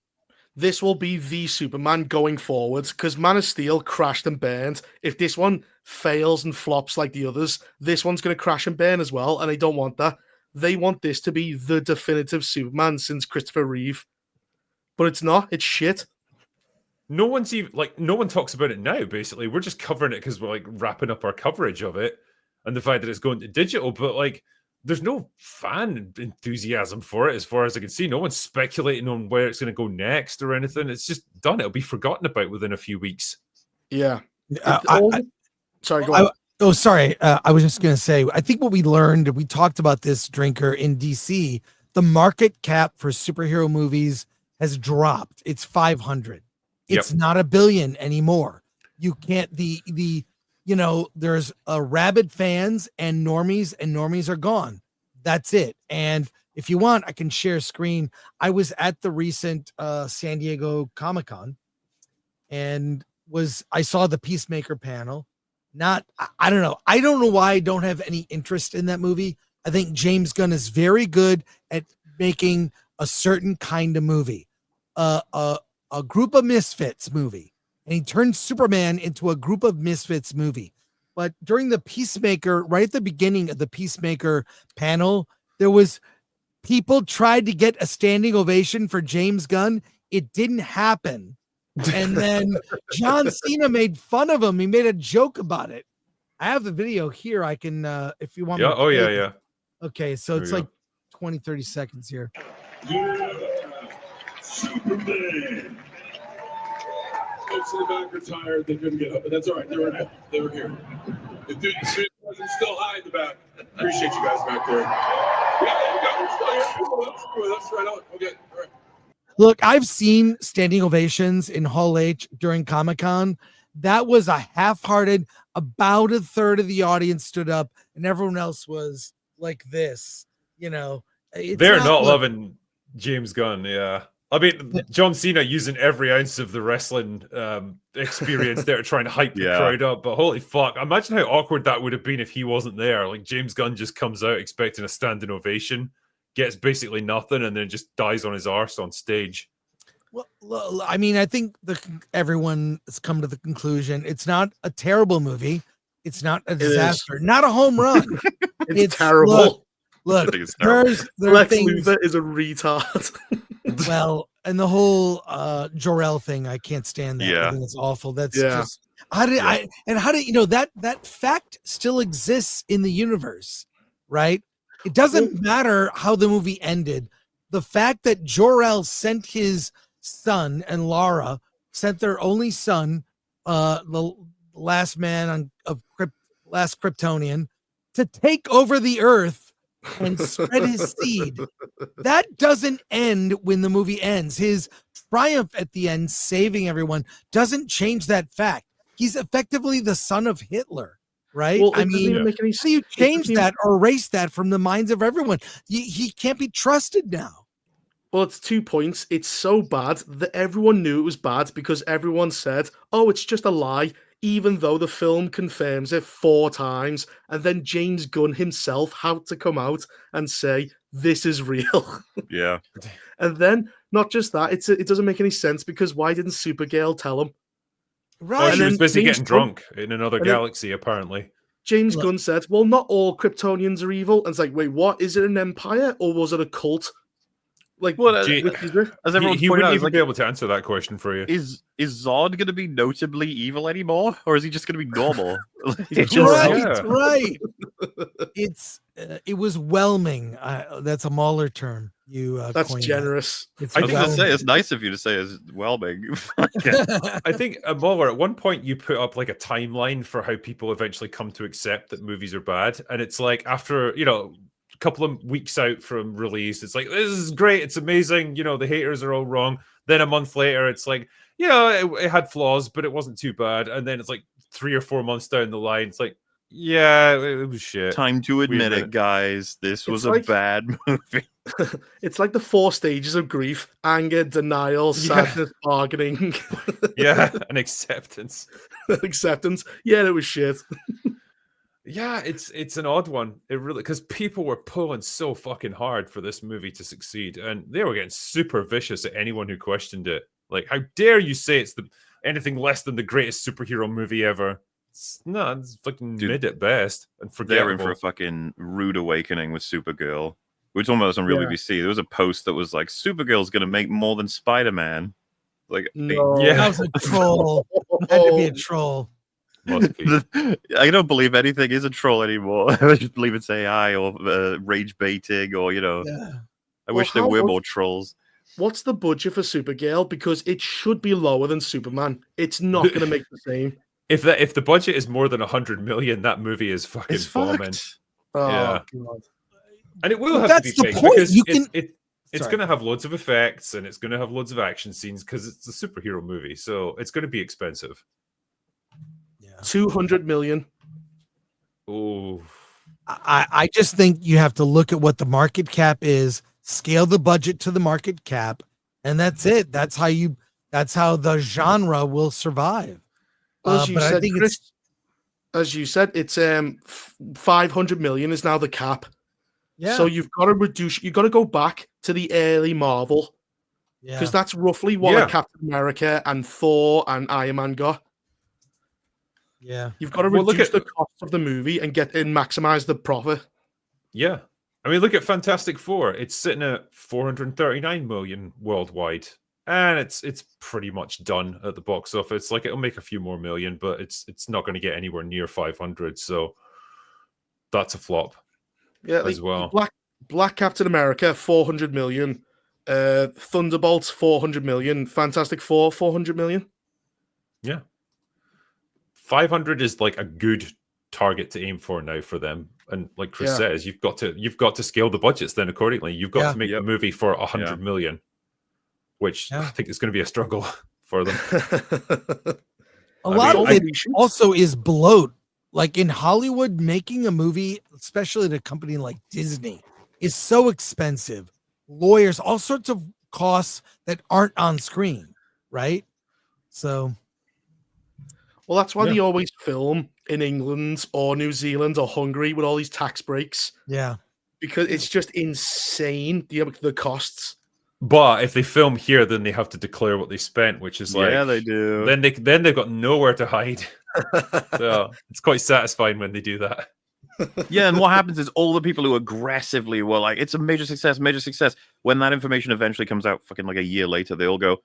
This will be the Superman going forwards because Man of Steel crashed and burned. If this one fails and flops like the others, this one's going to crash and burn as well, and they don't want that. They want this to be the definitive Superman since Christopher Reeve. But it's not. It's shit. No one's even no one talks about it now, basically. We're just covering it because we're wrapping up our coverage of it and the fact that it's going to digital, but there's no fan enthusiasm for it as far as I can see. No one's speculating on where it's going to go next or anything. It's just done. It'll be forgotten about within a few weeks. Yeah. Sorry, go on. Sorry. I was just going to say, I think what we learned, we talked about this, Drinker, in DC, the market cap for superhero movies has dropped. It's 500. It's not $1 billion anymore. You can't, there's rabid fans and normies are gone. That's it. And if you want, I can share a screen. I was at the recent San Diego Comic-Con and I saw the Peacemaker panel. I don't know. I don't know why I don't have any interest in that movie. I think James Gunn is very good at making a certain kind of movie, a group of misfits movie. And he turned Superman into a group of misfits movie. But during the Peacemaker, right at the beginning of the Peacemaker panel, there was people tried to get a standing ovation for James Gunn. It didn't happen. And then John Cena made fun of him. He made a joke about it. I have the video here. I can, if you want. Yeah. Okay. So it's like 20, 30 seconds here. Yeah, Superman. Folks in the back are tired. They couldn't get up, but that's all right. They were here. The dude wasn't still high in the back. Appreciate you guys back there. Yeah, there you go. We're still here. That's right on. Okay, all right. Look, I've seen standing ovations in Hall H during Comic-Con. That was a half-hearted, about a third of the audience stood up, and everyone else was like this. They're not loving James Gunn. Yeah. I mean, John Cena using every ounce of the wrestling experience there to try and hype the crowd up. But holy fuck, imagine how awkward that would have been if he wasn't there. Like, James Gunn just comes out expecting a standing ovation, gets basically nothing, and then just dies on his arse on stage. Well, I mean, I think everyone has come to the conclusion it's not a terrible movie. It's not a disaster. Not a home run. It's terrible. Look, it's terrible. Lex Luthor is a retard. Well, and the whole Jor-El thing, I can't stand that. Yeah. I think it's awful. That's just how did that fact still exists in the universe, right? It doesn't matter how the movie ended. The fact that Jor-El sent his son and Lara sent their only son, the last man last Kryptonian, to take over the Earth and spread his seed. That doesn't end when the movie ends. His triumph at the end, saving everyone, doesn't change that fact. He's effectively the son of Hitler, right? Well, I mean, how do you change that or erase that from the minds of everyone? He can't be trusted now. Well, it's 2 points. It's so bad that everyone knew it was bad because everyone said, oh, it's just a lie, even though the film confirms it 4 times. And then James Gunn himself had to come out and say, this is real. Yeah. And then, not just that, it doesn't make any sense because why didn't Supergirl tell him? Right. Oh, she was busy James getting drunk in another galaxy, apparently. James Gunn said, well, not all Kryptonians are evil. And it's like, wait, what? Is it an empire or was it a cult? Like, Well, as he everyone's he pointed wouldn't out, even like, be able to answer that question for you. is Zod going to be notably evil anymore, or is he just going to be normal? It's Right. It was whelming. That's a MauLer term. That's coined generous. That. I was going to say it's nice of you to say it's whelming. I think MauLer, at one point you put up like a timeline for how people eventually come to accept that movies are bad, and it's like after a couple of weeks out from release, it's like, this is great, it's amazing, the haters are all wrong. Then a month later, it's like, it had flaws, but it wasn't too bad. And then it's like 3 or 4 months down the line, it's like, yeah, it was shit. Time to admit it, guys. This was a bad movie. It's like the 4 stages of grief: anger, denial, sadness, bargaining. Yeah, and acceptance. Acceptance. Yeah, it was shit. Yeah, it's an odd one. It really, because people were pulling so fucking hard for this movie to succeed, and they were getting super vicious at anyone who questioned it. Like, how dare you say it's anything less than the greatest superhero movie ever? It's fucking mid at best and forgettable. They're in for a fucking rude awakening with Supergirl. We were talking about this on Real BBC. There was a post that was like, Supergirl's going to make more than Spider-Man. Like, no. Yeah, that was a troll. Had to be a troll. Must be. I don't believe anything is a troll anymore. I just believe it's AI or rage baiting or, I wish there were more trolls. What's the budget for Supergirl? Because it should be lower than Superman. It's not going to make the same. If the budget is more than 100 million, that movie is fucking bombing. Oh, yeah. God. And it will have to be big because it's going to have loads of effects and it's going to have loads of action scenes because it's a superhero movie. So it's going to be expensive. 200 million. Oh, I just think you have to look at what the market cap is, scale the budget to the market cap, and that's it. That's how the genre will survive. As you said, it's 500 million is now the cap. Yeah. So you've got to reduce. You've got to go back to the early Marvel, because that's roughly what like Captain America and Thor and Iron Man got. Yeah, you've got to reduce the cost of the movie and maximize the profit. Yeah, I mean, look at Fantastic Four. It's sitting at 439 million worldwide, and it's pretty much done at the box office. Like, it'll make a few more million, but it's not going to get anywhere near 500. So that's a flop. Yeah, as well. Black Captain America 400 million, Thunderbolts 400 million, Fantastic Four 400 million. Yeah. 500 is like a good target to aim for now for them, and like Chris says, you've got to scale the budgets then accordingly. You've got to make a movie for 100 million, which I think is going to be a struggle for them. A lot of it also is bloat. Like in Hollywood, making a movie, especially at a company like Disney, is so expensive. Lawyers, all sorts of costs that aren't on screen, right? So. Well, that's why they always film in England or New Zealand or Hungary with all these tax breaks. Yeah. Because it's just insane, the costs. But if they film here, then they have to declare what they spent, which is like, they do. Then they've got nowhere to hide. So it's quite satisfying when they do that. Yeah, and what happens is all the people who aggressively were like, it's a major success. When that information eventually comes out, fucking like a year later, they all go,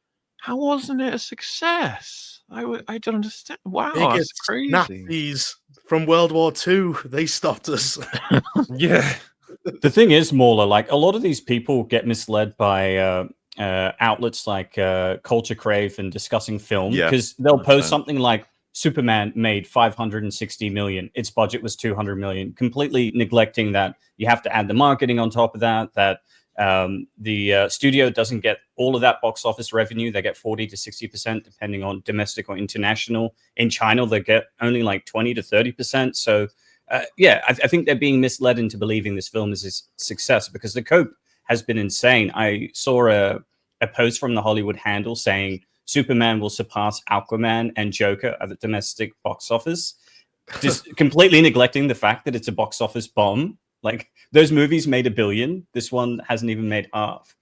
how wasn't it a success? I don't understand. Wow, that's crazy. Nazis from World War II, they stopped us. Yeah. The thing is, MauLer, like a lot of these people get misled by outlets like Culture Crave and Discussing Film, because they'll post something like Superman made 560 million. Its budget was 200 million, completely neglecting that you have to add the marketing on top of that the studio doesn't get all of that box office revenue. They get 40 to 60%, depending on domestic or international. In China, they get only like 20 to 30%. So, I think they're being misled into believing this film is a success because the cope has been insane. I saw a post from the Hollywood Handle saying Superman will surpass Aquaman and Joker at the domestic box office, just completely neglecting the fact that it's a box office bomb. Like, those movies made $1 billion. This one hasn't even made half.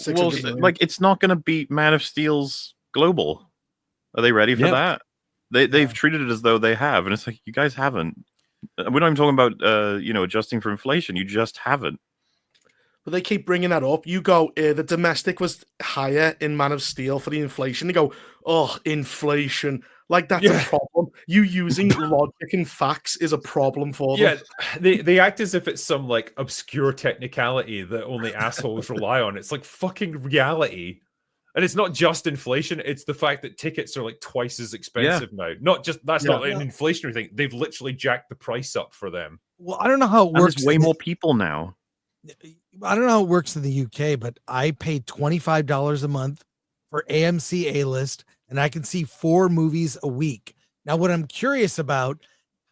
Well, like, it's not going to beat Man of Steel's global. Are they ready for that? They've treated it as though they have, and it's like, you guys haven't. We're not even talking about adjusting for inflation. You just haven't. But they keep bringing that up. You go, the domestic was higher in Man of Steel for the inflation. They go, oh, inflation. Like, that's a problem. You using logic and facts is a problem for them. Yeah, they act as if it's some, like, obscure technicality that only assholes rely on. It's like fucking reality. And it's not just inflation, it's the fact that tickets are like twice as expensive now. Not just, that's not an inflationary thing. They've literally jacked the price up for them. Well, I don't know how it works. There's way more people now. I don't know how it works in the UK, but I pay $25 a month for AMC A-List, and I can see 4 movies a week. Now, what I'm curious about,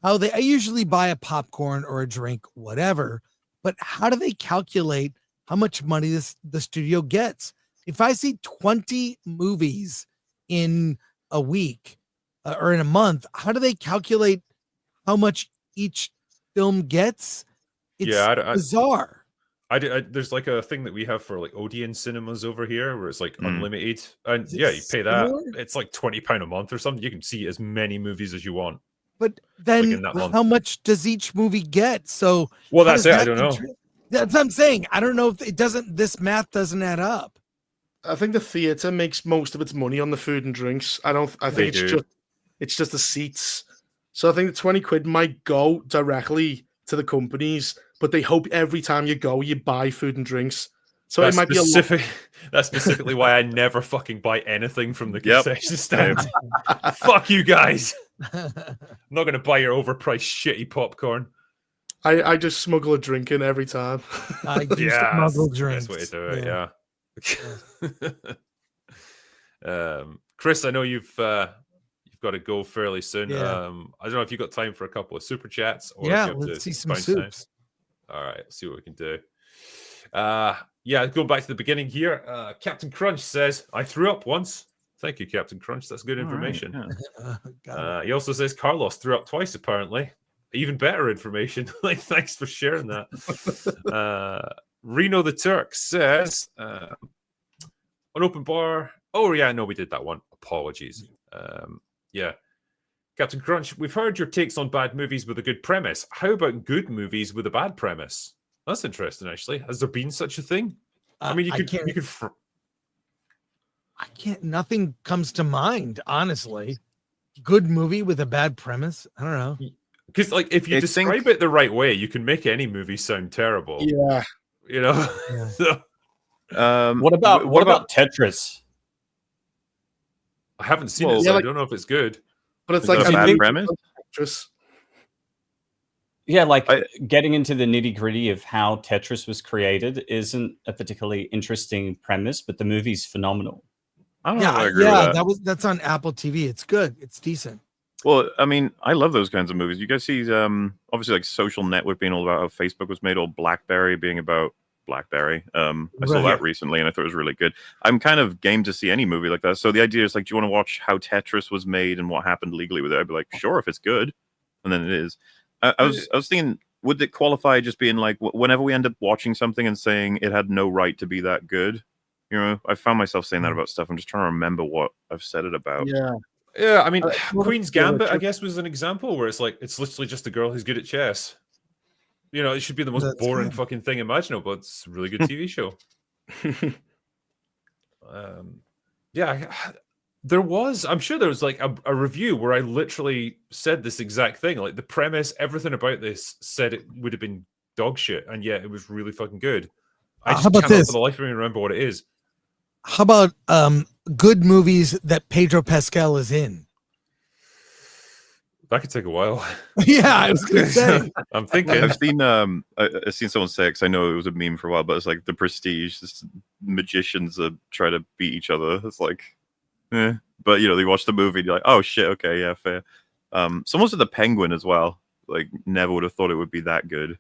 I usually buy a popcorn or a drink, whatever, but how do they calculate how much money the studio gets? If I see 20 movies in a week or in a month, how do they calculate how much each film gets? It's bizarre. There's like a thing that we have for like Odeon cinemas over here where it's like unlimited. And you pay that. It's like £20 a month or something. You can see as many movies as you want. But then how much does each movie get? So, well, that's it. I don't know. That's what I'm saying. I don't know if this math doesn't add up. I think the theater makes most of its money on the food and drinks. I think it's just the seats. So I think the 20 quid might go directly to the companies, but they hope every time you go, you buy food and drinks. So it might be a lot. That's specifically why I never fucking buy anything from the concession stand. Fuck you guys. I'm not going to buy your overpriced shitty popcorn. I just smuggle a drink in every time. I do smuggle drinks. That's the way to do it, Chris, I know you've got to go fairly soon. I don't know if you've got time for a couple of super chats. Or let's see some soups. All right, let's see what we can do. Going back to the beginning here. Captain Crunch says, I threw up once. Thank you, Captain Crunch. That's good information. He also says Carlos threw up twice, apparently. Even better information. Like, thanks for sharing that. Reno the Turk says, an open bar. Oh, yeah, no, we did that one. Apologies. Captain Crunch, we've heard your takes on bad movies with a good premise. How about good movies with a bad premise? That's interesting, actually. Has there been such a thing? I mean, nothing comes to mind, honestly. Good movie with a bad premise? I don't know. Because, like, if you describe it the right way, you can make any movie sound terrible. Yeah. You know? So, what about Tetris? I haven't seen it, so I don't know if it's good. But it's like a bad premise. Yeah, getting into the nitty-gritty of how Tetris was created isn't a particularly interesting premise, but the movie's phenomenal. I don't know if I agree with that. That's on Apple TV. It's good. It's decent. Well, I mean, I love those kinds of movies. You guys see, obviously, like Social Network being all about how Facebook was made, or BlackBerry being about BlackBerry. I saw that recently, and I thought it was really good. I'm kind of game to see any movie like that. So the idea is, like, do you want to watch how Tetris was made and what happened legally with it? I'd be like, sure, if it's good, and then it is. I was thinking, would it qualify just being like, whenever we end up watching something and saying it had no right to be that good? You know, I found myself saying that about stuff. I'm just trying to remember what I've said it about. Yeah, I mean, Queen's Gambit, I guess, was an example where it's like, it's literally just a girl who's good at chess. You know, it should be the most boring fucking thing imaginable, but it's a really good TV show. I'm sure there was like a review where I literally said this exact thing. Like, the premise, everything about this said it would have been dog shit, and yet it was really fucking good. I just can't for the life of me remember what it is. How about good movies that Pedro Pascal is in? That could take a while. Yeah, I was gonna say. I'm thinking. I've seen someone say it, because I know it was a meme for a while, but it's like The Prestige. Just magicians that try to beat each other. It's like, but you know, they watch the movie and you're like, oh shit, okay, yeah, fair. Someone said The Penguin as well. Like, never would have thought it would be that good.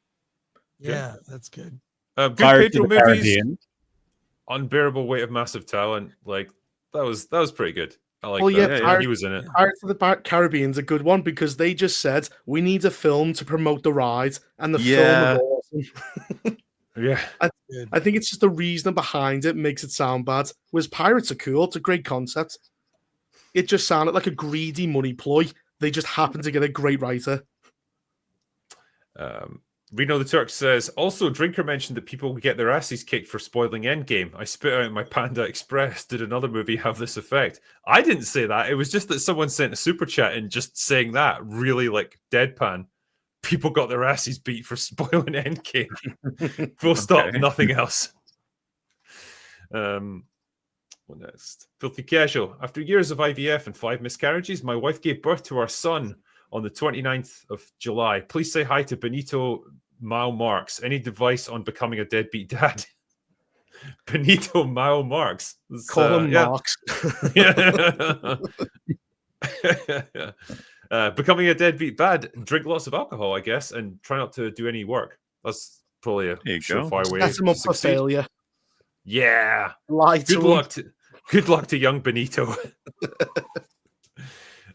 Yeah, that's good. Good Pedro movies. Unbearable Weight of Massive Talent. Like, that was pretty good. I like that. Yeah, he was in it. Pirates of the Caribbean's a good one, because they just said, we need a film to promote the ride, and the film is awesome. Yeah. I think it's just the reason behind it makes it sound bad. Whereas pirates are cool. It's a great concept. It just sounded like a greedy money ploy. They just happened to get a great writer. Reno the Turk says, also, Drinker mentioned that people would get their asses kicked for spoiling Endgame. I spit out my Panda Express. Did another movie have this effect? I didn't say that. It was just that someone sent a super chat and just saying that really like deadpan. People got their asses beat for spoiling Endgame. Full stop, nothing else. What next? Filthy Casual. After years of IVF and 5 miscarriages, my wife gave birth to our son on the 29th of July. Please say hi to Benito Mao Marx. Any advice on becoming a deadbeat dad? Benito Mao Marx. Call him Marx. Becoming a deadbeat dad, drink lots of alcohol, I guess, and try not to do any work. That's probably a surefire way. Set him up for failure. Yeah. Lie to him. Good luck to young Benito.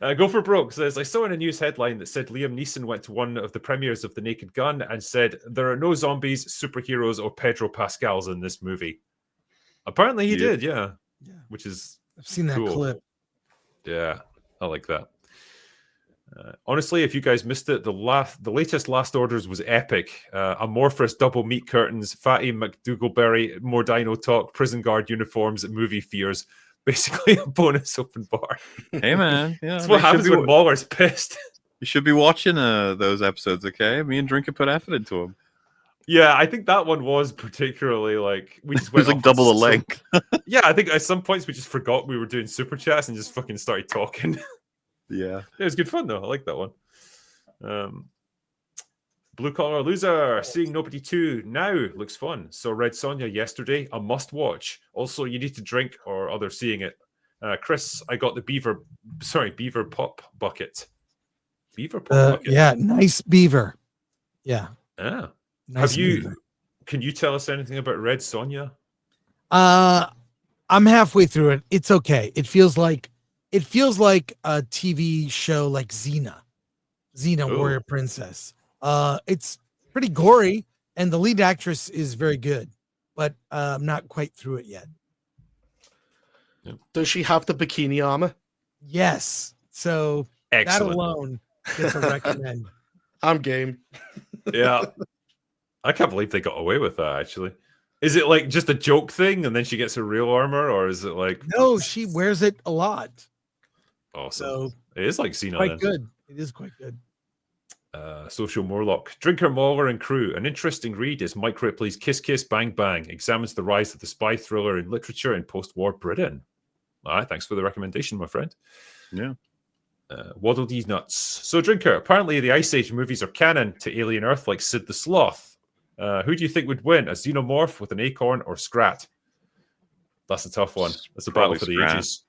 Go for Broke says, I saw in a news headline that said Liam Neeson went to one of the premieres of The Naked Gun and said, there are no zombies, superheroes, or Pedro Pascals in this movie. Apparently he did, yeah. Which is I've seen that clip. Yeah, I like that. Honestly, if you guys missed it, the latest Last Orders was epic. Amorphous double meat curtains, fatty McDougalberry, more dino talk, prison guard uniforms, movie fears. Basically a bonus open bar. Hey man, that's what happens when MauLer's pissed. You should be watching those episodes, okay? Me and Drinker put effort into them. Yeah, I think that one was particularly like we just went like double the length. Yeah, I think at some points we just forgot we were doing super chats and just fucking started talking. Yeah, it was good fun though. I like that one. Blue Collar Loser, Seeing Nobody 2 now looks fun. So Red Sonja yesterday, a must watch. Also, you need to drink or others seeing it. Chris, I got the beaver pop bucket. Beaver pop bucket. Yeah, nice beaver. Yeah. Yeah. Nice beaver. Can you tell us anything about Red Sonja? I'm halfway through it. It's okay. It feels like a TV show like Xena Warrior Princess. It's pretty gory, and the lead actress is very good, but I'm not quite through it yet. Does she have the bikini armor? Yes. So excellent. That alone gets a recommend. I'm game. Yeah. I can't believe they got away with that, actually. Is it like just a joke thing and then she gets her real armor, or is it like... No, she wears it a lot. Awesome. So it is like Xena. Quite good. It is quite good. Social Morlock. Drinker, MauLer, and Crew. An interesting read is Mike Ripley's Kiss Kiss Bang Bang. Examines the rise of the spy thriller in literature in post-war Britain. All right, thanks for the recommendation, my friend. Yeah. Waddle D's nuts. So, Drinker, apparently the Ice Age movies are canon to Alien Earth like Sid the Sloth. Who do you think would win, a xenomorph with an acorn or Scrat? That's a tough one. That's a battle for the ages.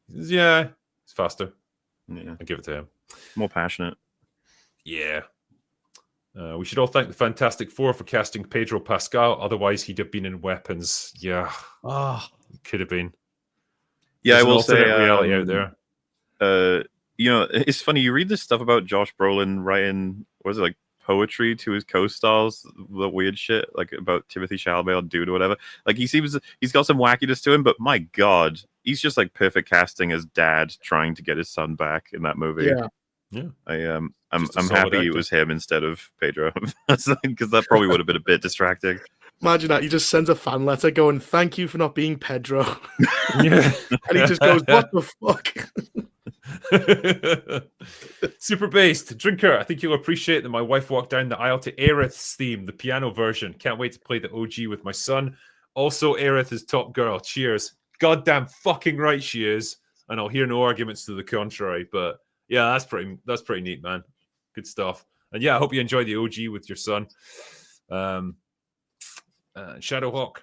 Yeah, it's faster. Yeah. I'll give it to him. More passionate. Yeah. We should all thank the Fantastic Four for casting Pedro Pascal. Otherwise, he'd have been in Weapons. Yeah. Could have been. Yeah, There's I will say reality out there. You know, it's funny. You read this stuff about Josh Brolin writing, what is it, like poetry to his co-stars, the weird shit like about Timothy Chalamet or Dude or whatever. Like he's got some wackiness to him, but my God, he's just like perfect casting as dad trying to get his son back in that movie. Yeah. I'm happy it was him instead of Pedro, because that probably would have been a bit distracting. Imagine that. He just sends a fan letter going, "Thank you for not being Pedro." Yeah. And he just goes, "What the fuck?" Super based Drinker. I think you'll appreciate that my wife walked down the aisle to Aerith's theme, the piano version. Can't wait to play the OG with my son. Also, Aerith is top girl. Cheers. Goddamn fucking right she is. And I'll hear no arguments to the contrary. But yeah, that's pretty neat, man. Good stuff. And yeah, I hope you enjoy the OG with your son. Shadowhawk.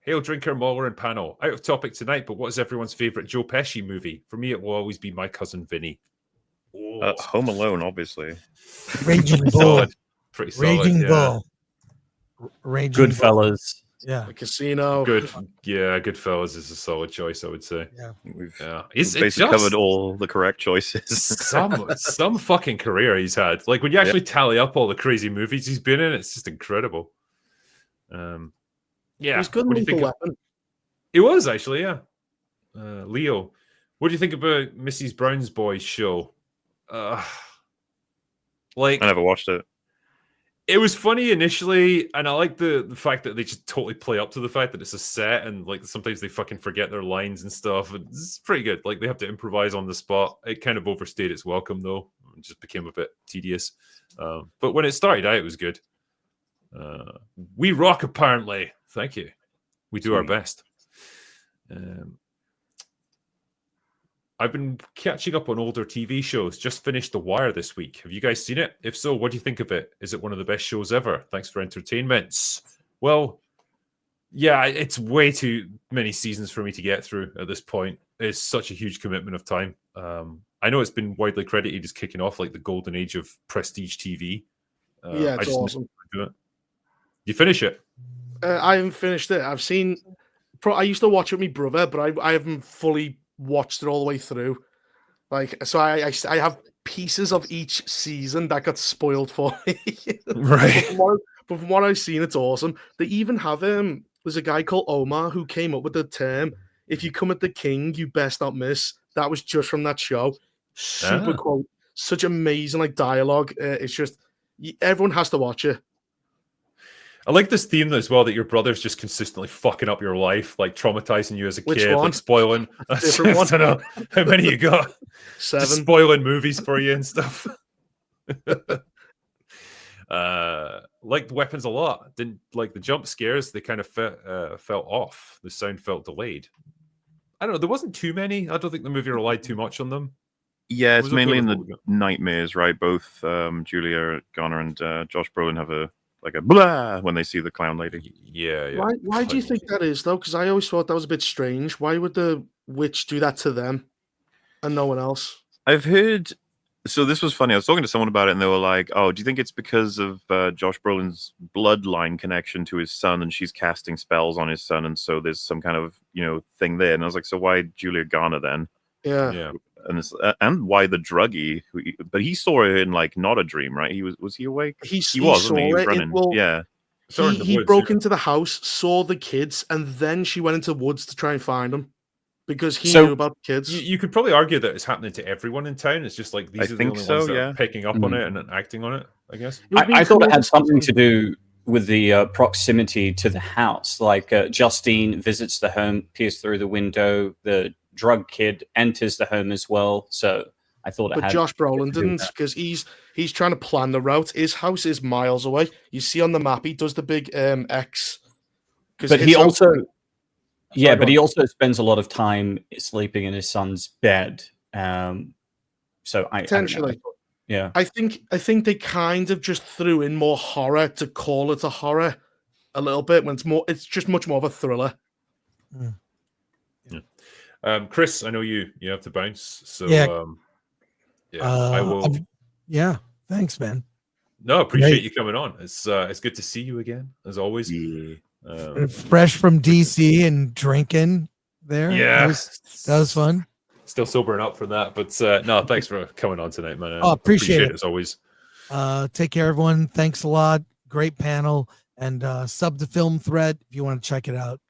Hail Drinker, MauLer, and panel. Out of topic tonight, but what is everyone's favorite Joe Pesci movie? For me, it will always be My Cousin Vinny. Home Alone, obviously. Raging Bull. Pretty solid. Raging Bull. Raging Goodfellas. Yeah. The Casino. Goodfellas is a solid choice, I would say. Yeah. We've basically covered all the correct choices. some fucking career he's had. Like when you actually tally up all the crazy movies he's been in, it's just incredible. Yeah. It was good. It was actually, yeah. Leo, what do you think about Mrs. Brown's Boys show? I never watched it. It was funny initially, and I like the fact that they just totally play up to the fact that it's a set, and like sometimes they fucking forget their lines and stuff. It's pretty good. Like they have to improvise on the spot. It kind of overstayed its welcome though. It just became a bit tedious. But when it started out, it was good. We rock, apparently. Thank you. We do our best. I've been catching up on older TV shows. Just finished The Wire this week. Have you guys seen it? If so, what do you think of it? Is it one of the best shows ever? Thanks for entertainments. Well, yeah, it's way too many seasons for me to get through at this point. It's such a huge commitment of time. I know it's been widely credited as kicking off like the golden age of prestige TV. Yeah, it's awesome. Do it. You finish it? I haven't finished it. I've seen. I used to watch it with my brother, but I haven't fully watched it all the way through. Like, so I have pieces of each season that got spoiled for me. Right. But from what I've seen, it's awesome. They even have there's a guy called Omar who came up with the term, "If you come at the king, you best not miss." That was just from that show. Super quote. Such amazing like dialogue. It's just everyone has to watch it. I like this theme as well that your brother's just consistently fucking up your life, like traumatizing you as a kid, one? like spoiling. Different one. I don't know how many you got. 7. Just spoiling movies for you and stuff. Liked weapons a lot. Didn't like the jump scares. They kind of felt off. The sound felt delayed. I don't know. There wasn't too many. I don't think the movie relied too much on them. Yeah, it's mainly in the nightmares, right? Both Julia Garner and Josh Brolin have a blah when they see the clown lady. Yeah. Why do you think that is though? Because I always thought that was a bit strange. Why would the witch do that to them and no one else? I've heard. So this was funny. I was talking to someone about it, and they were like, "Oh, do you think it's because of Josh Brolin's bloodline connection to his son, and she's casting spells on his son, and so there's some kind of thing there?" And I was like, "So why Julia Garner then?" Yeah. And why the druggie? But he saw her in like not a dream, right? Was he awake? He was. Wasn't he? He was running. Yeah. He broke into the house, saw the kids, and then she went into the woods to try and find them because he knew about the kids. You could probably argue that it's happening to everyone in town. It's just like these are the only ones that are picking up on it and acting on it, I guess. I thought it had something to do with the proximity to the house. Like Justine visits the home, peers through the window. The drug kid enters the home as well. So I thought it had. But Josh Brolin didn't, because he's trying to plan the route. His house is miles away. You see on the map, he does the big X. But he also, but he also spends a lot of time sleeping in his son's bed. So potentially, I think they kind of just threw in more horror to call it a horror a little bit when it's just much more of a thriller. Chris, I know you have to bounce, so I will. Thanks, man. No, appreciate you coming on. It's good to see you again, as always. Yeah. Fresh from DC and drinking there. Yeah, that was fun. Still sobering up from that, but no, thanks for coming on tonight, man. Appreciate it as always. Take care, everyone. Thanks a lot. Great panel, and sub to Film Thread if you want to check it out.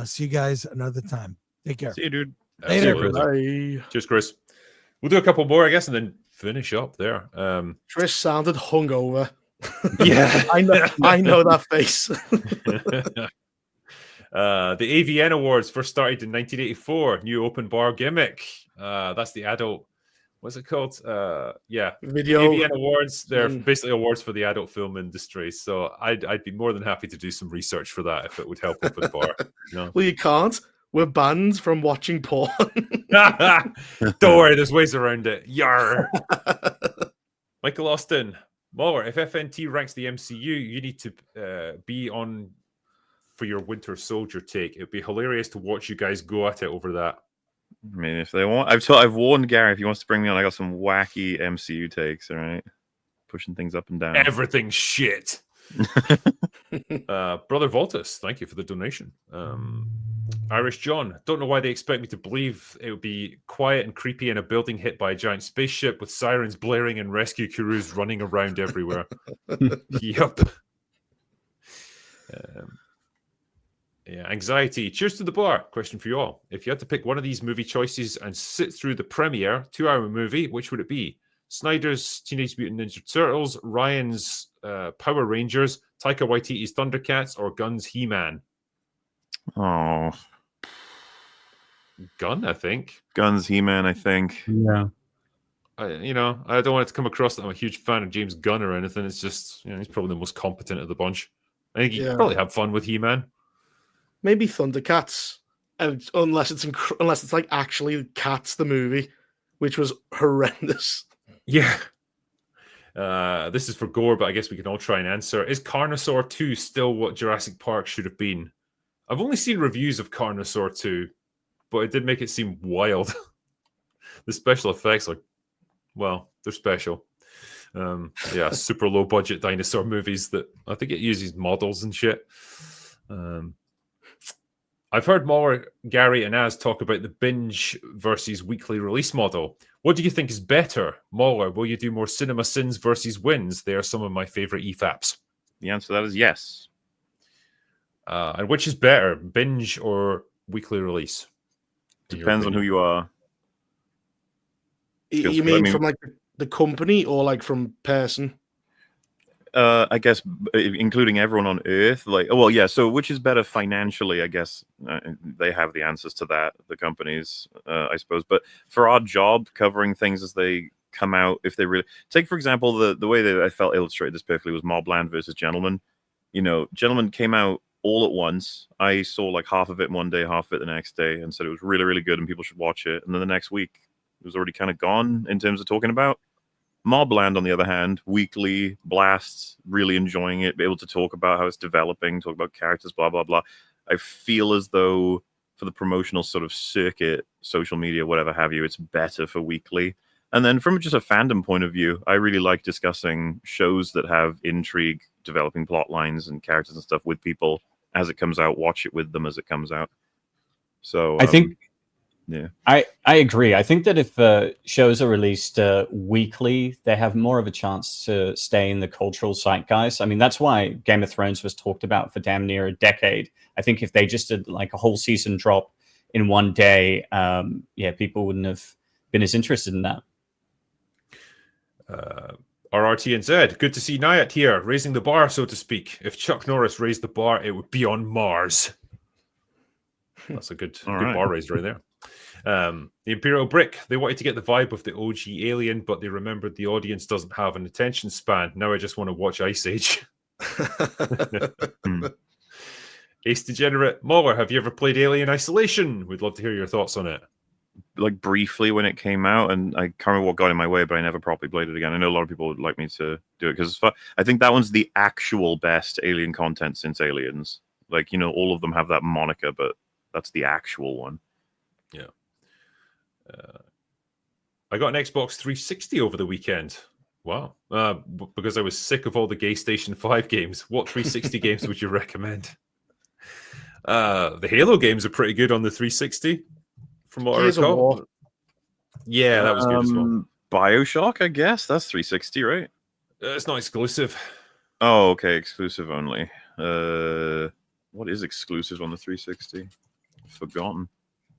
See you guys another time. Take care. See you, dude. Later. Bye. Cheers, Chris. We'll do a couple more, I guess, and then finish up there. Chris sounded hungover. Yeah, I know that face. The AVN Awards first started in 1984. New open bar gimmick. That's the adult. What's it called? Video AVN Awards. They're basically awards for the adult film industry. So I'd be more than happy to do some research for that if it would help open bar. Well, you can't. We're banned from watching porn. Don't worry, there's ways around it. Yar. Michael Austin, MauLer, if FNT ranks the MCU, you need to be on for your Winter Soldier take. It'd be hilarious to watch you guys go at it over that. I mean, if they want, I've warned Gary if he wants to bring me on. I got some wacky MCU takes. All right, pushing things up and down. Everything's shit. Brother Voltus, thank you for the donation. Irish John, don't know why they expect me to believe it would be quiet and creepy in a building hit by a giant spaceship with sirens blaring and rescue crews running around everywhere. Yep. Anxiety. Cheers to the bar. Question for you all. If you had to pick one of these movie choices and sit through the premiere 2-hour movie, which would it be? Snyder's Teenage Mutant Ninja Turtles, Ryan's Power Rangers, Taika Waititi's Thundercats, or Gunn's He-Man? Oh, Gunn, I think. Guns He-Man, I think. Yeah. I don't want it to come across that I'm a huge fan of James Gunn or anything. It's just, he's probably the most competent of the bunch. I think you could probably have fun with He-Man. Maybe Thundercats, and unless it's like actually Cats the movie, which was horrendous. Yeah. This is for Gore, but I guess we can all try and answer. Is Carnosaur 2 still what Jurassic Park should have been? I've only seen reviews of Carnosaur 2, but it did make it seem wild. The special effects are, well, they're special. Super low budget dinosaur movies that I think it uses models and shit. I've heard MauLer, Gary, and Az talk about the binge versus weekly release model. What do you think is better? MauLer, will you do more cinema sins versus wins? They are some of my favorite EFAPs. The answer to that is yes. And which is better, binge or weekly release? Depends on who you are. You mean from like the company or like from person? I guess including everyone on Earth. So which is better financially? I guess they have the answers to that, the companies, I suppose. But for our job, covering things as they come out, if they really take, for example, the way that I felt illustrated this perfectly was Mobland versus Gentleman. Gentleman came out all at once. I saw like half of it one day, half of it the next day, and said it was really, really good and people should watch it. And then the next week, it was already kind of gone in terms of talking about. Mobland, on the other hand, weekly blasts, really enjoying it, be able to talk about how it's developing, talk about characters, blah, blah, blah. I feel as though for the promotional sort of circuit, social media, whatever have you, it's better for weekly. And then from just a fandom point of view, I really like discussing shows that have intrigue, developing plot lines and characters and stuff with people as it comes out, watch it with them as it comes out. So I think... Yeah, I agree. I think that if shows are released weekly, they have more of a chance to stay in the cultural zeitgeist. I mean, that's why Game of Thrones was talked about for damn near a decade. I think if they just did like a whole season drop in one day, people wouldn't have been as interested in that. RRTNZ, good to see Nyatt here, raising the bar, so to speak. If Chuck Norris raised the bar, it would be on Mars. That's a good bar raise right there. The Imperial Brick, they wanted to get the vibe of the OG Alien, but they remembered the audience doesn't have an attention span. Now I just want to watch Ice Age. Ace Degenerate, MauLer, have you ever played Alien Isolation? We'd love to hear your thoughts on it. Like briefly when it came out, and I can't remember what got in my way, but I never properly played it again. I know a lot of people would like me to do it because I think that one's the actual best Alien content since Aliens. Like, all of them have that moniker, but that's the actual one. Yeah. I got an Xbox 360 over the weekend. Wow. Because I was sick of all the Gay Station 5 games. What 360 games would you recommend? The Halo games are pretty good on the 360, from what I recall. Yeah, that was good as well. BioShock, I guess. That's 360, right? It's not exclusive. Oh, okay. Exclusive only. What is exclusive on the 360? Forgotten.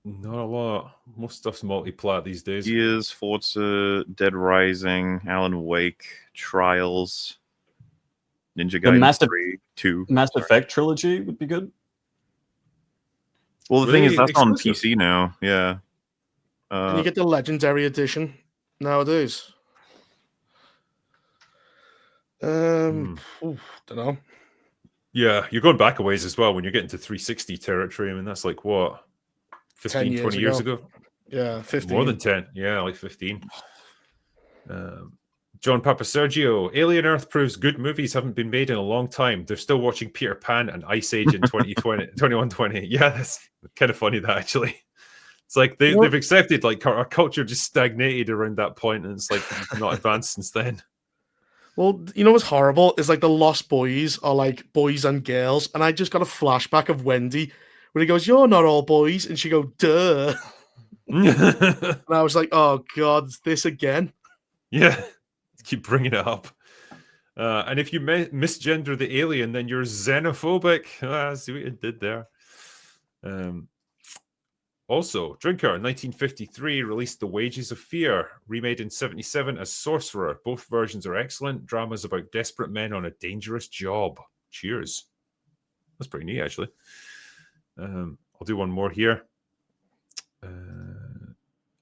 Not a lot. Most stuff's multi-plat these days. Gears, Forza, Dead Rising, Alan Wake, Trials, Ninja Gaiden 3, 2. Mass Effect trilogy would be good. Well, the thing is, that's on PC now. Yeah. And you get the Legendary Edition nowadays. Don't know. Yeah, you're going back a ways as well when you're getting to 360 territory. I mean, that's like what? 15, 20 years ago? Yeah, 15. More than 10. Yeah, like 15. John Papa Sergio, Alien Earth proves good movies haven't been made in a long time. They're still watching Peter Pan and Ice Age in 2120. Yeah, that's kind of funny, that actually. It's like they've accepted, like, our culture just stagnated around that point, and it's like not advanced since then. Well, you know what's horrible is like the Lost Boys are like boys and girls, and I just got a flashback of Wendy where he goes, "You're not all boys," and she go, "Duh." And I was like, "Oh God, this again." Yeah, keep bringing it up. And if you misgender the alien, then you're xenophobic. See what you did there. Also, Drinker in 1953 released The Wages of Fear, remade in 77 as Sorcerer. Both versions are excellent. Dramas about desperate men on a dangerous job. Cheers. That's pretty neat, actually. I'll do one more here.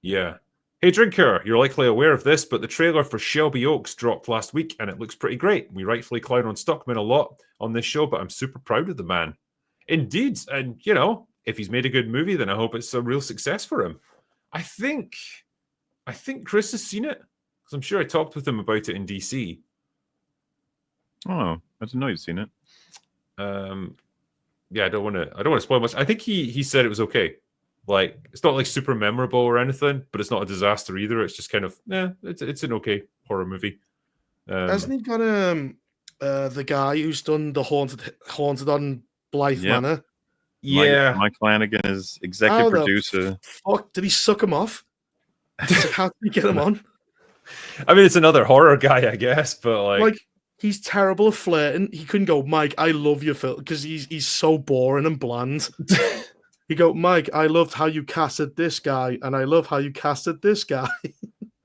Yeah. Hey, Drinker, you're likely aware of this, but the trailer for Shelby Oaks dropped last week, and it looks pretty great. We rightfully clown on Stuckman a lot on this show, but I'm super proud of the man. Indeed. And, you know, if he's made a good movie, then I hope it's a real success for him. I think Chris has seen it, because I'm sure I talked with him about it in DC. Oh, I didn't know you'd seen it. Yeah, I don't want to spoil much. I think he said it was okay. Like, it's not like super memorable or anything, but it's not a disaster either. It's just kind of, it's an okay horror movie. Hasn't he got the guy who's done the Haunted on Blythe Manor? Yeah, Mike Flanagan is executive producer. Fuck, did he suck him off? So how did he get him on? I mean, it's another horror guy, I guess, but like he's terrible at flirting. He couldn't go, Mike, I love your film, because he's so boring and bland. He go, Mike, I loved how you casted this guy, and I love how you casted this guy.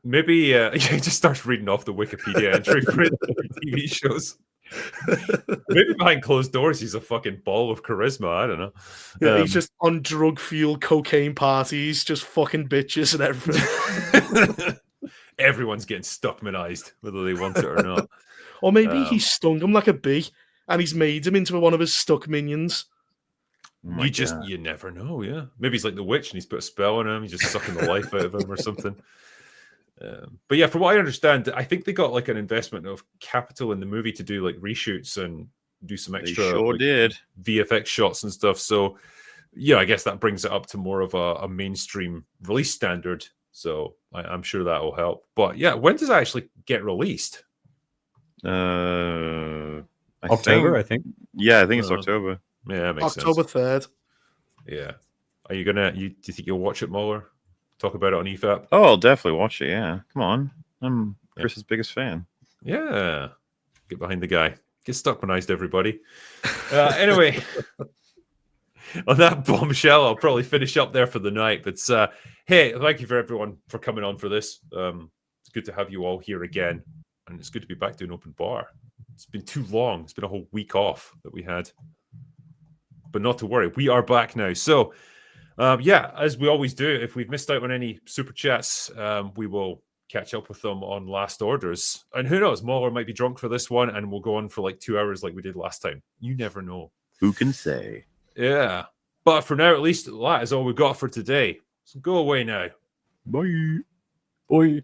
Maybe he just starts reading off the Wikipedia entry for TV shows. Maybe behind closed doors, he's a fucking ball of charisma. I don't know. Yeah, he's just on drug-fueled cocaine parties, just fucking bitches and everything. Everyone's getting Stuckmanized, whether they want it or not. Or maybe he stung him like a bee, and he's made him into one of his stuck minions. Oh You never know, yeah. Maybe he's like the witch and he's put a spell on him. He's just sucking the life out of him or something. But yeah, from what I understand, I think they got like an investment of capital in the movie to do like reshoots and do some extra VFX shots and stuff. So yeah, I guess that brings it up to more of a mainstream release standard. So I'm sure that will help. But yeah, when does it actually get released? October, I think. Yeah, I think it's October. Yeah, that makes October sense. 3rd. Yeah. Are you gonna? Do you think you'll watch it, MauLer? Talk about it on EFAP? Oh, I'll definitely watch it. Yeah, come on. I'm Chris's biggest fan. Yeah. Get behind the guy. Get Stuckmanized, everybody. Anyway, on that bombshell, I'll probably finish up there for the night. But hey, thank you for everyone for coming on for this. It's good to have you all here again, and it's good to be back to an open bar. It's been too long. It's been a whole week off that we had. But not to worry, we are back now. So, yeah, as we always do, if we've missed out on any super chats, we will catch up with them on last orders. And who knows, MauLer might be drunk for this one, and we'll go on for like 2 hours like we did last time. You never know. Who can say? Yeah. But for now, at least, that is all we've got for today. So go away now. Bye. Bye.